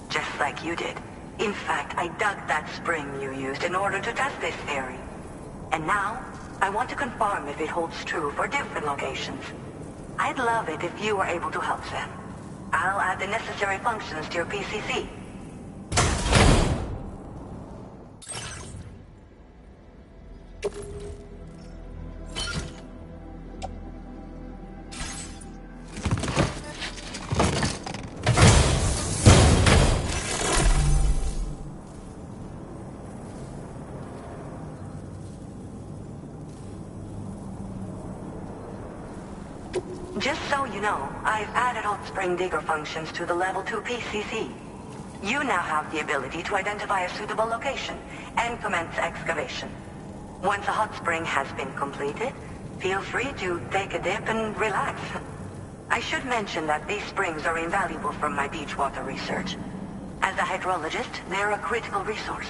Just like you did. In fact, I dug that spring you used in order to test this theory. And now, I want to confirm if it holds true for different locations. I'd love it if you were able to help them. I'll add the necessary functions to your PCC. Just so you know, I've added hot spring digger functions to the level 2 PCC. You now have the ability to identify a suitable location and commence excavation. Once a hot spring has been completed, feel free to take a dip and relax. I should mention that these springs are invaluable from my beach water research. As a hydrologist, they're a critical resource.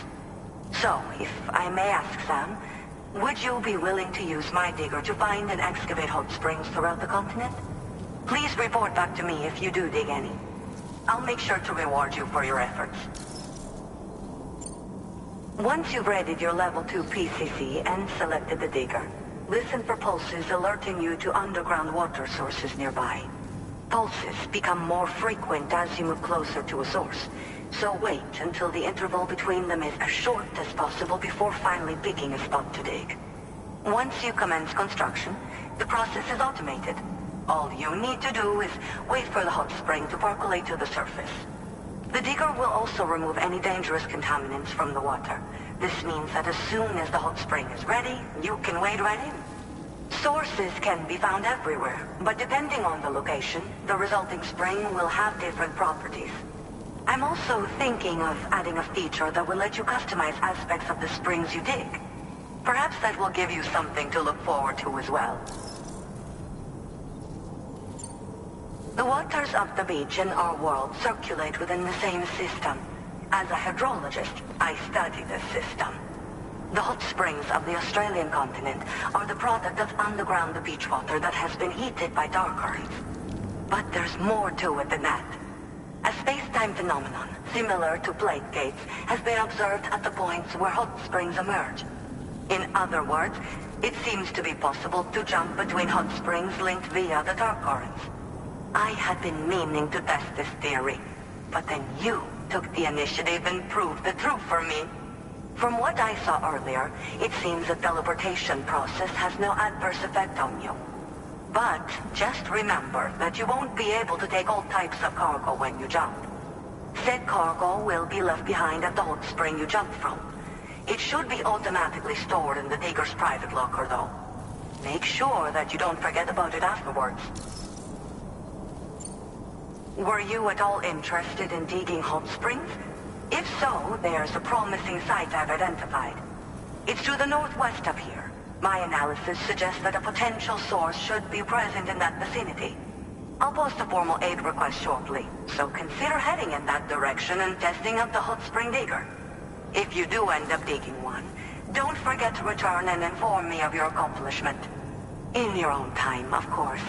So, if I may ask, Sam, would you be willing to use my digger to find and excavate hot springs throughout the continent? Please report back to me if you do dig any. I'll make sure to reward you for your efforts. Once you've readied your level 2 PCC and selected the digger, listen for pulses alerting you to underground water sources nearby. Pulses become more frequent as you move closer to a source, so wait until the interval between them is as short as possible before finally picking a spot to dig. Once you commence construction, the process is automated. All you need to do is wait for the hot spring to percolate to the surface. The digger will also remove any dangerous contaminants from the water. This means that as soon as the hot spring is ready, you can wade right in. Sources can be found everywhere, but depending on the location, the resulting spring will have different properties. I'm also thinking of adding a feature that will let you customize aspects of the springs you dig. Perhaps that will give you something to look forward to as well. The waters of the beach in our world circulate within the same system. As a hydrologist, I study this system. The hot springs of the Australian continent are the product of underground beach water that has been heated by dark currents. But there's more to it than that. A space-time phenomenon, similar to plate gates, has been observed at the points where hot springs emerge. In other words, it seems to be possible to jump between hot springs linked via the dark currents. I had been meaning to test this theory, but then you took the initiative and proved the truth for me. From what I saw earlier, it seems the teleportation process has no adverse effect on you. But just remember that you won't be able to take all types of cargo when you jump. Said cargo will be left behind at the hot spring you jumped from. It should be automatically stored in the digger's private locker, though. Make sure that you don't forget about it afterwards. Were you at all interested in digging hot springs? If so, there's a promising site I've identified. It's to the northwest of here. My analysis suggests that a potential source should be present in that vicinity. I'll post a formal aid request shortly, so consider heading in that direction and testing out the hot spring digger. If you do end up digging one, don't forget to return and inform me of your accomplishment. In your own time, of course.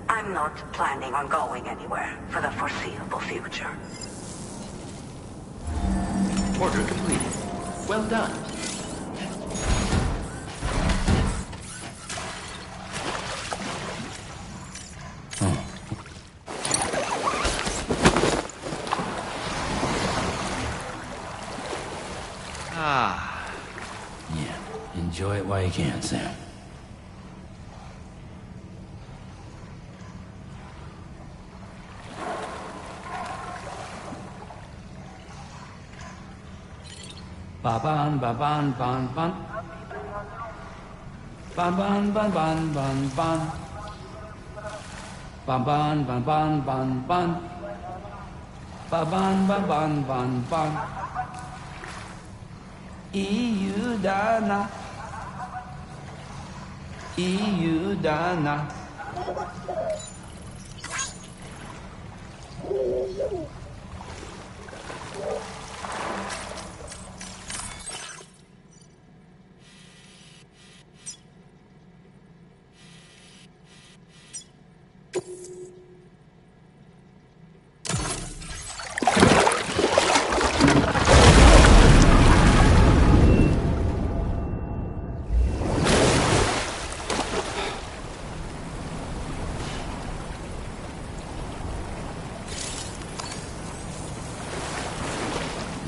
I'm not planning on going anywhere for the foreseeable future. Order completed. Well done. Yeah, enjoy it while you can, Sam. Ba-ban, ba-ban, ban, ban. Ban-ban, ban-ban, ban, ban. Ban-ban, ban-ban, ban, ban. Ba-ban, ban-ban, ban, ban. Iudana. Iudana.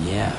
Yeah.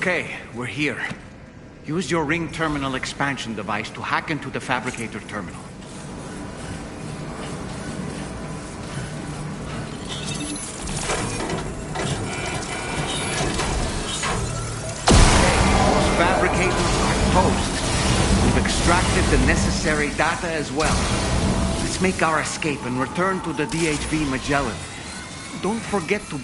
Okay, we're here. Use your ring terminal expansion device to hack into the fabricator terminal. Those fabricators are toast. We've extracted the necessary data as well. Let's make our escape and return to the DHV Magellan. Don't forget to...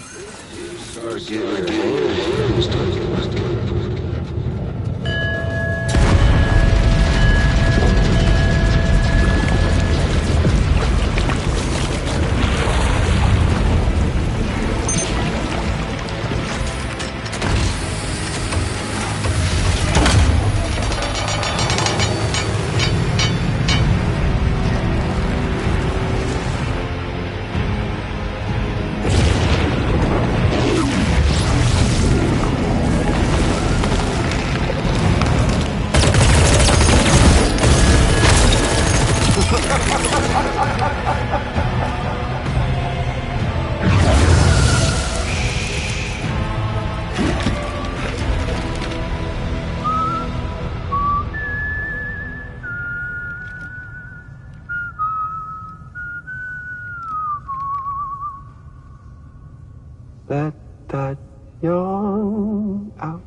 Let that yawn out.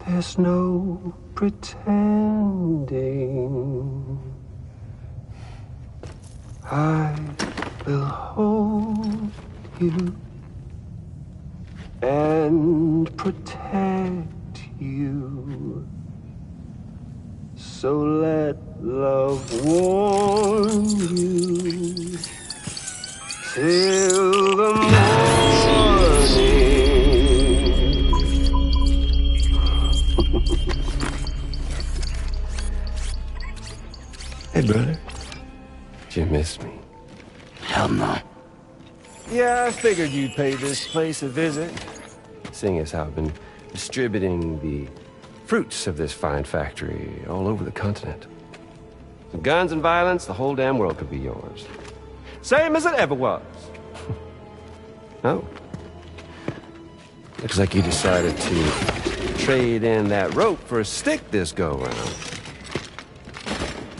There's no pretending. I will hold you and protect you. So let love warm you till the morning. Hey, brother. Did you miss me? Hell no. Yeah, I figured you'd pay this place a visit, seeing as how I've been distributing the fruits of this fine factory all over the continent. Some guns and violence, the whole damn world could be yours. Same as it ever was. Oh. Looks like you decided to trade in that rope for a stick this go-round.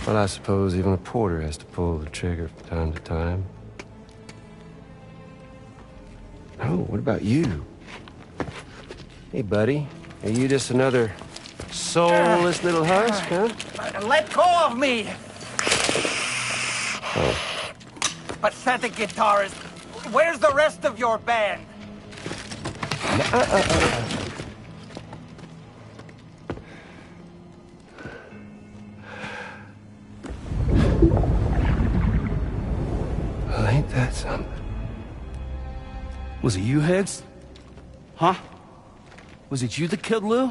Well, I suppose even a porter has to pull the trigger from time to time. Oh, what about you? Hey, buddy. Are you just another soulless little husk, huh? Let go of me! Oh. Pathetic guitarist. Where's the rest of your band? Well, ain't that something? Was it you, Higgs? Huh? Was it you that killed Lou?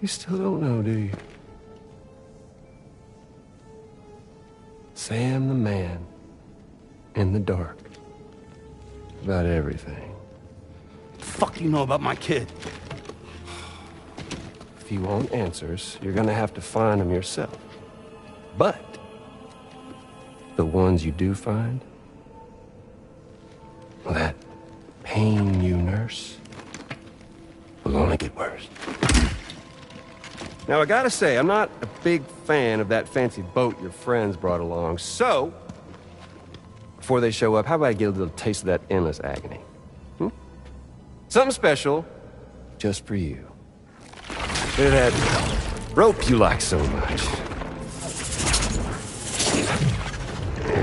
You still don't know, do you? Sam the man. In the dark. About everything. The fuck you know about my kid? If you want answers, you're gonna have to find them yourself. But the ones you do find, well, that pain you nurse will only get worse. Now, I gotta say, I'm not a big fan of that fancy boat your friends brought along, so before they show up, how about I get a little taste of that endless agony? Something special, just for you. Look at that rope you like so much.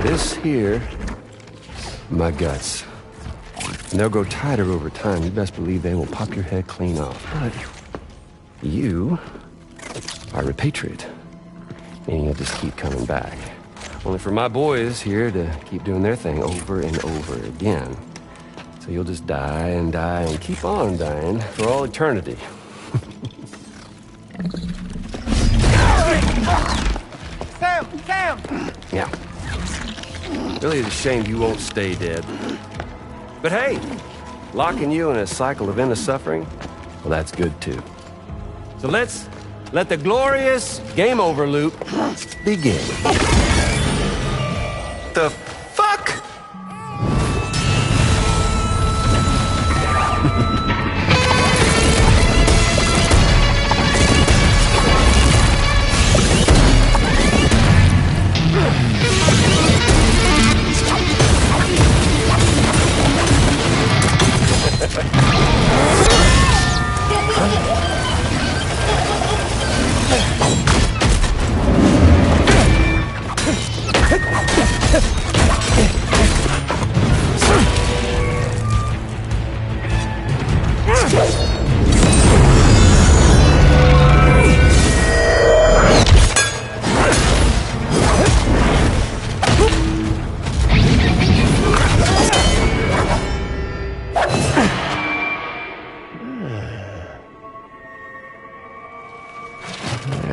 This here, my guts. And they'll grow tighter over time. You best believe they will pop your head clean off. But you are repatriate, meaning you'll just keep coming back. Only for my boys here to keep doing their thing over and over again. So you'll just die and die and keep on dying for all eternity. Sam! Yeah. Really, it's a shame you won't stay dead. But hey, locking you in a cycle of endless suffering, well, that's good too. So let's let the glorious game over loop begin. The fuck?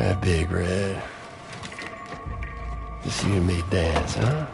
Alright, Big Red. Just you and me dance, huh?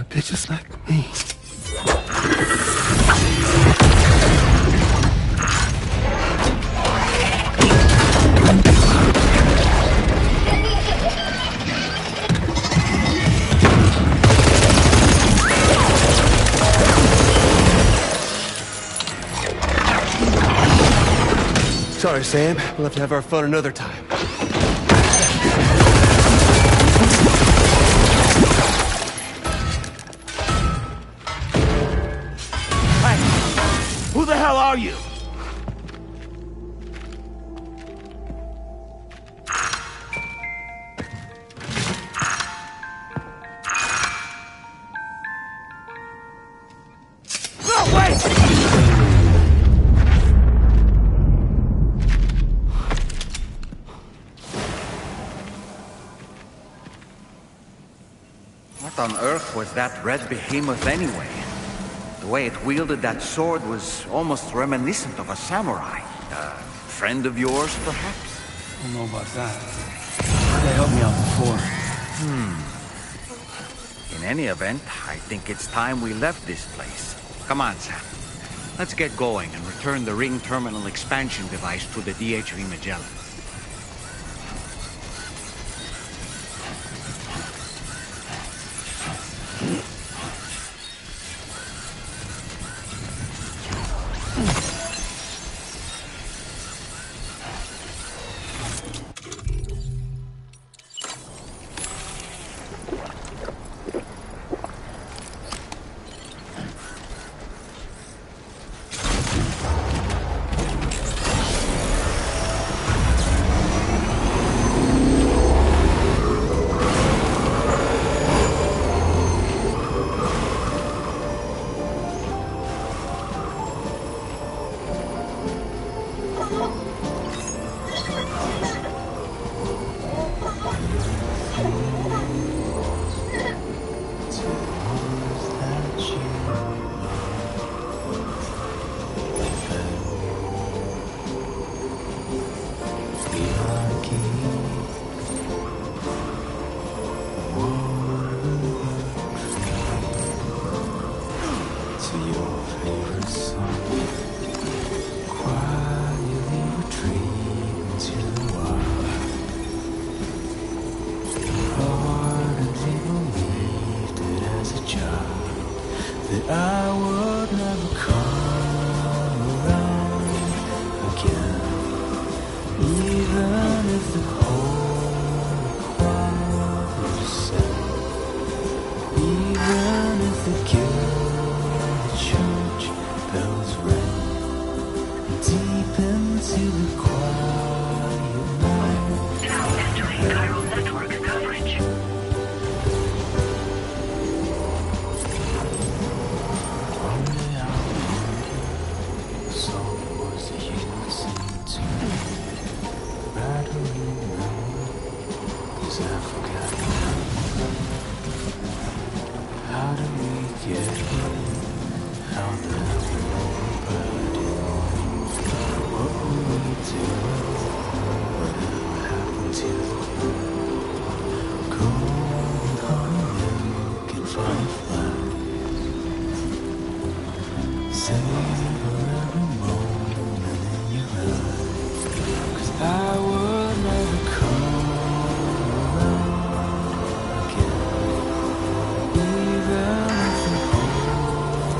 Bitches like me. Sorry, Sam. We'll have to have our fun another time. Who the hell are you? No, wait! What on earth was that red behemoth anyway? The way it wielded that sword was almost reminiscent of a samurai. A friend of yours, perhaps? I don't know about that. They helped me out before. In any event, I think it's time we left this place. Come on, Sam. Let's get going and return the ring terminal expansion device to the DHV Magellan. I would never come around again, even if the whole crowd was sad, even if the guild church bells rang deep into the quiet night. Now entering chiral network coverage. How do we get here? How the nobody? What will we do? Whatever happened to cold honey and fireflies? Savor every moment in your life, 'cause I would never come around again. Even if the whole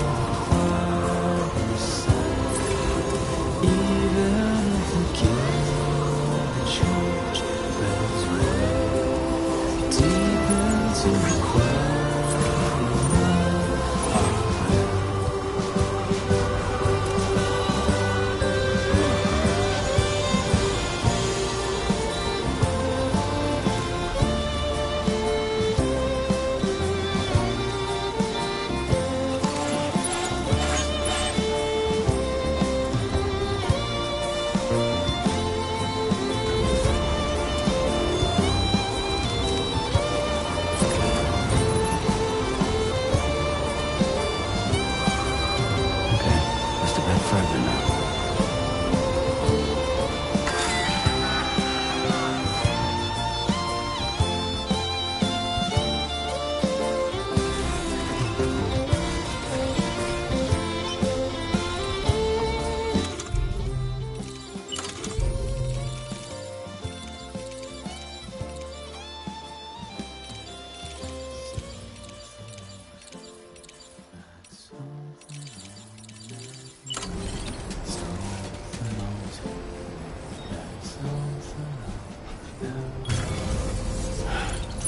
further now.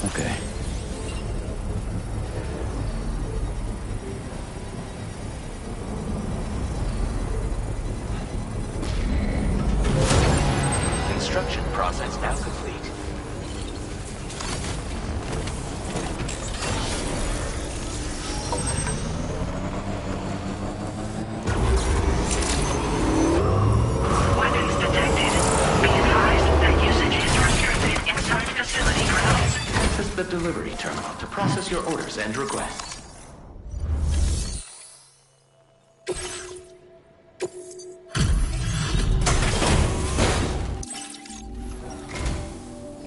Okay. Construction process now complete. Weapons detected. Be advised that usage is restricted inside facility grounds. Access the delivery terminal to process your orders and requests.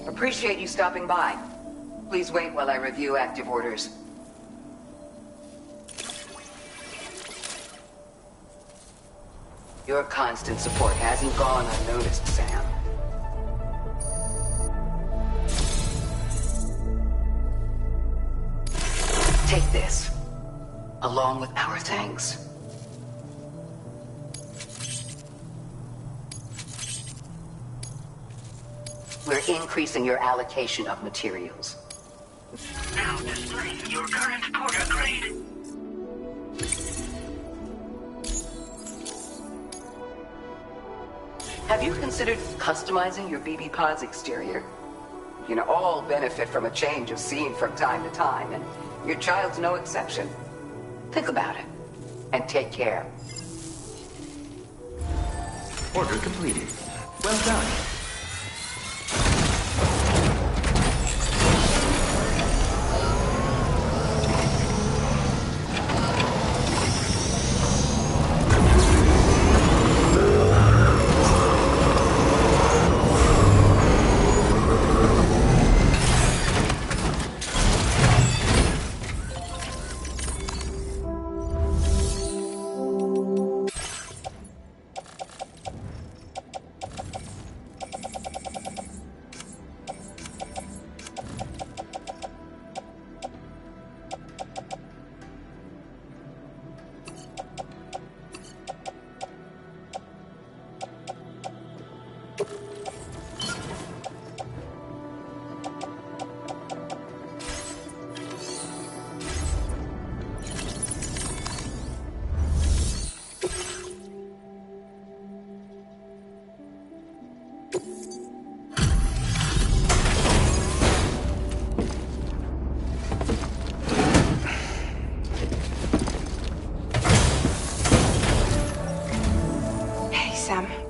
Appreciate you stopping by. Please wait while I review active orders. Your constant support hasn't gone unnoticed, Sam. Take this, along with our thanks. We're increasing your allocation of materials. Now displaying your current porter grade. Have you considered customizing your BB pod's exterior? You can all benefit from a change of scene from time to time, and your child's no exception. Think about it, and take care. Order completed. Well done.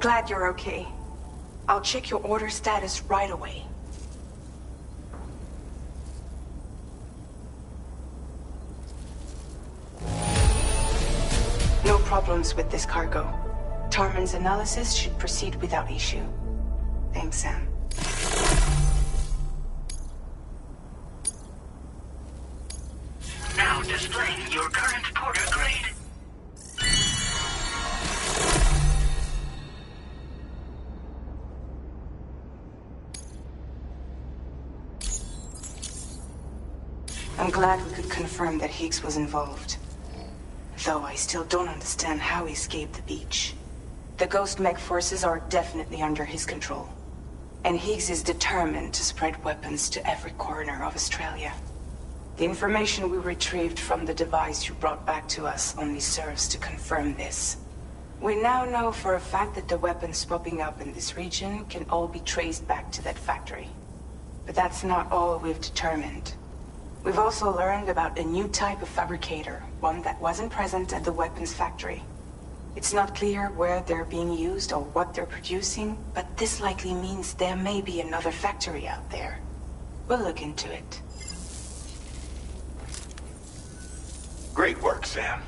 Glad you're okay. I'll check your order status right away. No problems with this cargo. Tarman's analysis should proceed without issue. Thanks, Sam. Now displaying your current porter grade. I'm glad we could confirm that Higgs was involved. Though I still don't understand how he escaped the beach. The Ghost Mech forces are definitely under his control. And Higgs is determined to spread weapons to every corner of Australia. The information we retrieved from the device you brought back to us only serves to confirm this. We now know for a fact that the weapons popping up in this region can all be traced back to that factory. But that's not all we've determined. We've also learned about a new type of fabricator, one that wasn't present at the weapons factory. It's not clear where they're being used or what they're producing, but this likely means there may be another factory out there. We'll look into it. Great work, Sam.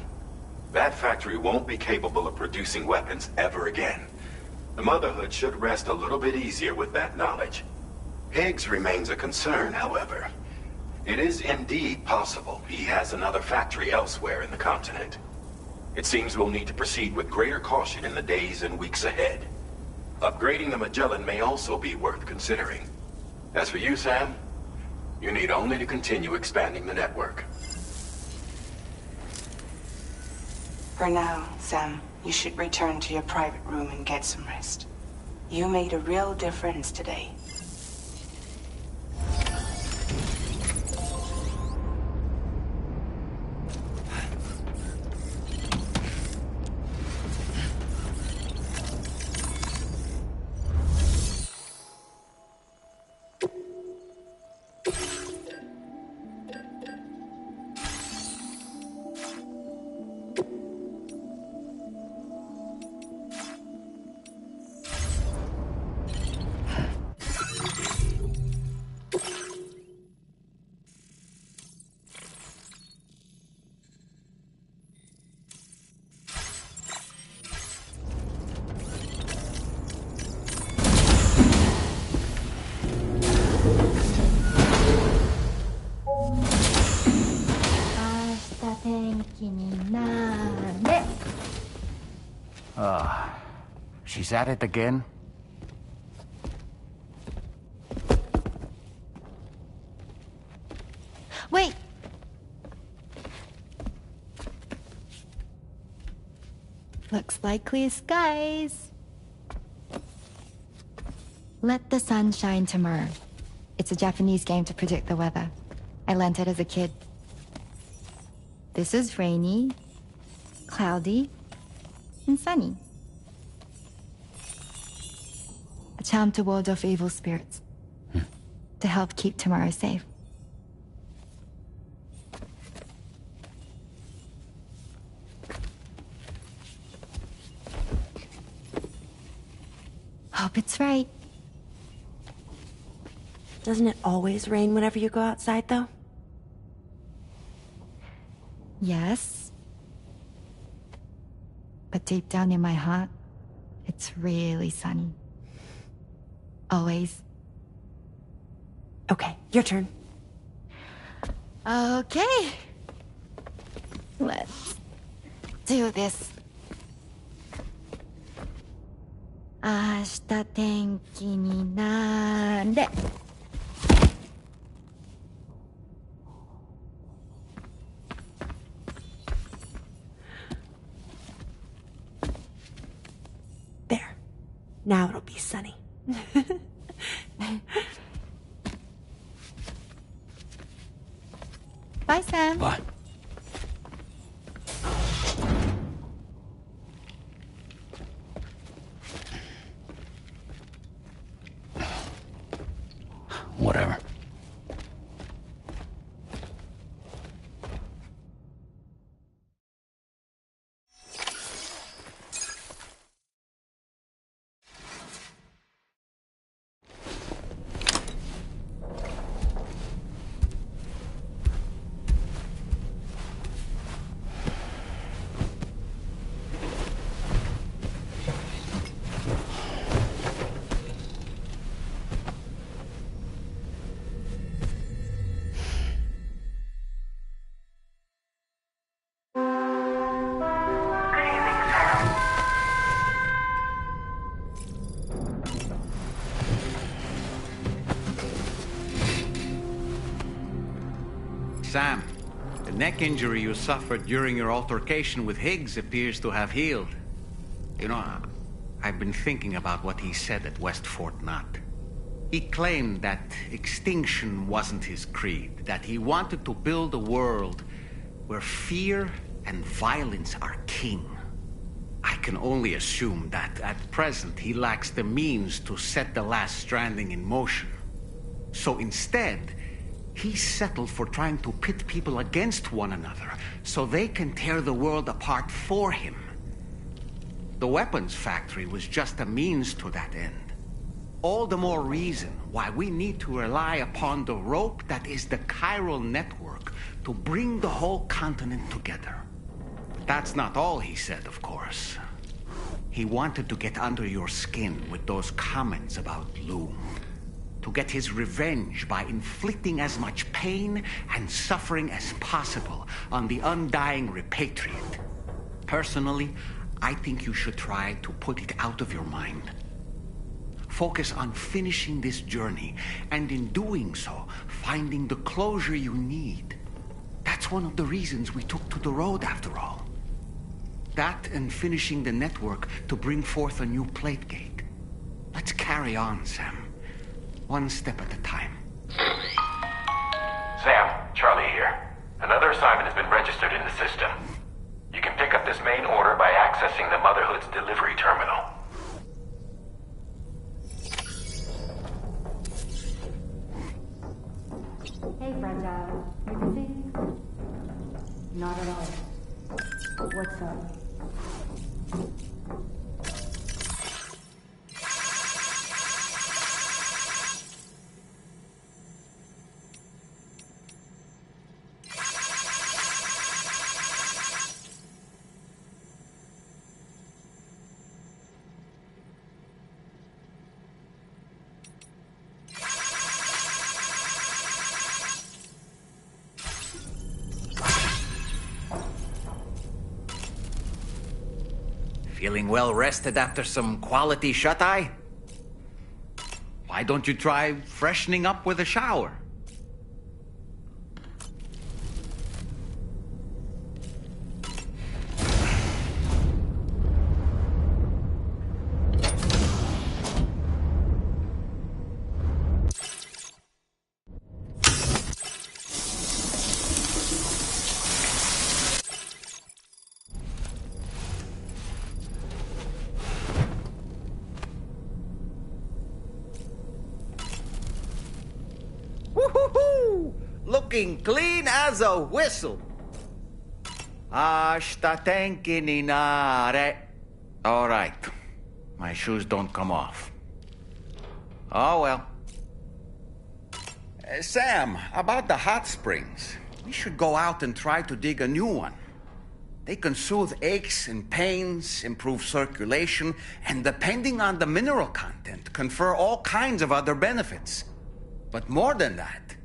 That factory won't be capable of producing weapons ever again. The Motherhood should rest a little bit easier with that knowledge. Higgs remains a concern, however. It is indeed possible he has another factory elsewhere in the continent. It seems we'll need to proceed with greater caution in the days and weeks ahead. Upgrading the Magellan may also be worth considering. As for you, Sam, you need only to continue expanding the network. For now, Sam, you should return to your private room and get some rest. You made a real difference today. She's at it again? Wait! Looks like clear skies. Let the sun shine tomorrow. It's a Japanese game to predict the weather. I learned it as a kid. This is rainy, cloudy, and sunny. A charm to ward off evil spirits. To help keep tomorrow safe. Hope it's right. Doesn't it always rain whenever you go outside, though? Yes. But deep down in my heart, it's really sunny. Always. Okay, your turn. Okay. Let's do this. 明日天気になれ。There. Now it'll be sunny. Bye, Sam. Bye. Whatever. Sam, the neck injury you suffered during your altercation with Higgs appears to have healed. You know, I've been thinking about what he said at West Fort Knot. He claimed that extinction wasn't his creed, that he wanted to build a world where fear and violence are king. I can only assume that at present he lacks the means to set the last Stranding in motion. So instead, he settled for trying to pit people against one another so they can tear the world apart for him. The weapons factory was just a means to that end. All the more reason why we need to rely upon the rope that is the chiral network to bring the whole continent together. that's not all he said, of course. He wanted to get under your skin with those comments about Loom. To get his revenge by inflicting as much pain and suffering as possible on the undying repatriate. Personally, I think you should try to put it out of your mind. Focus on finishing this journey, and in doing so, finding the closure you need. That's one of the reasons we took to the road, after all. That and finishing the network to bring forth a new plate gate. Let's carry on, Sam. One step at a time. Sam, Charlie here. Another assignment has been registered in the system. You can pick up this main order by accessing the Motherhood's delivery terminal. Hey, Fragile. You busy? Not at all. What's up? Feeling well rested after some quality shut-eye? Why don't you try freshening up with a shower? Looking clean as a whistle. Hasta tenkinare. All right. My shoes don't come off. Oh, well. Sam, about the hot springs. We should go out and try to dig a new one. They can soothe aches and pains, improve circulation, and depending on the mineral content, confer all kinds of other benefits. But more than that,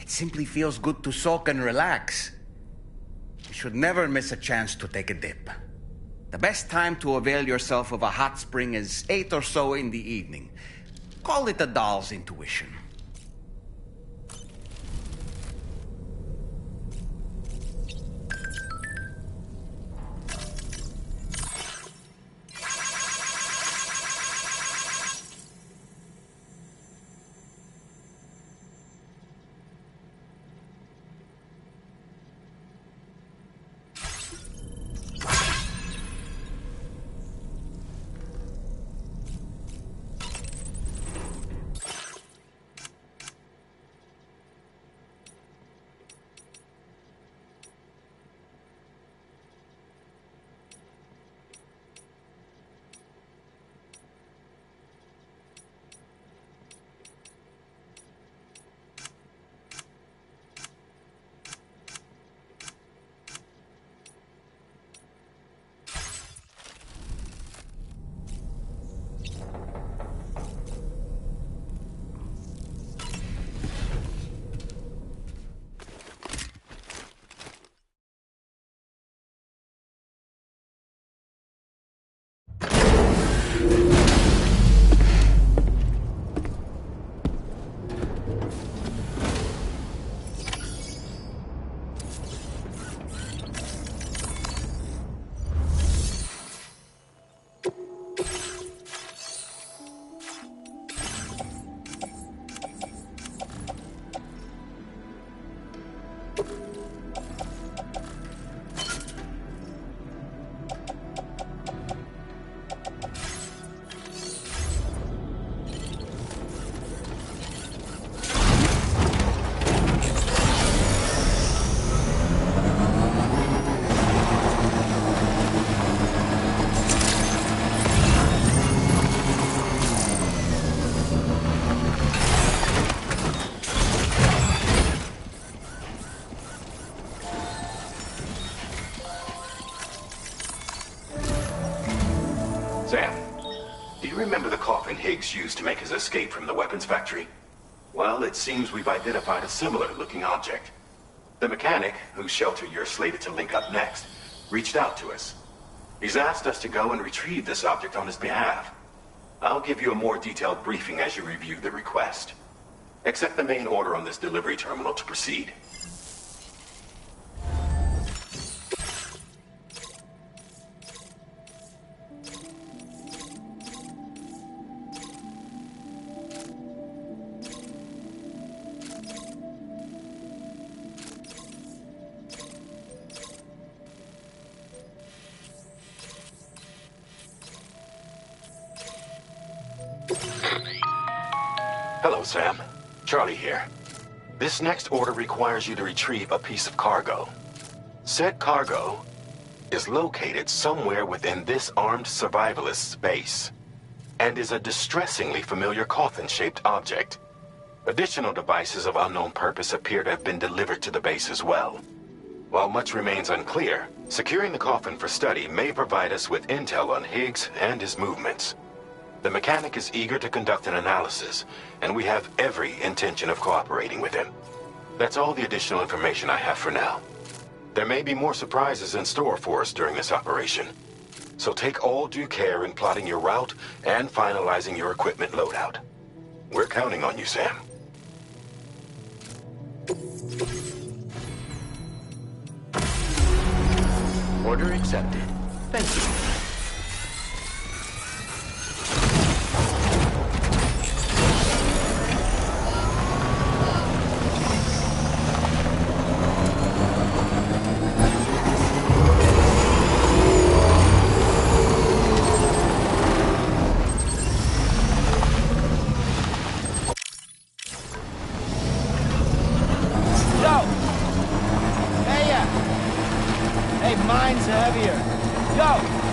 it simply feels good to soak and relax. You should never miss a chance to take a dip. The best time to avail yourself of a hot spring is 8 or so in the evening. Call it a doll's intuition. Sam, do you remember the coffin Higgs used to make his escape from the weapons factory? Well, it seems we've identified a similar-looking object. The mechanic, whose shelter you're slated to link up next, reached out to us. He's asked us to go and retrieve this object on his behalf. I'll give you a more detailed briefing as you review the request. Accept the main order on this delivery terminal to proceed. Hello, Sam. Charlie here. This next order requires you to retrieve a piece of cargo. Said cargo is located somewhere within this armed survivalist's base, and is a distressingly familiar coffin-shaped object. Additional devices of unknown purpose appear to have been delivered to the base as well. While much remains unclear, securing the coffin for study may provide us with intel on Higgs and his movements. The mechanic is eager to conduct an analysis, and we have every intention of cooperating with him. That's all the additional information I have for now. There may be more surprises in store for us during this operation, so take all due care in plotting your route and finalizing your equipment loadout. We're counting on you, Sam. Order accepted. Thank you. Mine's heavier. Yo!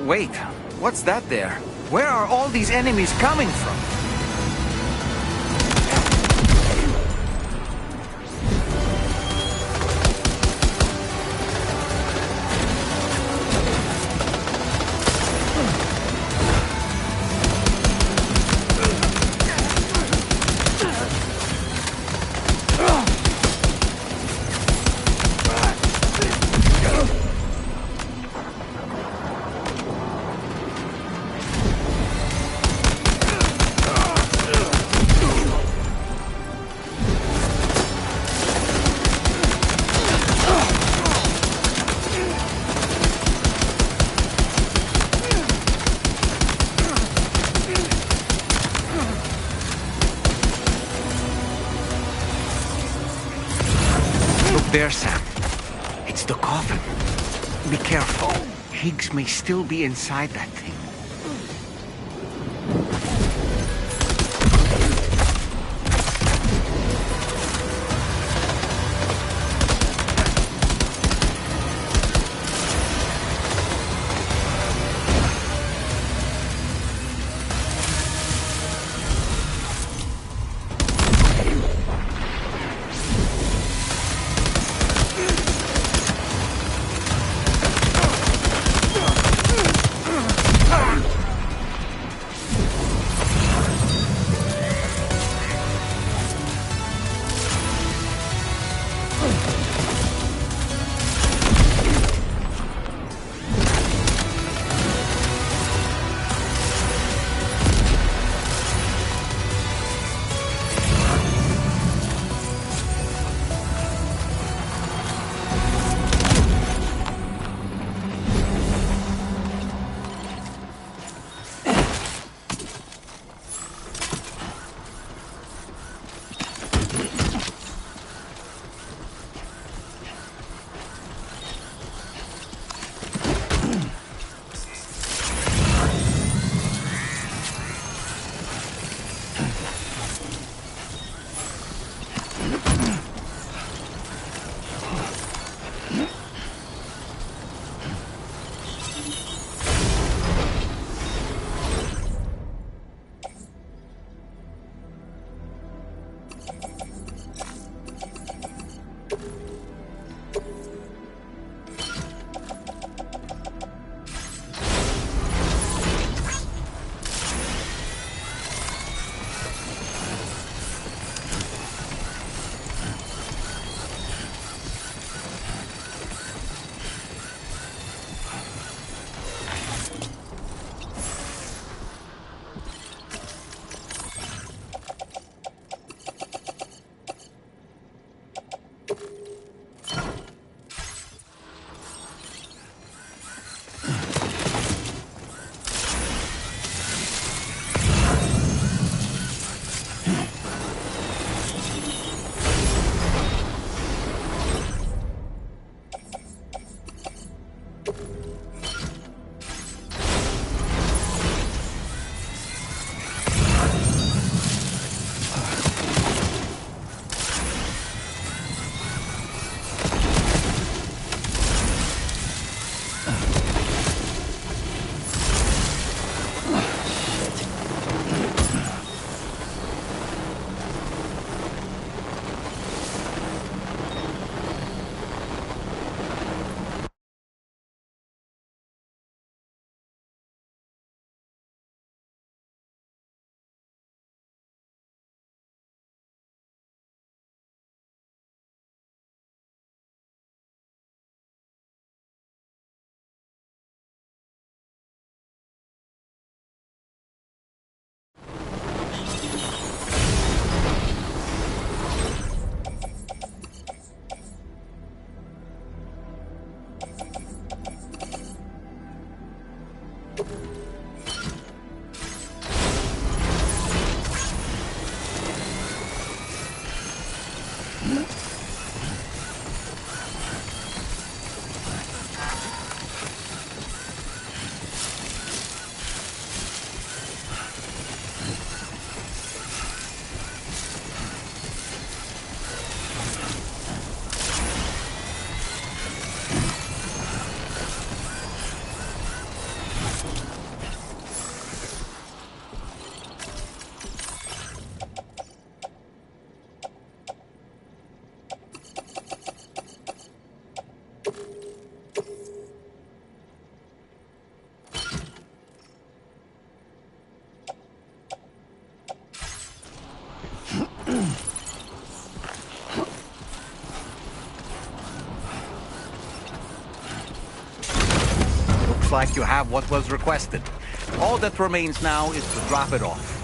Wait, what's that there? Where are all these enemies coming from? There, Sam. It's the coffin. Be careful. Higgs may still be inside that thing. Looks like you have what was requested. All that remains now is to drop it off.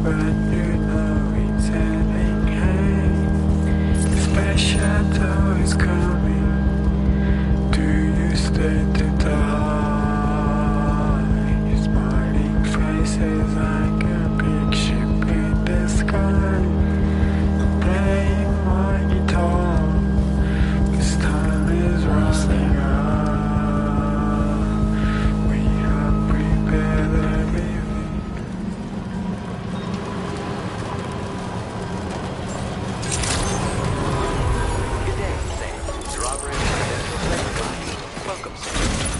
but you know it's ending. Hey, space shuttle is coming. Do you stay to die? Your smiling face is like a big ship in the sky. I'm playing my guitar. This time is running out. We have prepared everything. Good day, Sam. You're operating credentials verified. Welcome, Sam.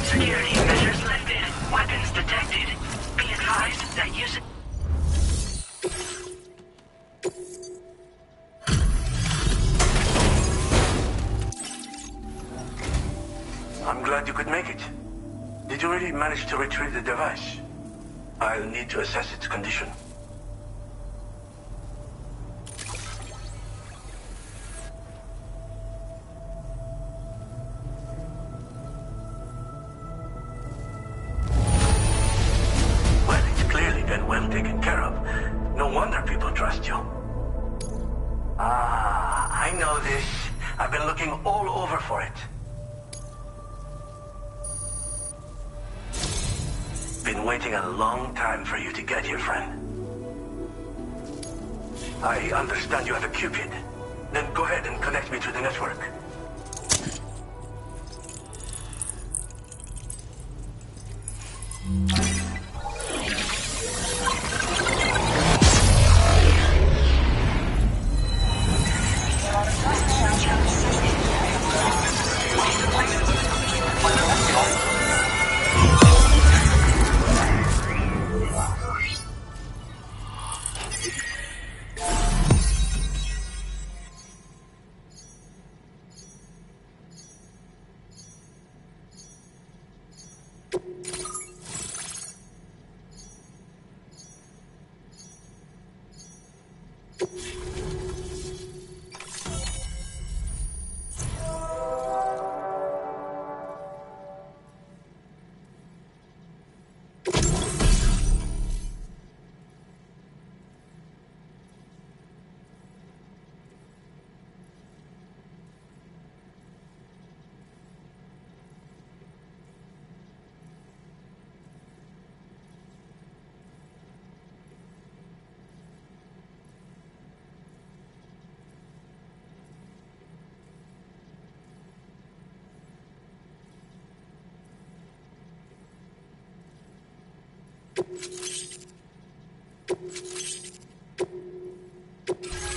Security measures lifted. Weapons detected. Be advised that usage... I'm glad you could make it. Did you really manage to retrieve the device? I'll need to assess its condition. Well, it's clearly been well taken care of. No wonder people trust you. Ah, I know this. I've been looking all over for it. Been waiting a long time for you to get here, friend. I understand you have a Cupid. Then go ahead and connect me to the network.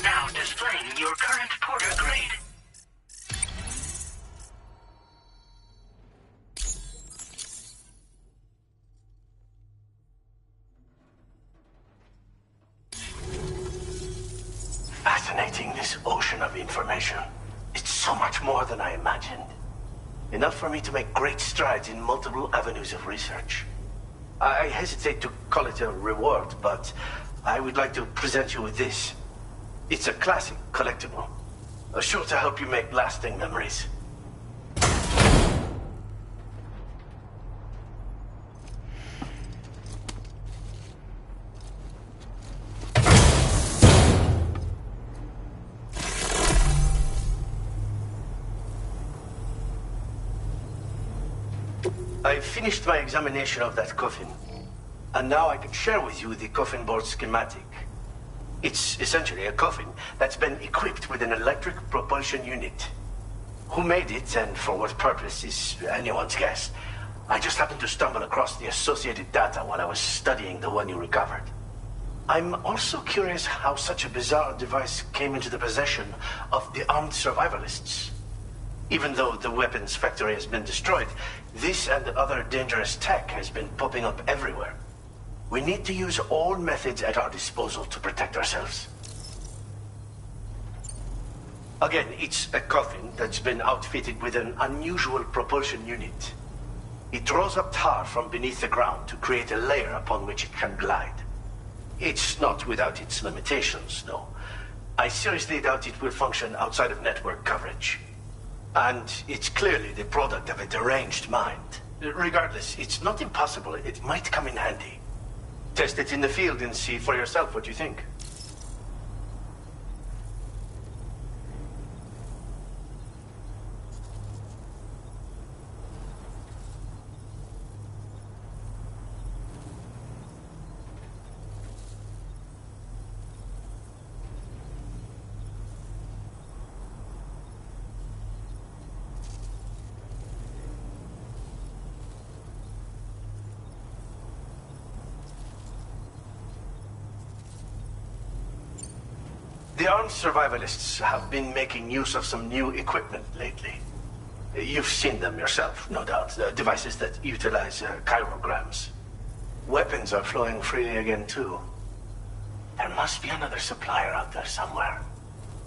Now displaying your current porter grade. Fascinating, this ocean of information. It's so much more than I imagined. Enough for me to make great strides in multiple avenues of research. I hesitate to call it a reward, but I would like to present you with this. It's a classic collectible, sure to help you make lasting memories. I finished my examination of that coffin, and now I can share with you the coffin board schematic. It's essentially a coffin that's been equipped with an electric propulsion unit. Who made it and for what purpose is anyone's guess. I just happened to stumble across the associated data while I was studying the one you recovered. I'm also curious how such a bizarre device came into the possession of the armed survivalists. Even though the weapons factory has been destroyed, this and other dangerous tech has been popping up everywhere. We need to use all methods at our disposal to protect ourselves. Again, it's a coffin that's been outfitted with an unusual propulsion unit. It draws up tar from beneath the ground to create a layer upon which it can glide. It's not without its limitations, no. I seriously doubt it will function outside of network coverage. And it's clearly the product of a deranged mind. Regardless, it's not impossible. It might come in handy. Test it in the field and see for yourself what you think. The armed survivalists have been making use of some new equipment lately. You've seen them yourself, no doubt. Devices that utilize chirograms. Weapons are flowing freely again, too. There must be another supplier out there somewhere.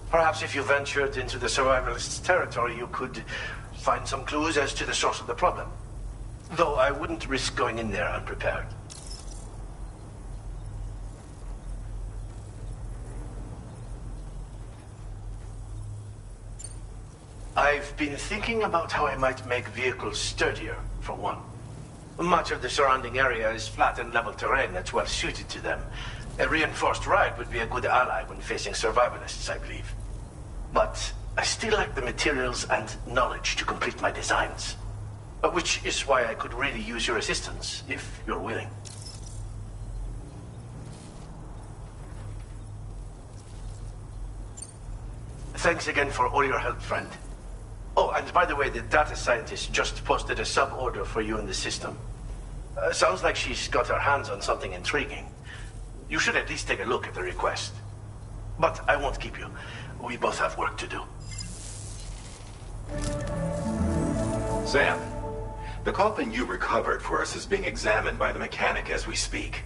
Perhaps if you ventured into the survivalists' territory, you could find some clues as to the source of the problem. Though I wouldn't risk going in there unprepared. I've been thinking about how I might make vehicles sturdier, for one. Much of the surrounding area is flat and level terrain that's well suited to them. A reinforced ride would be a good ally when facing survivalists, I believe. But I still lack the materials and knowledge to complete my designs. Which is why I could really use your assistance, if you're willing. Thanks again for all your help, friend. Oh, and by the way, the data scientist just posted a sub-order for you in the system. Sounds like she's got her hands on something intriguing. You should at least take a look at the request. But I won't keep you. We both have work to do. Sam, the coffin you recovered for us is being examined by the mechanic as we speak.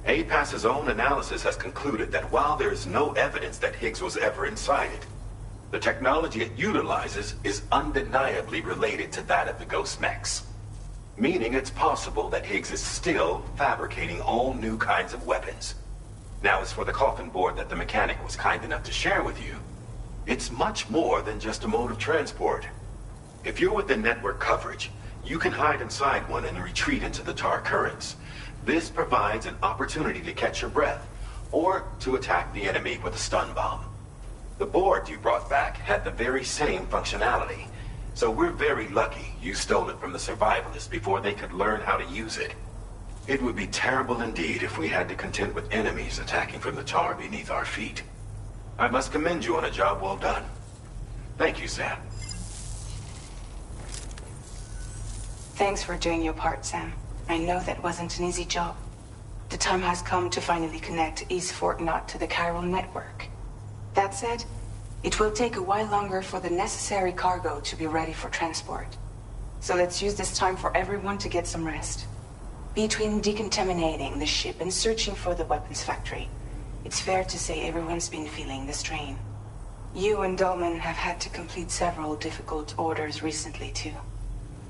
APAS's own analysis has concluded that while there is no evidence that Higgs was ever inside it, the technology it utilizes is undeniably related to that of the Ghost Mechs. Meaning it's possible that Higgs is still fabricating all new kinds of weapons. Now, as for the coffin board that the mechanic was kind enough to share with you, it's much more than just a mode of transport. If you're within network coverage, you can hide inside one and retreat into the tar currents. This provides an opportunity to catch your breath, or to attack the enemy with a stun bomb. The board you brought back had the very same functionality, so we're very lucky you stole it from the survivalists before they could learn how to use it. It would be terrible indeed if we had to contend with enemies attacking from the tar beneath our feet. I must commend you on a job well done. Thank you, Sam. Thanks for doing your part, Sam. I know that wasn't an easy job. The time has come to finally connect East Fort Knot to the chiral network. That said, it will take a while longer for the necessary cargo to be ready for transport. So let's use this time for everyone to get some rest. Between decontaminating the ship and searching for the weapons factory, it's fair to say everyone's been feeling the strain. You and Dolman have had to complete several difficult orders recently, too.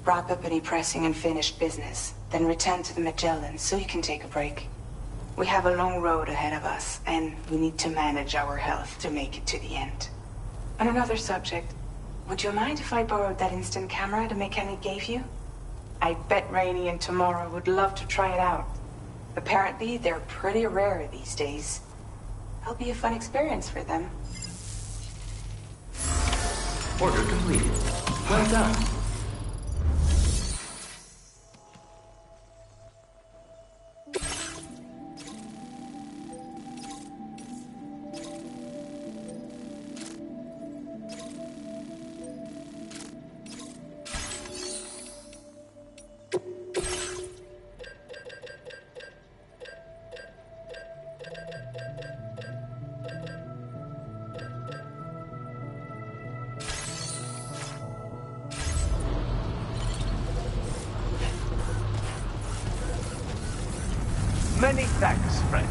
Wrap up any pressing and finished business, then return to the Magellan so you can take a break. We have a long road ahead of us, and we need to manage our health to make it to the end. On another subject, would you mind if I borrowed that instant camera the mechanic gave you? I bet Rainey and Tomorrow would love to try it out. Apparently, they're pretty rare these days. It'll be a fun experience for them. Order completed. Well done. Many thanks, friend.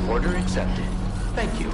Order accepted. Thank you.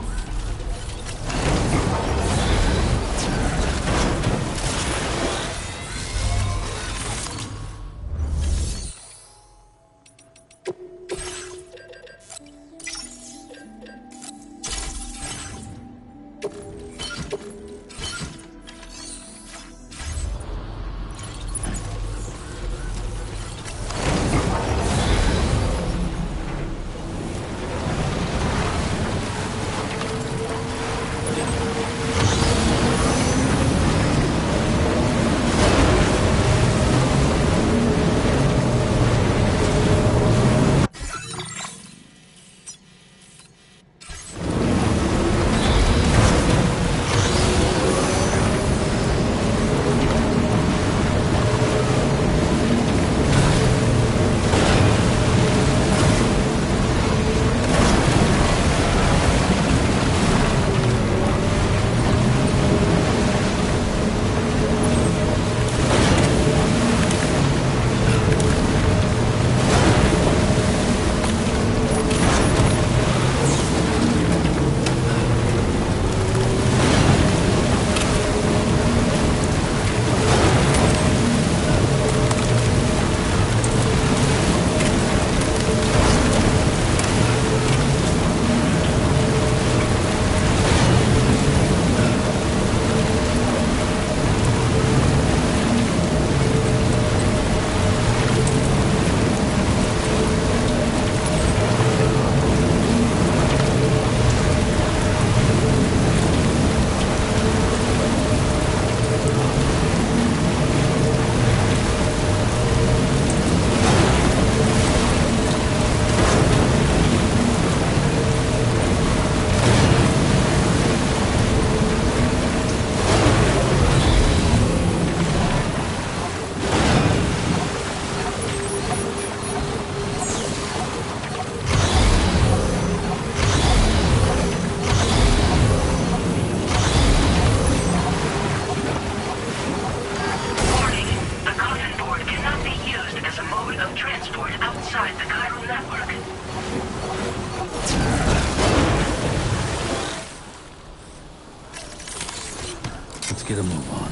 Let's get a move on.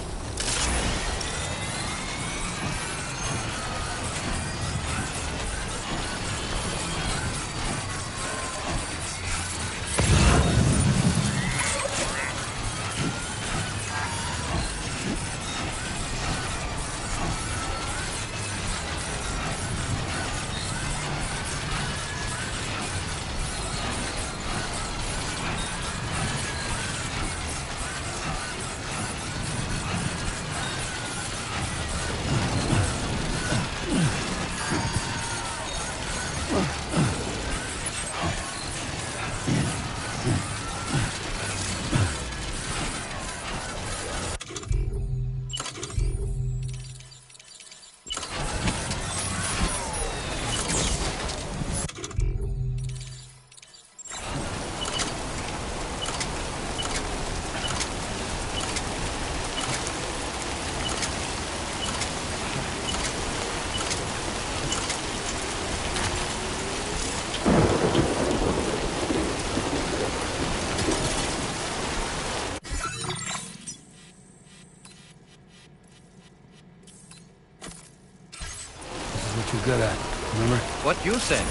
What you're good at, remember? What you said.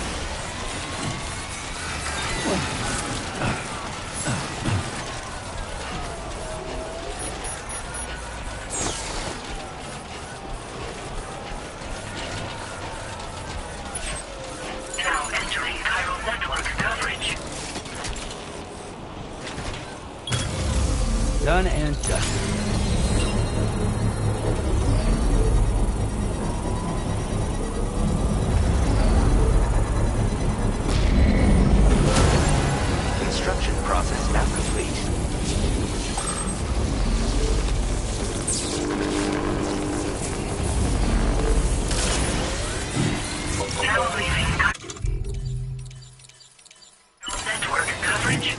Now entering chiral network coverage. Done and dusted. Construction process now complete. Now leaving chiral network coverage.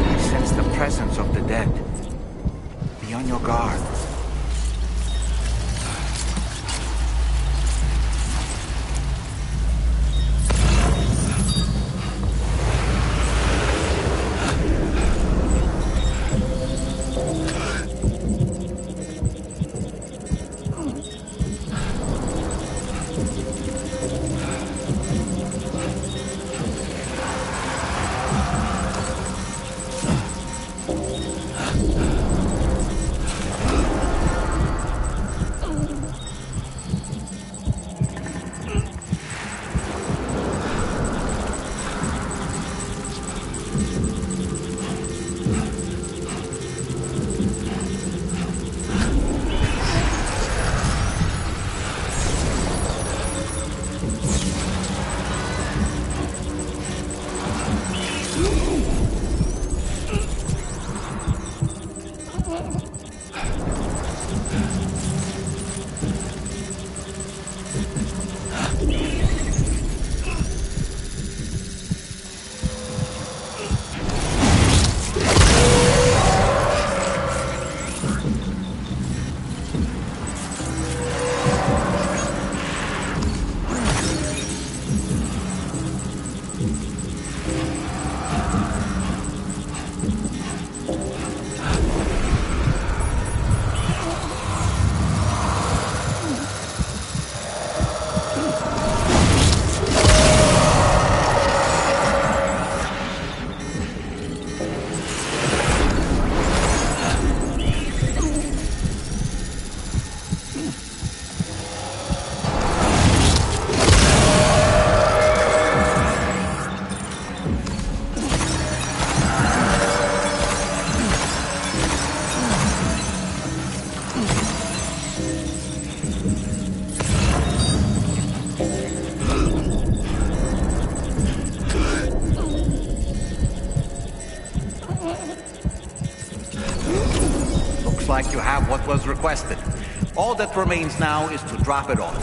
I sense the presence of the dead. Be on your guard. have what was requested. All that remains now is to drop it off.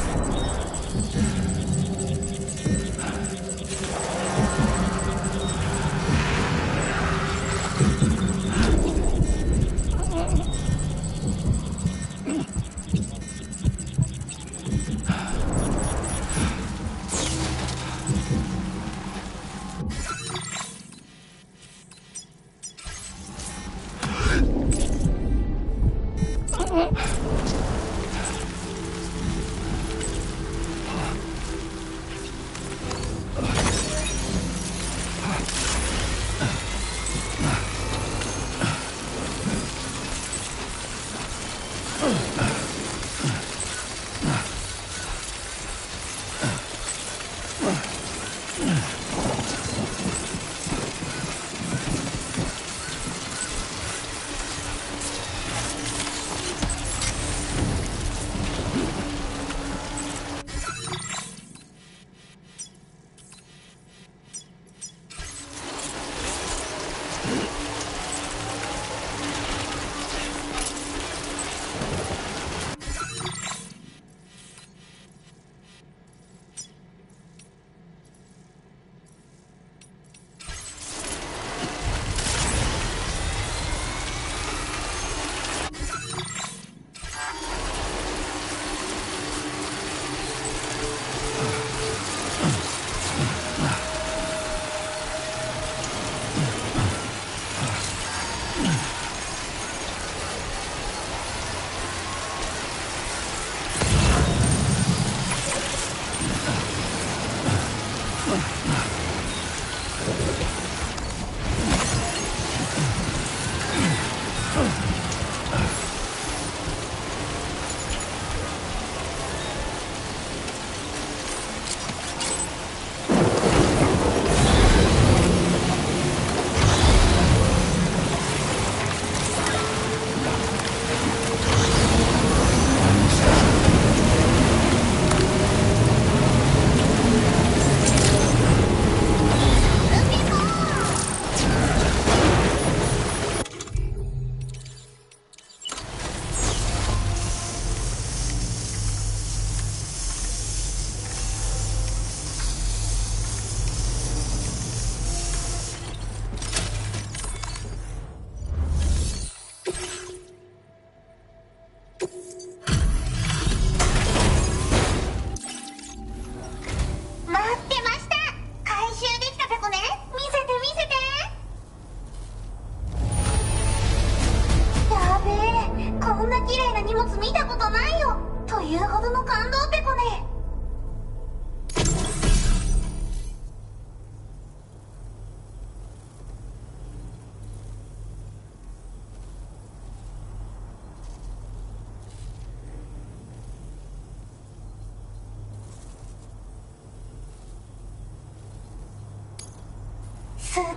すげえいっ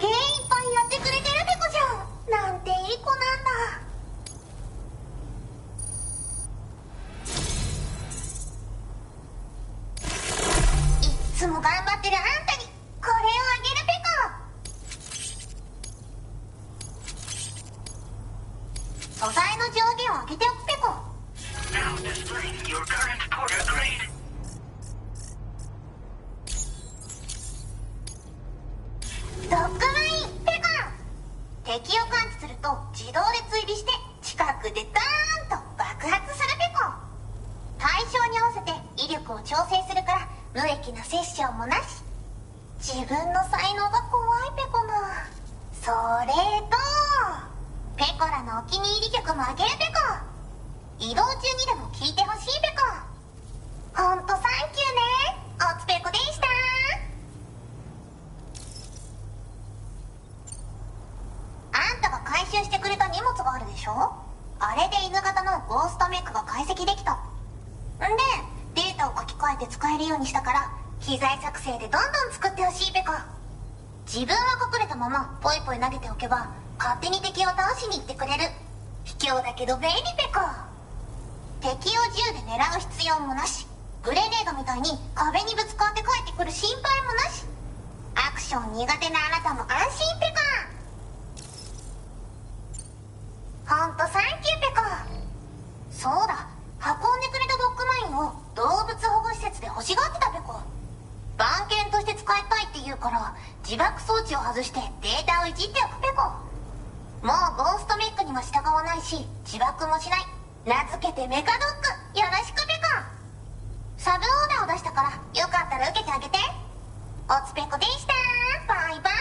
ぱいやってくれてるペコじゃん。なんていい子なんだ。いっつも頑張ってるあんたにこれをあげるペコ。素材の上限を上げておくペコ。 Now displaying your current porter grade. ドッグラインペコ。敵を感知すると自動で追尾して近くでダーンと爆発するペコ。対象に合わせて威力を調整するから無益なセッションもなし。自分の才能が怖いペコな。それとペコらのお気に入り曲もあげるペコ。移動中にでも聴いてほしいペコ。ほんとサンキューね。おつペコでした。あんたが回収してくれた荷物があるでしょ。あれで犬型のゴーストメックが解析できたんで、データを書き換えて使えるようにしたから機材作成でどんどん作ってほしいペコ。自分は隠れたままポイポイ投げておけば勝手に敵を倒しに行ってくれる。卑怯だけど便利ペコ。敵を銃で狙う必要もなし。グレネードみたいに壁にぶつかって帰ってくる心配もなし。アクション苦手なあなたも安心ペコ。ほんとサンキューペコ。自爆装置を外してデータをいじっておくペコ。もうゴーストメックには従わないし自爆もしない。名付けてメカドッグ。よろしくペコ。サブオーダーを出したからよかったら受けてあげて。おつペコでした。バイバイ。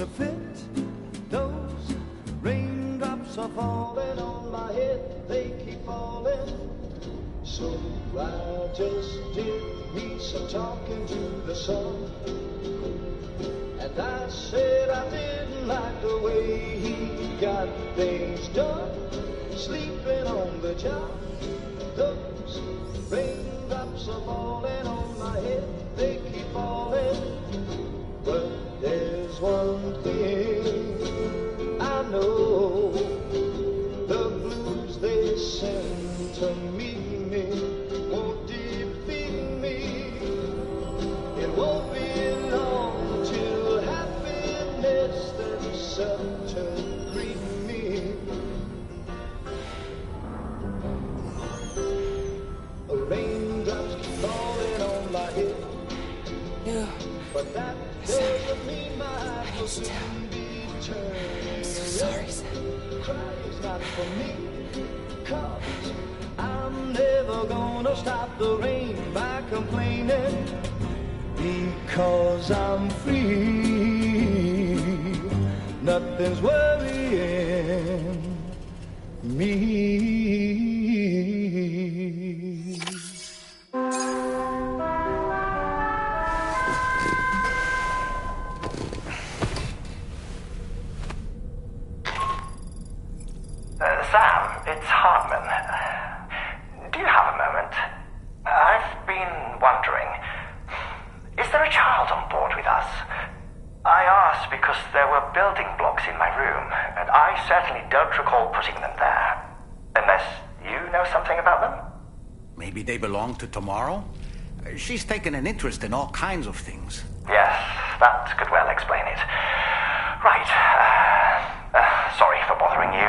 to fit. Those raindrops are falling on my head, they keep falling. So I just did me some talking to the sun. And I said I didn't like the way he got things done. Sleeping on the job. Those raindrops are falling on my head, they keep falling. But there's one thing I know, the blues they send to me won't defeat me. It won't be long till happiness themselves to greet me. Raindrops keep falling on my head. Yeah. But that doesn't mean my heart will soon be turning. I'm so sorry, Sam. Cry is not for me, 'cause I'm never gonna stop the rain by complaining. Because I'm free, nothing's worrying me. Sam, it's Hartman. Do you have a moment? I've been wondering, is there a child on board with us? I asked because there were building blocks in my room, and I certainly don't recall putting them there. Unless you know something about them? Maybe they belong to Tomorrow? She's taken an interest in all kinds of things. Yes, that could well explain it. Right. Sorry for bothering you.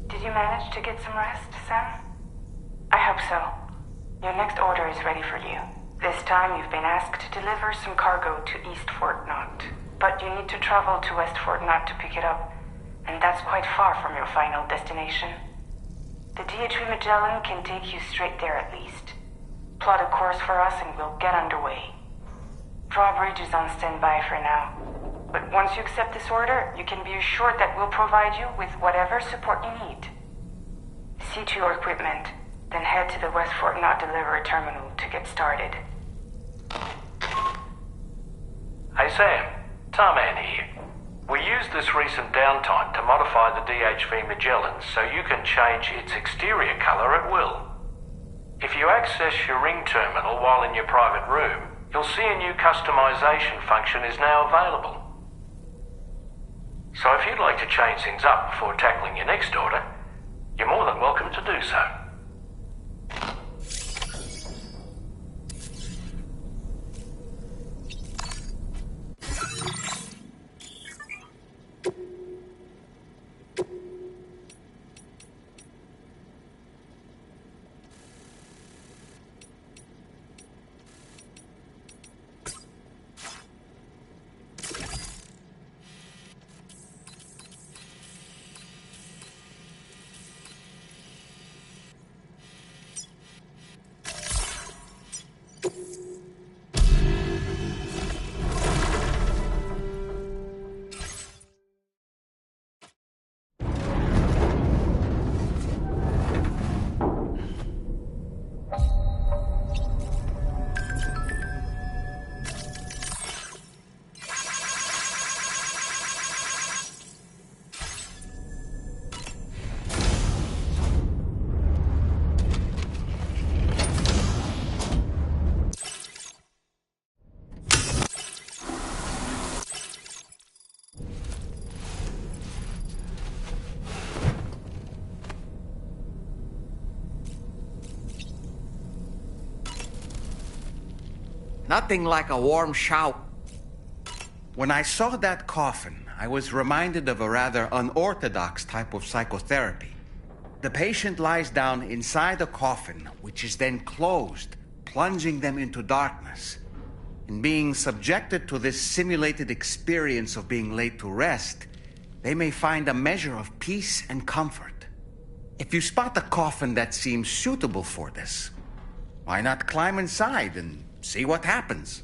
Did you manage to get some rest, Sam? I hope so. Your next order is ready for you. This time you've been asked to deliver some cargo to East Fort Knott. But you need to travel to West Fort Knott to pick it up, and that's quite far from your final destination. The DHV Magellan can take you straight there at least. Plot a course for us and we'll get underway. Drawbridge is on standby for now. But once you accept this order, you can be assured that we'll provide you with whatever support you need. See to your equipment, then head to the West Fort Knott delivery terminal to get started. Hey Sam, Tarman here. We used this recent downtime to modify the DHV Magellan so you can change its exterior colour at will. If you access your ring terminal while in your private room, you'll see a new customization function is now available. So if you'd like to change things up before tackling your next order, you're more than welcome to do so. Nothing like a warm shower. When I saw that coffin, I was reminded of a rather unorthodox type of psychotherapy. The patient lies down inside a coffin, which is then closed, plunging them into darkness. In being subjected to this simulated experience of being laid to rest, they may find a measure of peace and comfort. If you spot a coffin that seems suitable for this, why not climb inside and see what happens?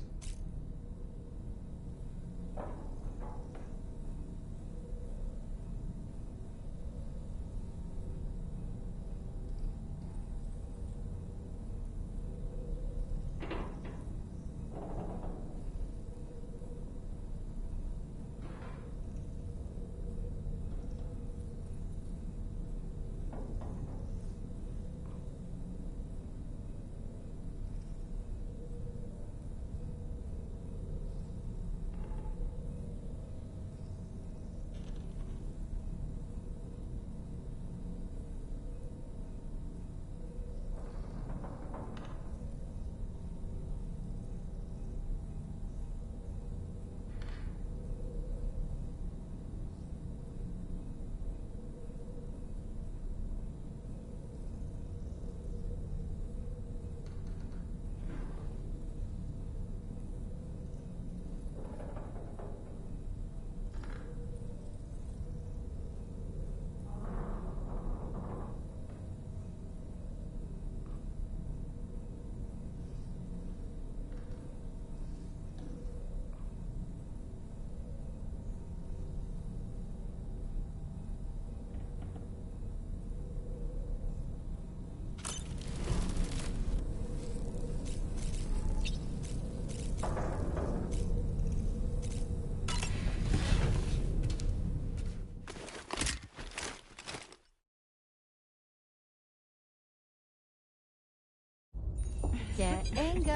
Yeah, and go.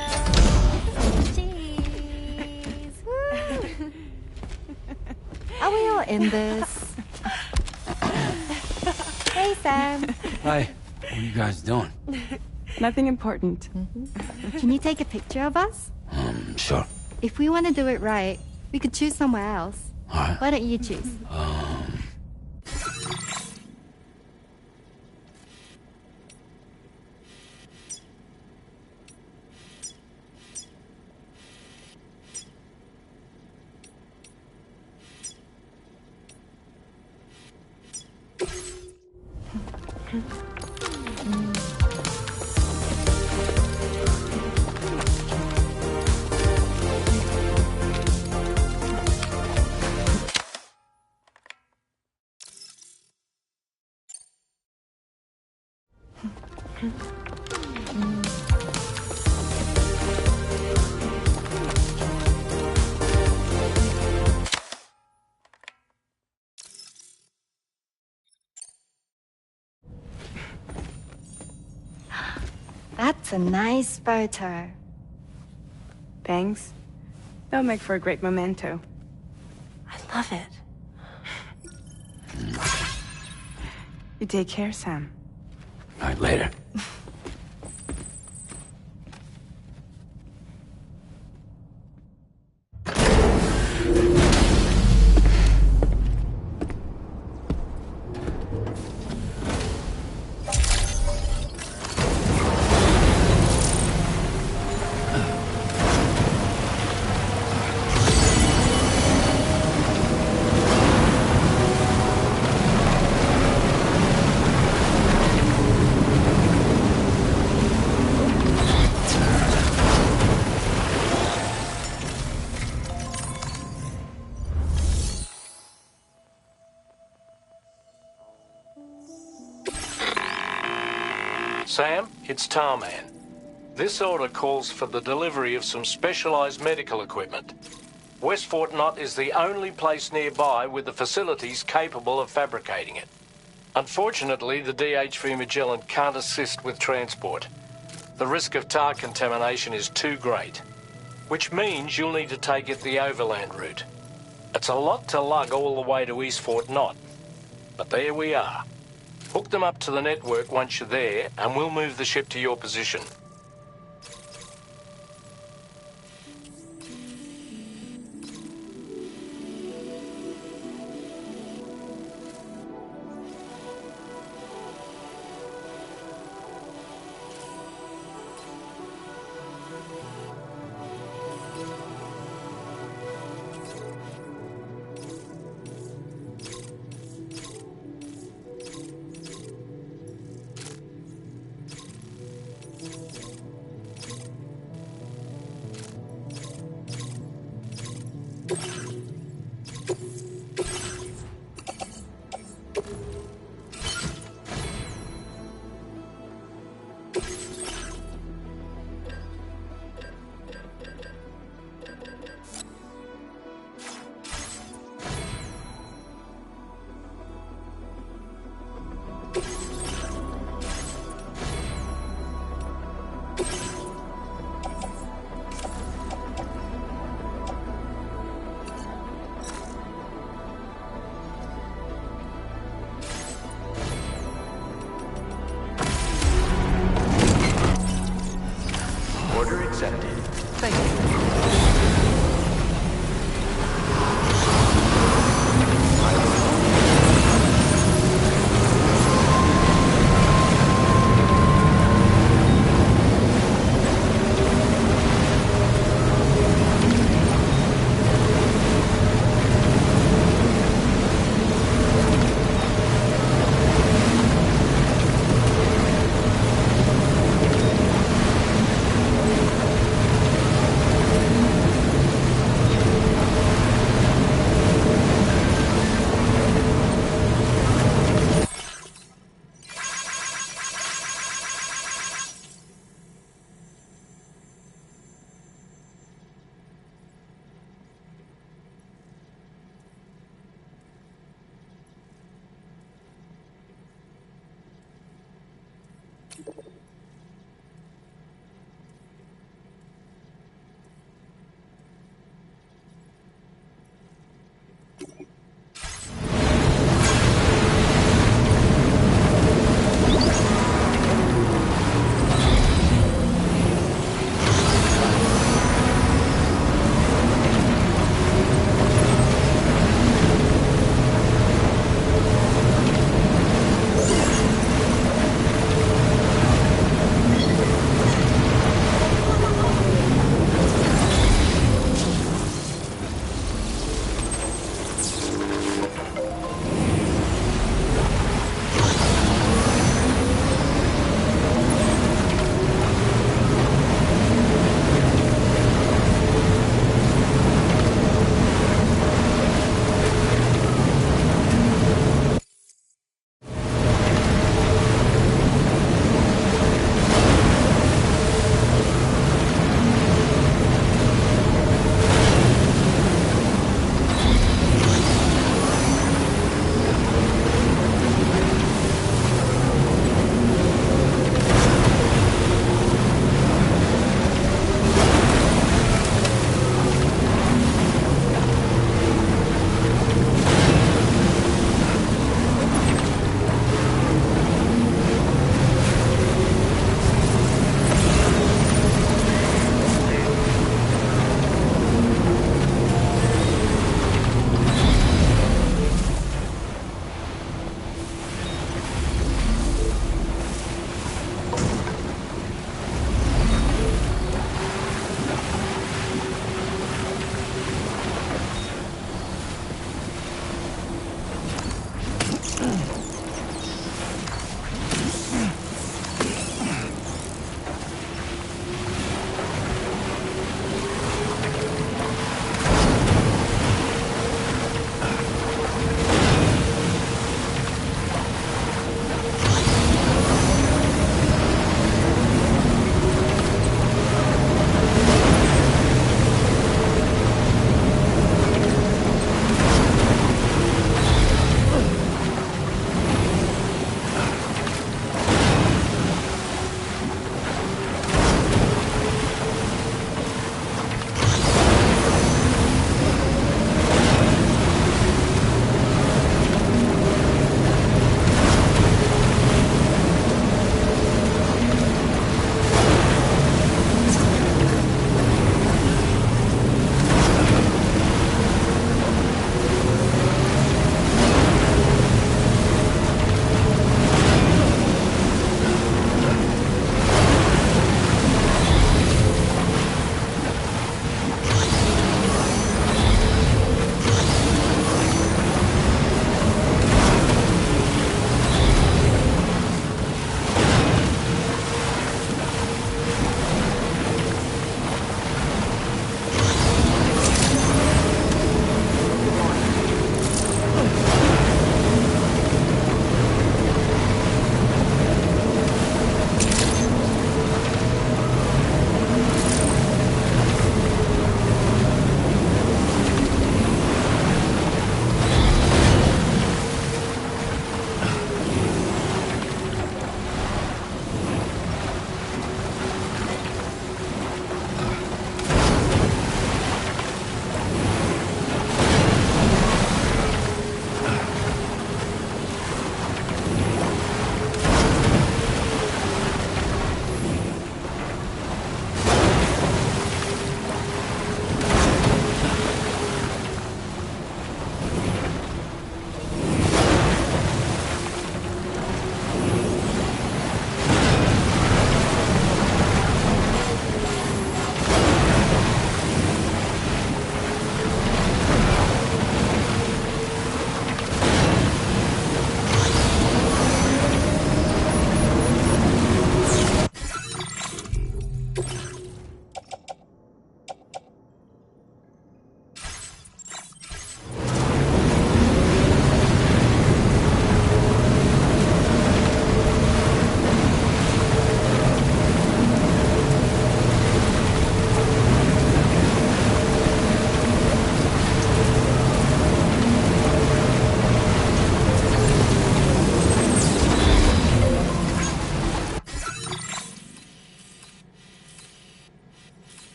Cheese. Woo. Are we all in this? Hey, Sam. Hi. What are you guys doing? Nothing important. Can you take a picture of us? Sure. If we want to do it right, we could choose somewhere else. All right. Why don't you choose? That's a nice photo. Thanks. They'll make for a great memento. I love it. You take care, Sam. All right, later. Sam, it's Tarman. This order calls for the delivery of some specialized medical equipment. West Fort Knott is the only place nearby with the facilities capable of fabricating it. Unfortunately, the DHV Magellan can't assist with transport. The risk of tar contamination is too great, which means you'll need to take it the overland route. It's a lot to lug all the way to East Fort Knott, but there we are. Hook them up to the network once you're there, and we'll move the ship to your position.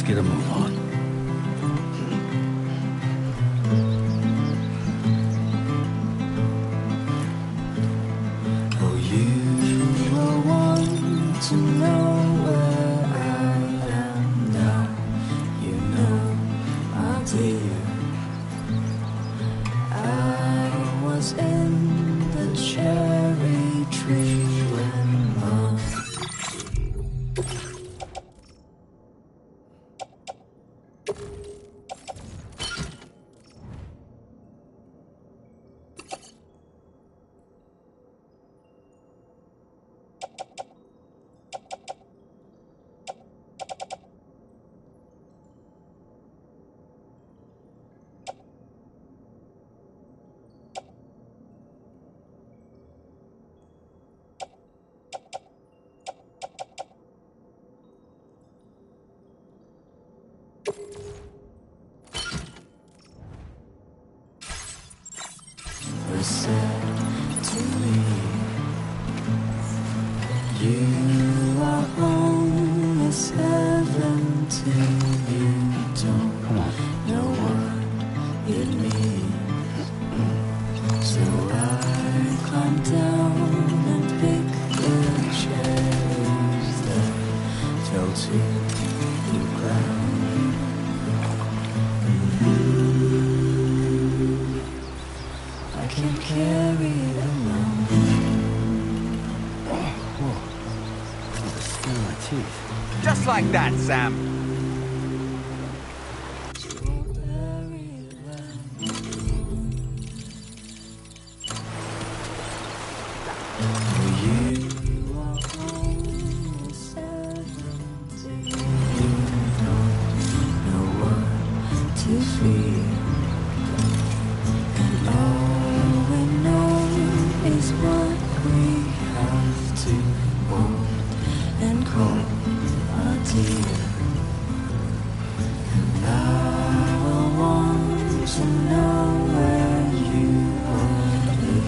get a move on. Oh, you were one to know where I am now. You know, my dear, I was in the cherry tree when mom. Said to me, you are only 17, you don't know what it means. So I climbed down and picked the cherries that fell to the ground. I can't carry it alone. Whoa. The skin on my teeth. Just like that, Sam. To feel. And all we know is what we have to hold and call our dear. And I will want to know where you are, if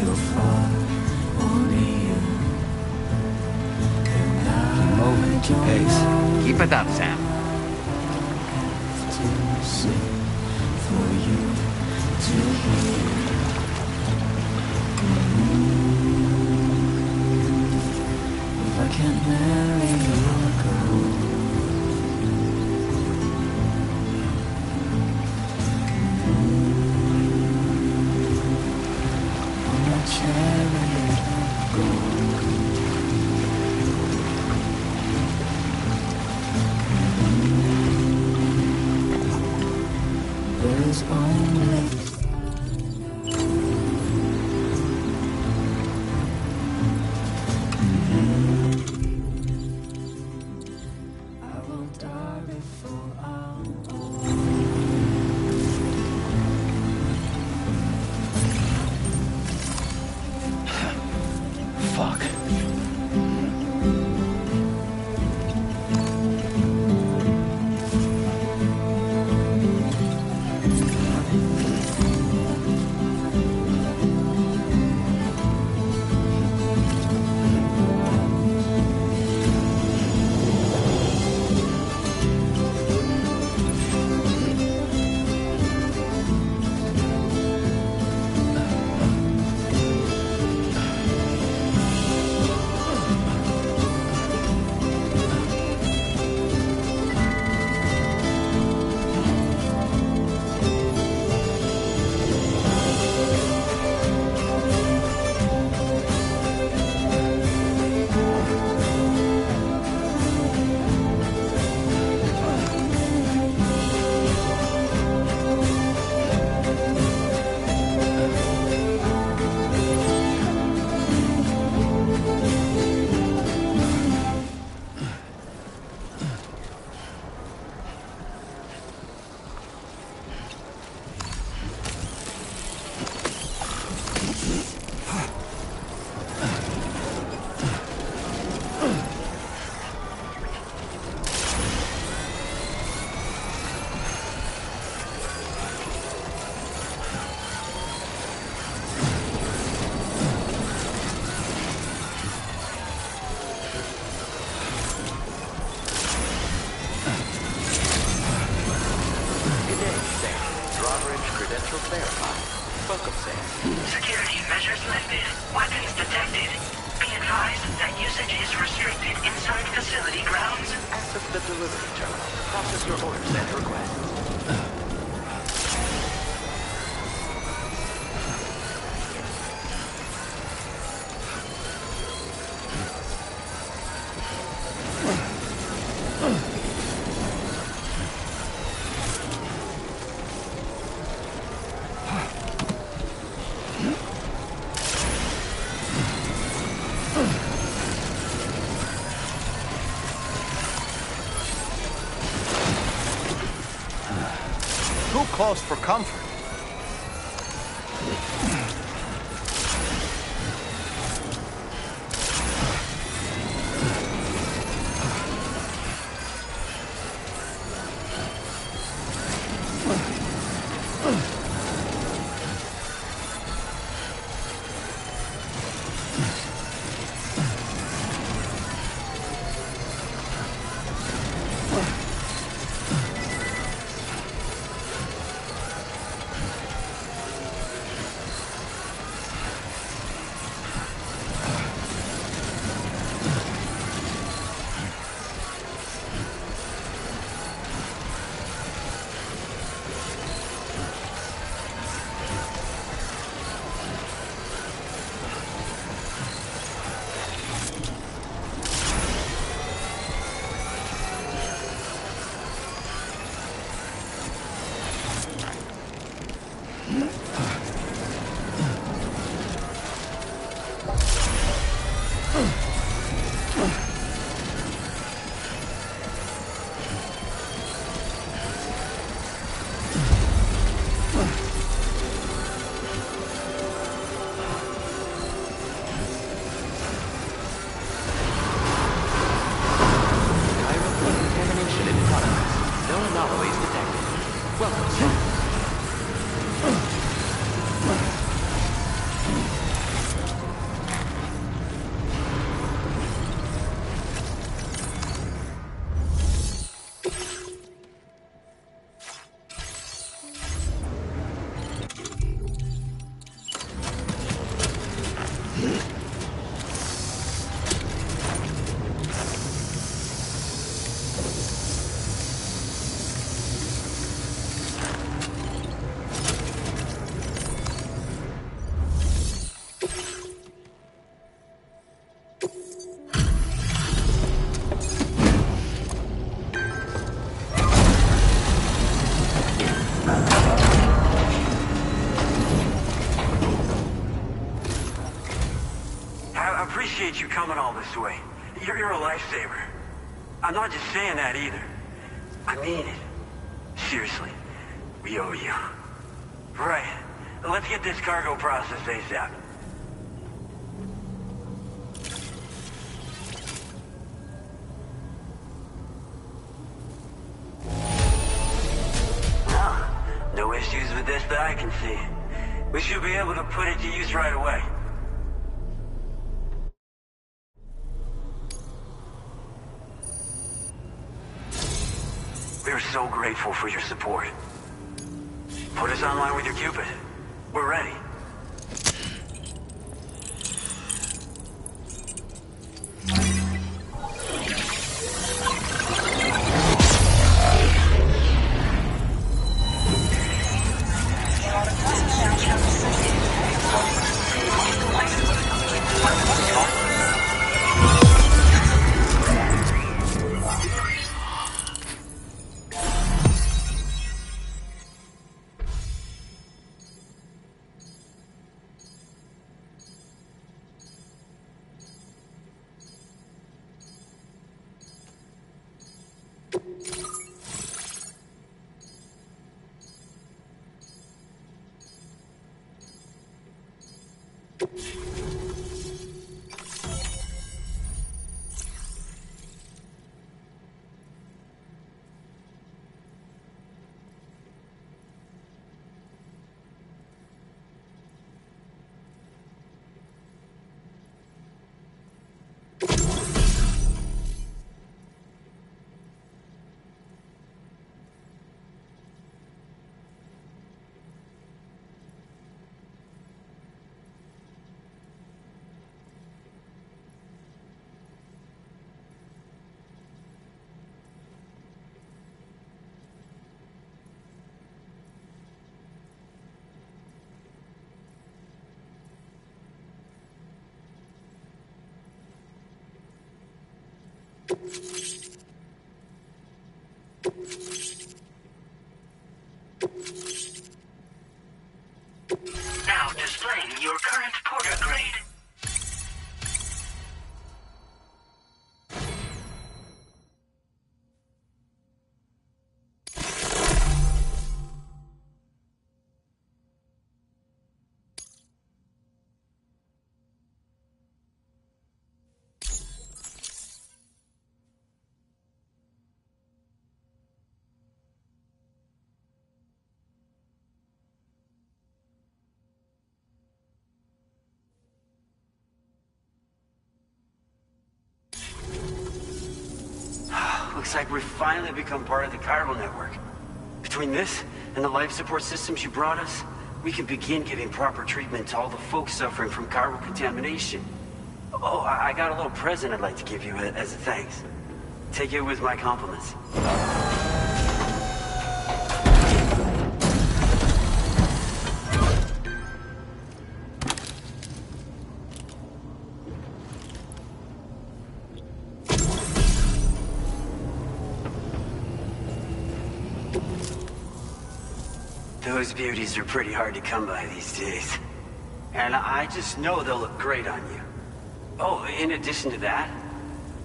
you're far or near. And I Moving, keep pace. Keep it up, Sam. to sing for you to hear. If I can't marry your girl, on a chariot of gold. There's only I will die before I'm old. Fuck. credentials verified. Welcome, Sam. Security measures lifted. Weapons detected. Be advised that usage is restricted inside facility grounds. Access the delivery terminal to process your orders and requests. Who calls for comfort? You coming all this way. You're a lifesaver. I'm not just saying that either. I mean it. Seriously. We owe you. Right. Let's get this cargo processed ASAP. No issues with this that I can see. We should be able to put it to use right away. We're so grateful for your support. Put us online with your Cupid. We're ready. Now displaying your current porter grade. Looks like we've finally become part of the chiral network. Between this and the life support systems you brought us, we can begin giving proper treatment to all the folks suffering from chiral contamination. Oh, I got a little present I'd like to give you as a thanks. Take it with my compliments. Those beauties are pretty hard to come by these days. And I just know they'll look great on you. Oh, in addition to that,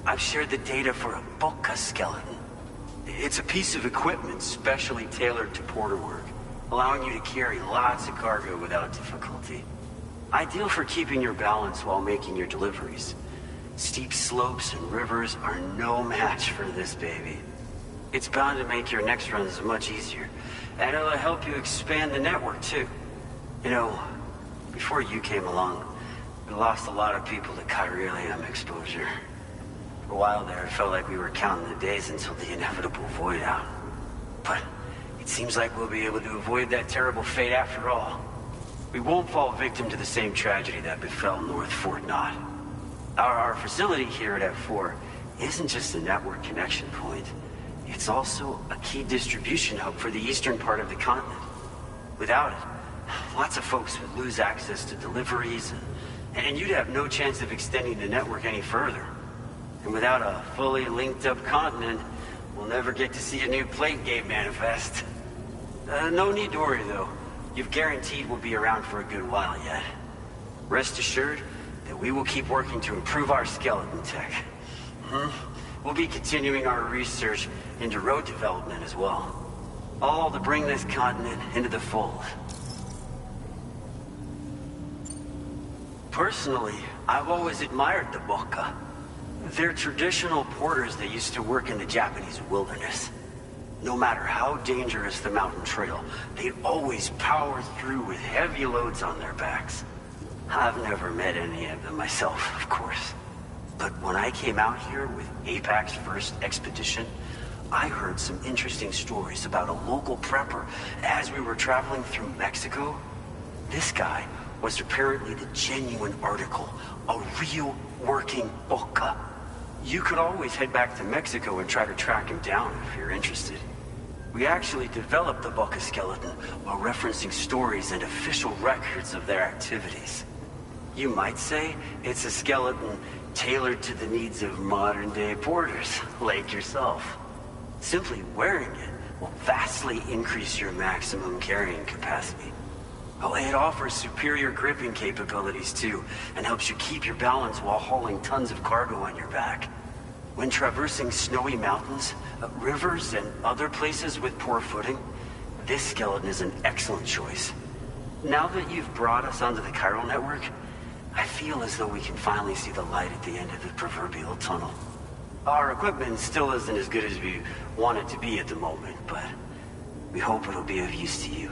I've shared the data for a Boca skeleton. It's a piece of equipment specially tailored to porter work, allowing you to carry lots of cargo without difficulty. Ideal for keeping your balance while making your deliveries. Steep slopes and rivers are no match for this baby. It's bound to make your next runs much easier. And it'll help you expand the network, too. You know, before you came along, we lost a lot of people to chiralium exposure. For a while there, it felt like we were counting the days until the inevitable void out. But it seems like we'll be able to avoid that terrible fate after all. We won't fall victim to the same tragedy that befell North Fort Knott. Our facility here at F4 isn't just a network connection point. It's also a key distribution hub for the eastern part of the continent. Without it, lots of folks would lose access to deliveries, and you'd have no chance of extending the network any further. And without a fully linked up continent, we'll never get to see a new plate game manifest. No need to worry, though. You've guaranteed we'll be around for a good while yet. Rest assured that we will keep working to improve our skeleton tech. We'll be continuing our research into road development as well. All to bring this continent into the fold. Personally, I've always admired the Boca. They're traditional porters that used to work in the Japanese wilderness. No matter how dangerous the mountain trail, they'd always power through with heavy loads on their backs. I've never met any of them myself, of course. But when I came out here with APAC's first expedition, I heard some interesting stories about a local prepper as we were traveling through Mexico. This guy was apparently the genuine article, a real working Boca. You could always head back to Mexico and try to track him down if you're interested. We actually developed the Boca skeleton while referencing stories and official records of their activities. You might say it's a skeleton tailored to the needs of modern-day porters, like yourself. Simply wearing it will vastly increase your maximum carrying capacity. Oh, it offers superior gripping capabilities, too, and helps you keep your balance while hauling tons of cargo on your back. When traversing snowy mountains, rivers, and other places with poor footing, this skeleton is an excellent choice. Now that you've brought us onto the chiral network, I feel as though we can finally see the light at the end of the proverbial tunnel. Our equipment still isn't as good as we want it to be at the moment, but we hope it'll be of use to you.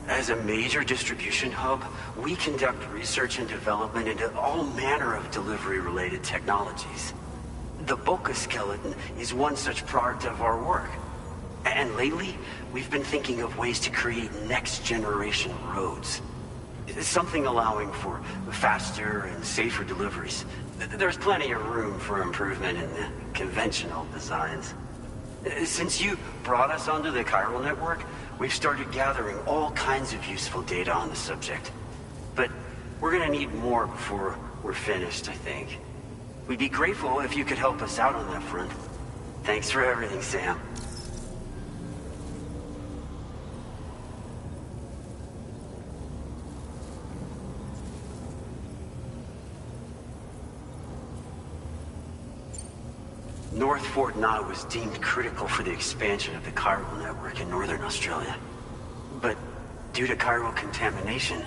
As a major distribution hub, we conduct research and development into all manner of delivery-related technologies. The Boca skeleton is one such product of our work. And lately, we've been thinking of ways to create next-generation roads. Something allowing for faster and safer deliveries. There's plenty of room for improvement in the conventional designs. Since you brought us onto the chiral network, we've started gathering all kinds of useful data on the subject. But we're gonna need more before we're finished, I think. We'd be grateful if you could help us out on that front. Thanks for everything, Sam. North Fort Knott was deemed critical for the expansion of the chiral network in northern Australia. But due to chiral contamination,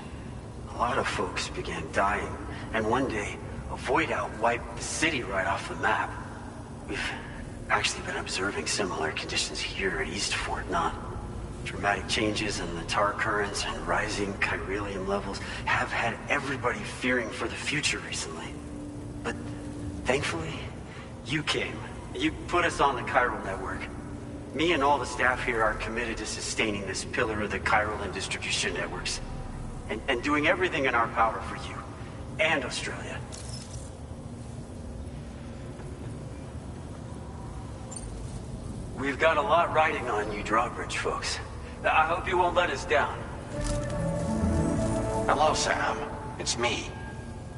a lot of folks began dying, and one day, a void out wiped the city right off the map. We've actually been observing similar conditions here at East Fort Knott. Dramatic changes in the tar currents and rising chiralium levels have had everybody fearing for the future recently. But thankfully, you came. You put us on the chiral network. Me and all the staff here are committed to sustaining this pillar of the chiral and distribution networks. And doing everything in our power for you. And Australia. We've got a lot riding on you drawbridge folks. I hope you won't let us down. Hello, Sam. It's me.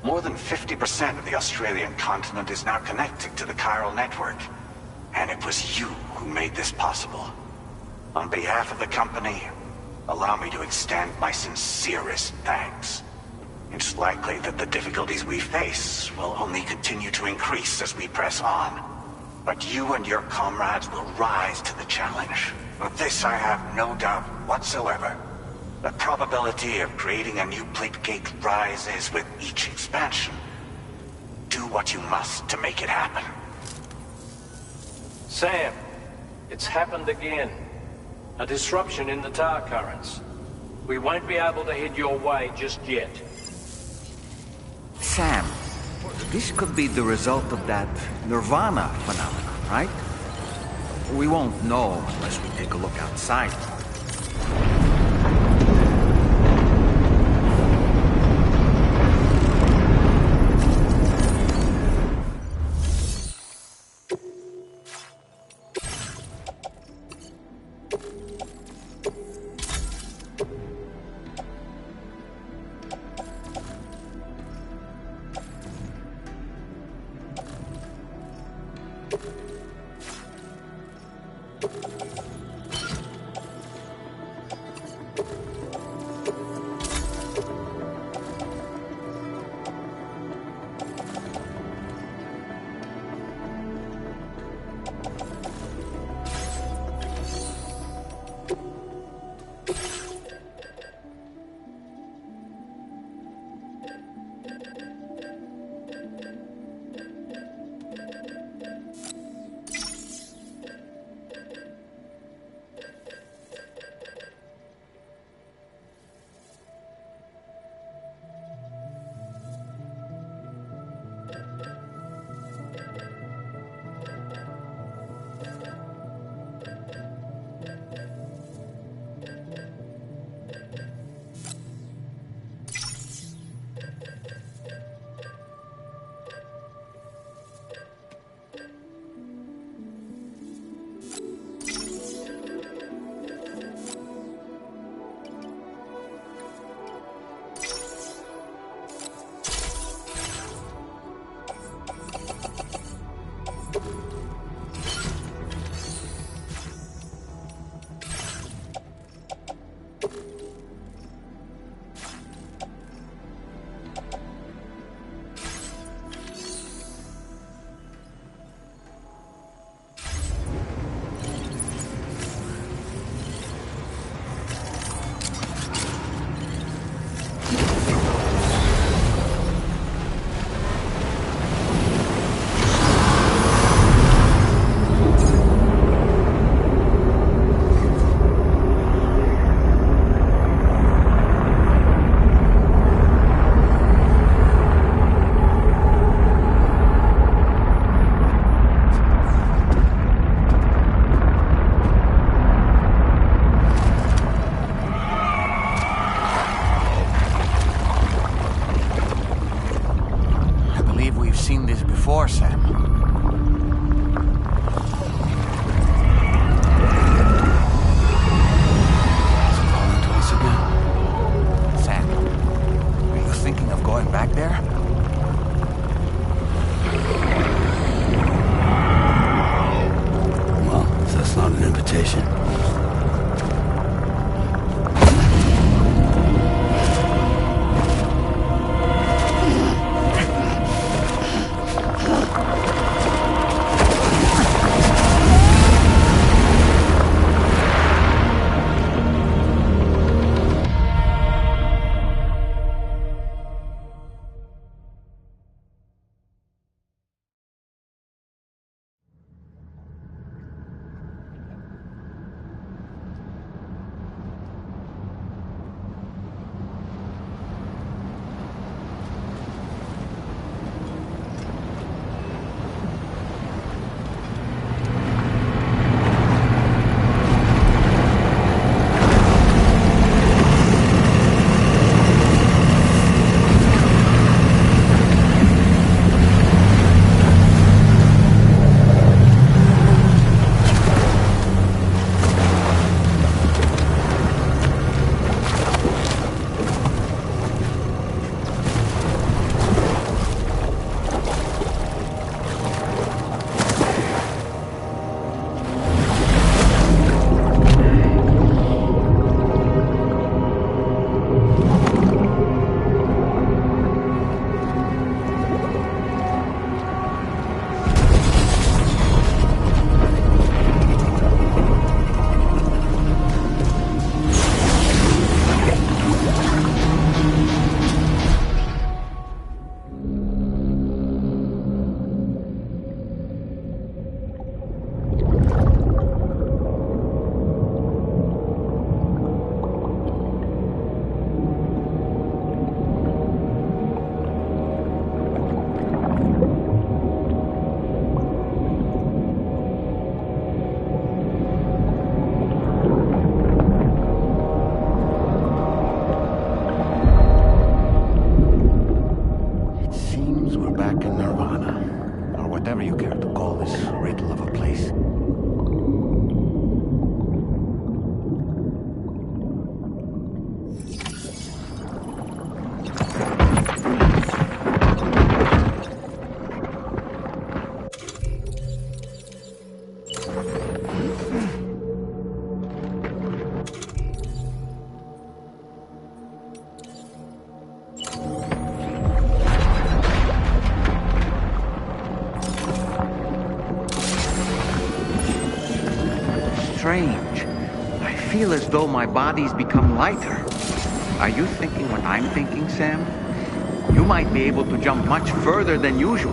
More than 50% of the Australian continent is now connected to the chiral network. And it was you who made this possible. On behalf of the company, allow me to extend my sincerest thanks. It's likely that the difficulties we face will only continue to increase as we press on. But you and your comrades will rise to the challenge. Of this I have no doubt whatsoever. The probability of creating a new plate gate rises with each expansion. Do what you must to make it happen. Sam, it's happened again. A disruption in the tar currents. We won't be able to head your way just yet. Sam, this could be the result of that Nirvana phenomenon, right? We won't know unless we take a look outside. before, Sam. Is it calling to us again? Sam, are you thinking of going back there? whatever you care to call this riddle of a place. Strange. I feel as though my body's become lighter. Are you thinking what I'm thinking, Sam? You might be able to jump much further than usual.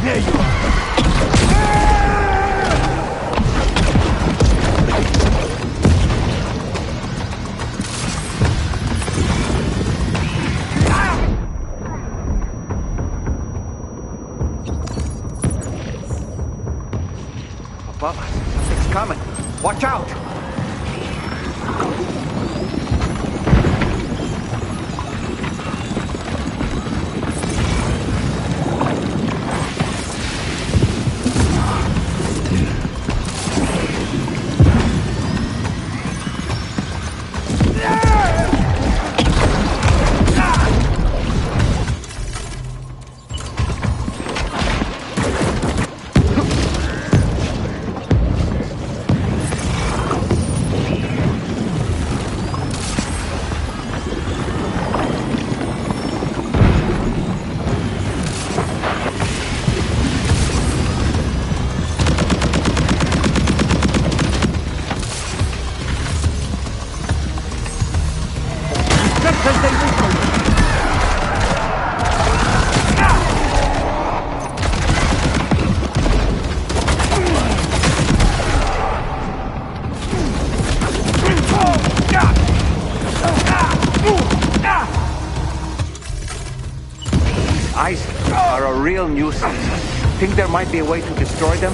There you are! Above us, something's coming. Watch out! Eyes are a real nuisance. Think there might be a way to destroy them?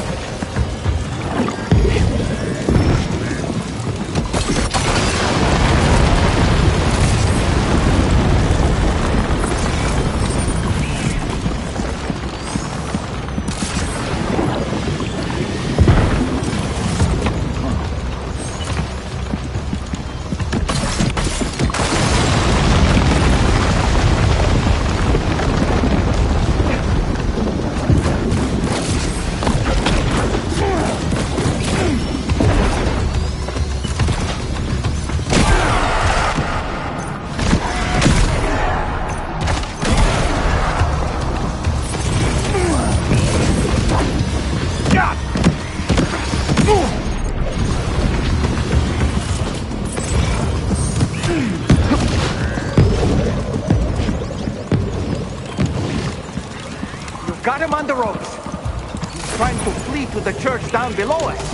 Got him on the ropes. He's trying to flee to the church down below us.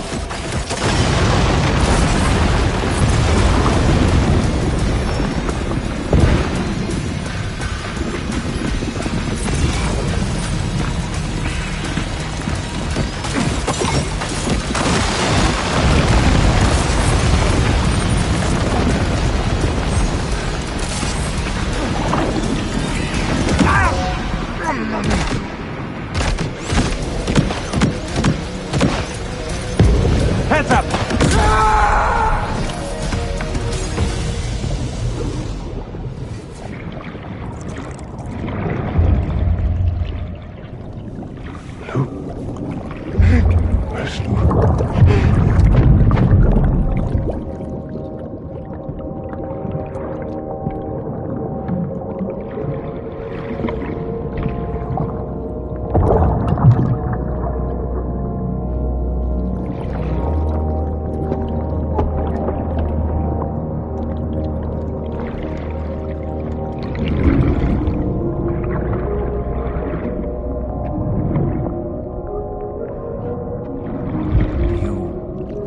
Hands up!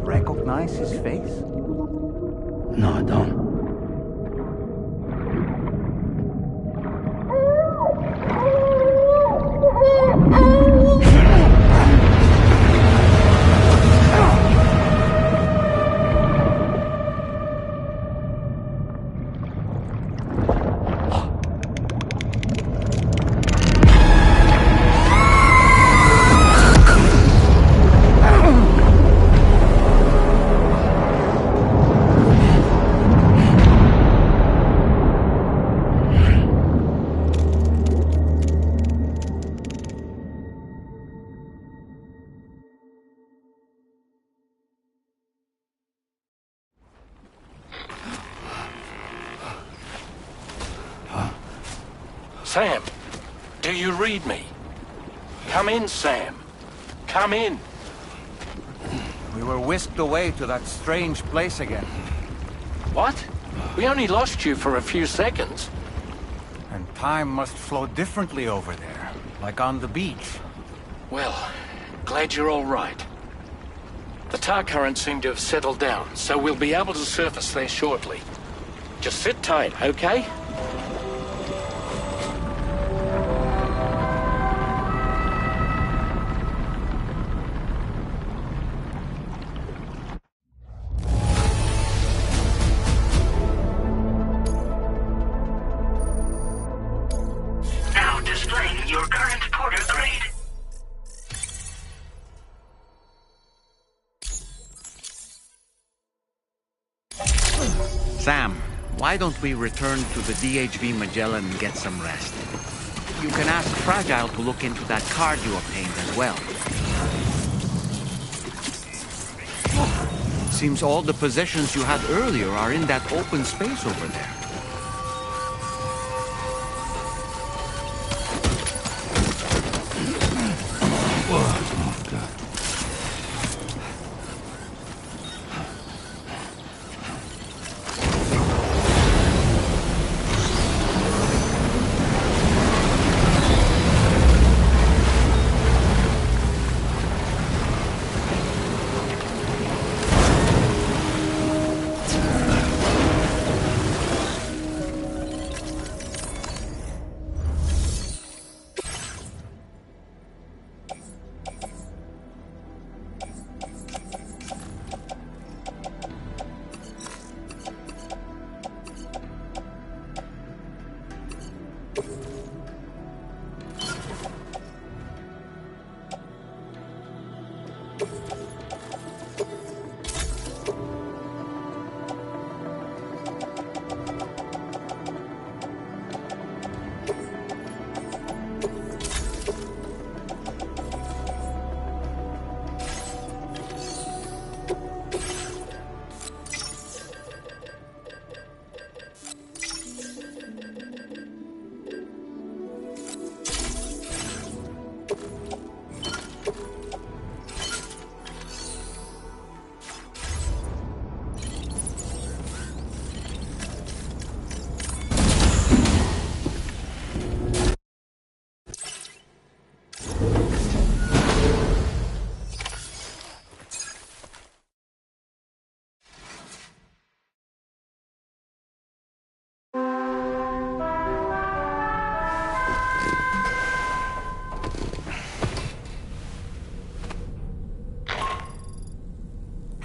Recognize his face? No, I don't. Sam, do you read me? Come in, Sam. Come in. We were whisked away to that strange place again. What? We only lost you for a few seconds. And time must flow differently over there, like on the beach. Well, glad you're all right. The tar currents seem to have settled down, so we'll be able to surface there shortly. Just sit tight, okay? Now displaying your current porter grade. Sam, why don't we return to the DHV Magellan and get some rest? You can ask Fragile to look into that card you obtained as well. Seems all the possessions you had earlier are in that open space over there.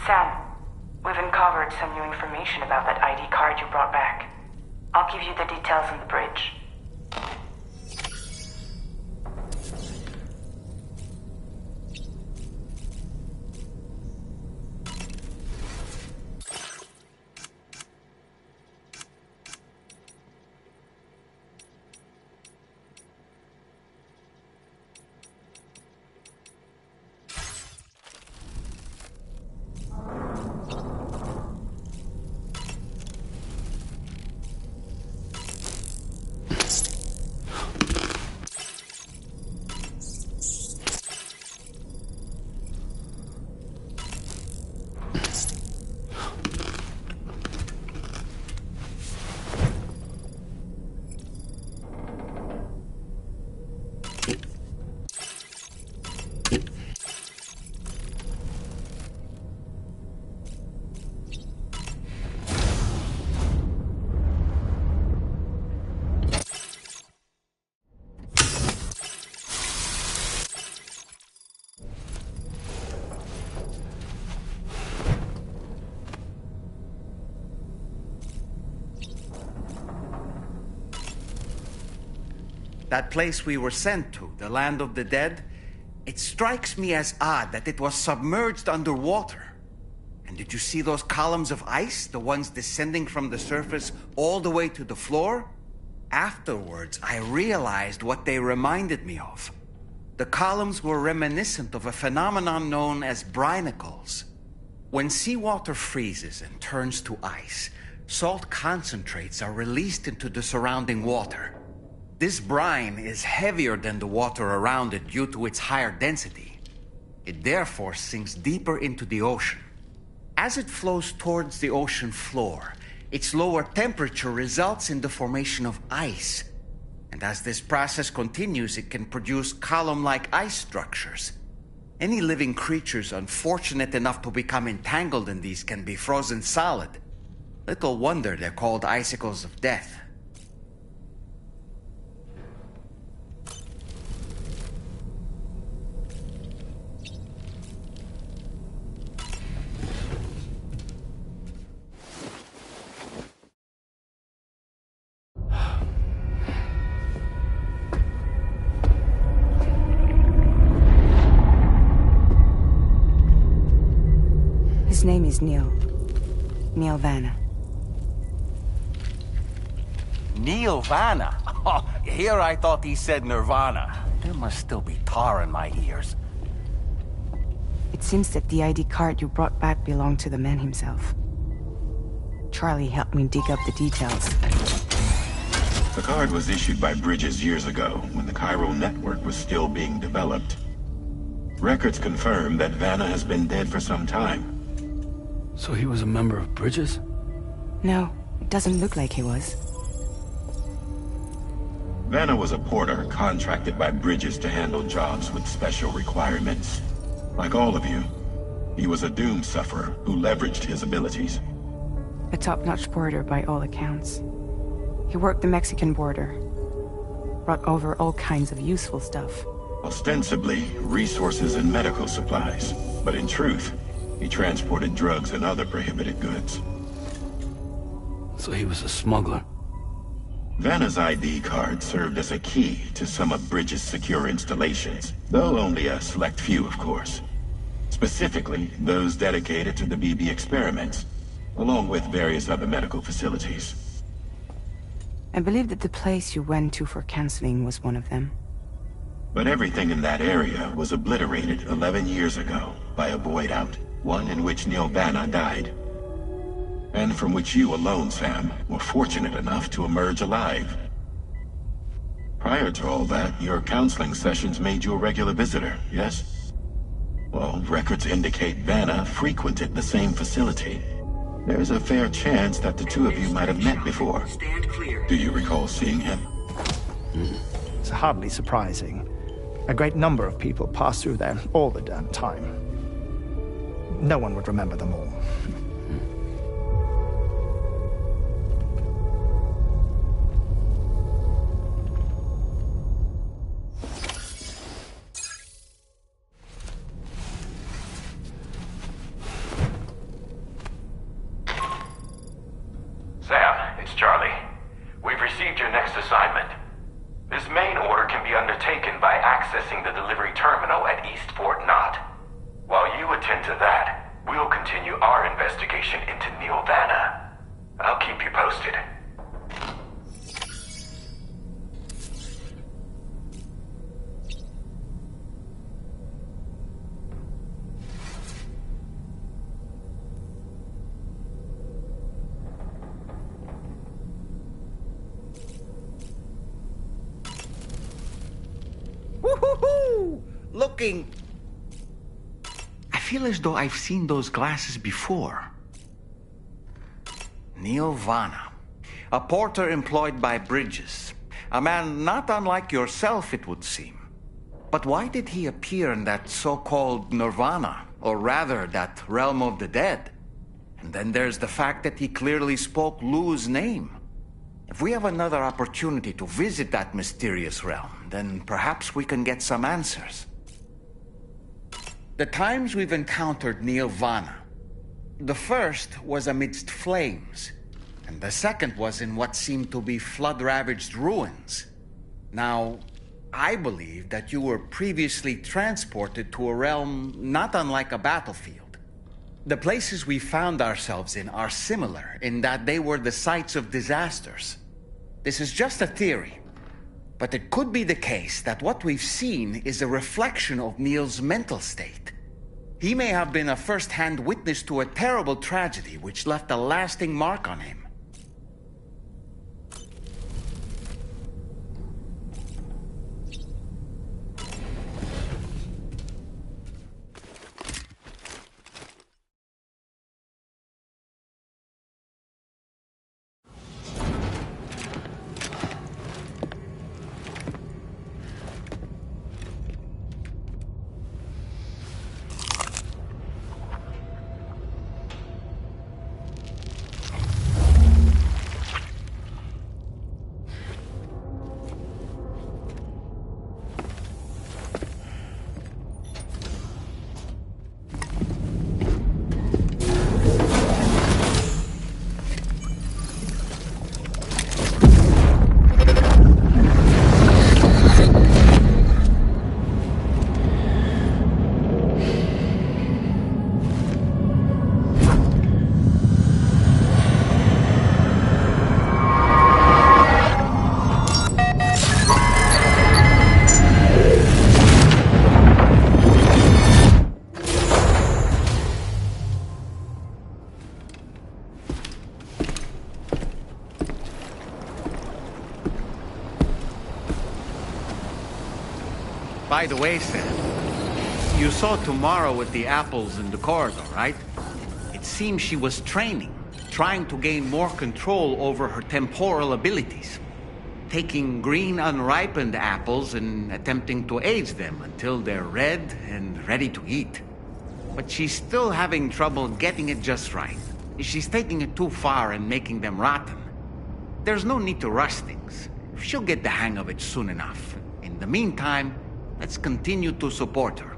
Sam, we've uncovered some new information about that ID card you brought back. I'll give you the details on the bridge. That place we were sent to, the land of the dead, it strikes me as odd that it was submerged underwater. And did you see those columns of ice, the ones descending from the surface all the way to the floor? Afterwards, I realized what they reminded me of. The columns were reminiscent of a phenomenon known as brinicles. When seawater freezes and turns to ice, salt concentrates are released into the surrounding water. This brine is heavier than the water around it due to its higher density. It therefore sinks deeper into the ocean. As it flows towards the ocean floor, its lower temperature results in the formation of ice. And as this process continues, it can produce column-like ice structures. Any living creatures unfortunate enough to become entangled in these can be frozen solid. Little wonder they're called icicles of death. His name is Neil. Neil Vanna. Neil Vanna? Oh, here I thought he said Nirvana. There must still be tar in my ears. It seems that the ID card you brought back belonged to the man himself. Charlie helped me dig up the details. The card was issued by Bridges years ago, when the chiral network was still being developed. Records confirm that Vanna has been dead for some time. So he was a member of Bridges? No, it doesn't look like he was. Vanna was a porter contracted by Bridges to handle jobs with special requirements. Like all of you, he was a doom sufferer who leveraged his abilities. A top-notch porter by all accounts. He worked the Mexican border. Brought over all kinds of useful stuff. Ostensibly, resources and medical supplies. But in truth, he transported drugs and other prohibited goods. So he was a smuggler. Vanna's ID card served as a key to some of Bridges' secure installations, though only a select few, of course. Specifically, those dedicated to the BB experiments, along with various other medical facilities. I believe that the place you went to for counseling was one of them. But everything in that area was obliterated 11 years ago by a void out, one in which Neil Vanna died. And from which you alone, Sam, were fortunate enough to emerge alive. Prior to all that, your counseling sessions made you a regular visitor, yes? Well, records indicate Vanna frequented the same facility. There's a fair chance that the two of you might have met before. Do you recall seeing him? It's hardly surprising. A great number of people pass through there all the damn time. No one would remember them all. Sam, it's Charlie. We've received your next assignment. This main order can be undertaken by accessing the delivery terminal at East Fort Knott. While you attend to that, we'll continue our investigation into Neil Vanna. I'll keep you posted. Woohoo! Looking... I feel as though I've seen those glasses before. Neil Vanna, a porter employed by Bridges. A man not unlike yourself, it would seem. But why did he appear in that so-called Nirvana, or rather, that realm of the dead? And then there's the fact that he clearly spoke Lou's name. If we have another opportunity to visit that mysterious realm, then perhaps we can get some answers. The times we've encountered Neil Vanna, the first was amidst flames, and the second was in what seemed to be flood-ravaged ruins. Now, I believe that you were previously transported to a realm not unlike a battlefield. The places we found ourselves in are similar in that they were the sites of disasters. This is just a theory, but it could be the case that what we've seen is a reflection of Neil's mental state. He may have been a first-hand witness to a terrible tragedy which left a lasting mark on him. By the way, Sam, you saw Tomorrow with the apples in the corridor, right? It seems she was training, trying to gain more control over her temporal abilities. Taking green unripened apples and attempting to age them until they're red and ready to eat. But she's still having trouble getting it just right. She's taking it too far and making them rotten. There's no need to rush things. She'll get the hang of it soon enough. In the meantime, let's continue to support her.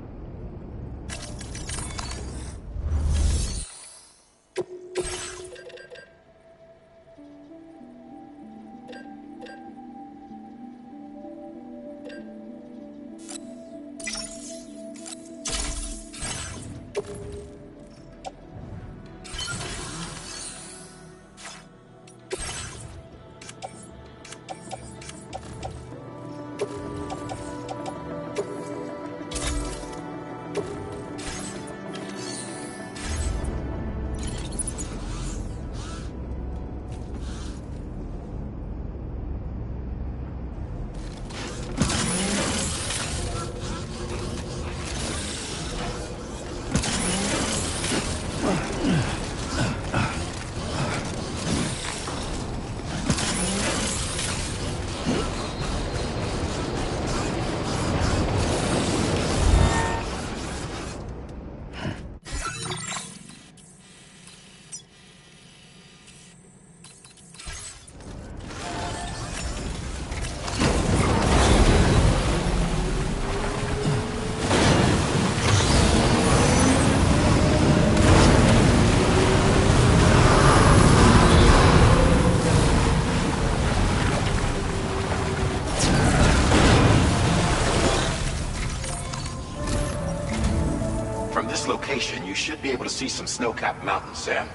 You should be able to see some snow-capped mountains, Sam.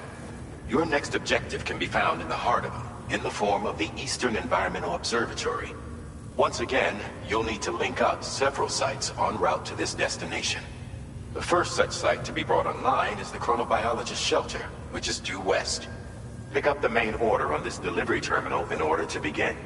Your next objective can be found in the heart of them, in the form of the Eastern Environmental Observatory. Once again, you'll need to link up several sites en route to this destination. The first such site to be brought online is the Chronobiologist Shelter, which is due west. Pick up the main order on this delivery terminal in order to begin.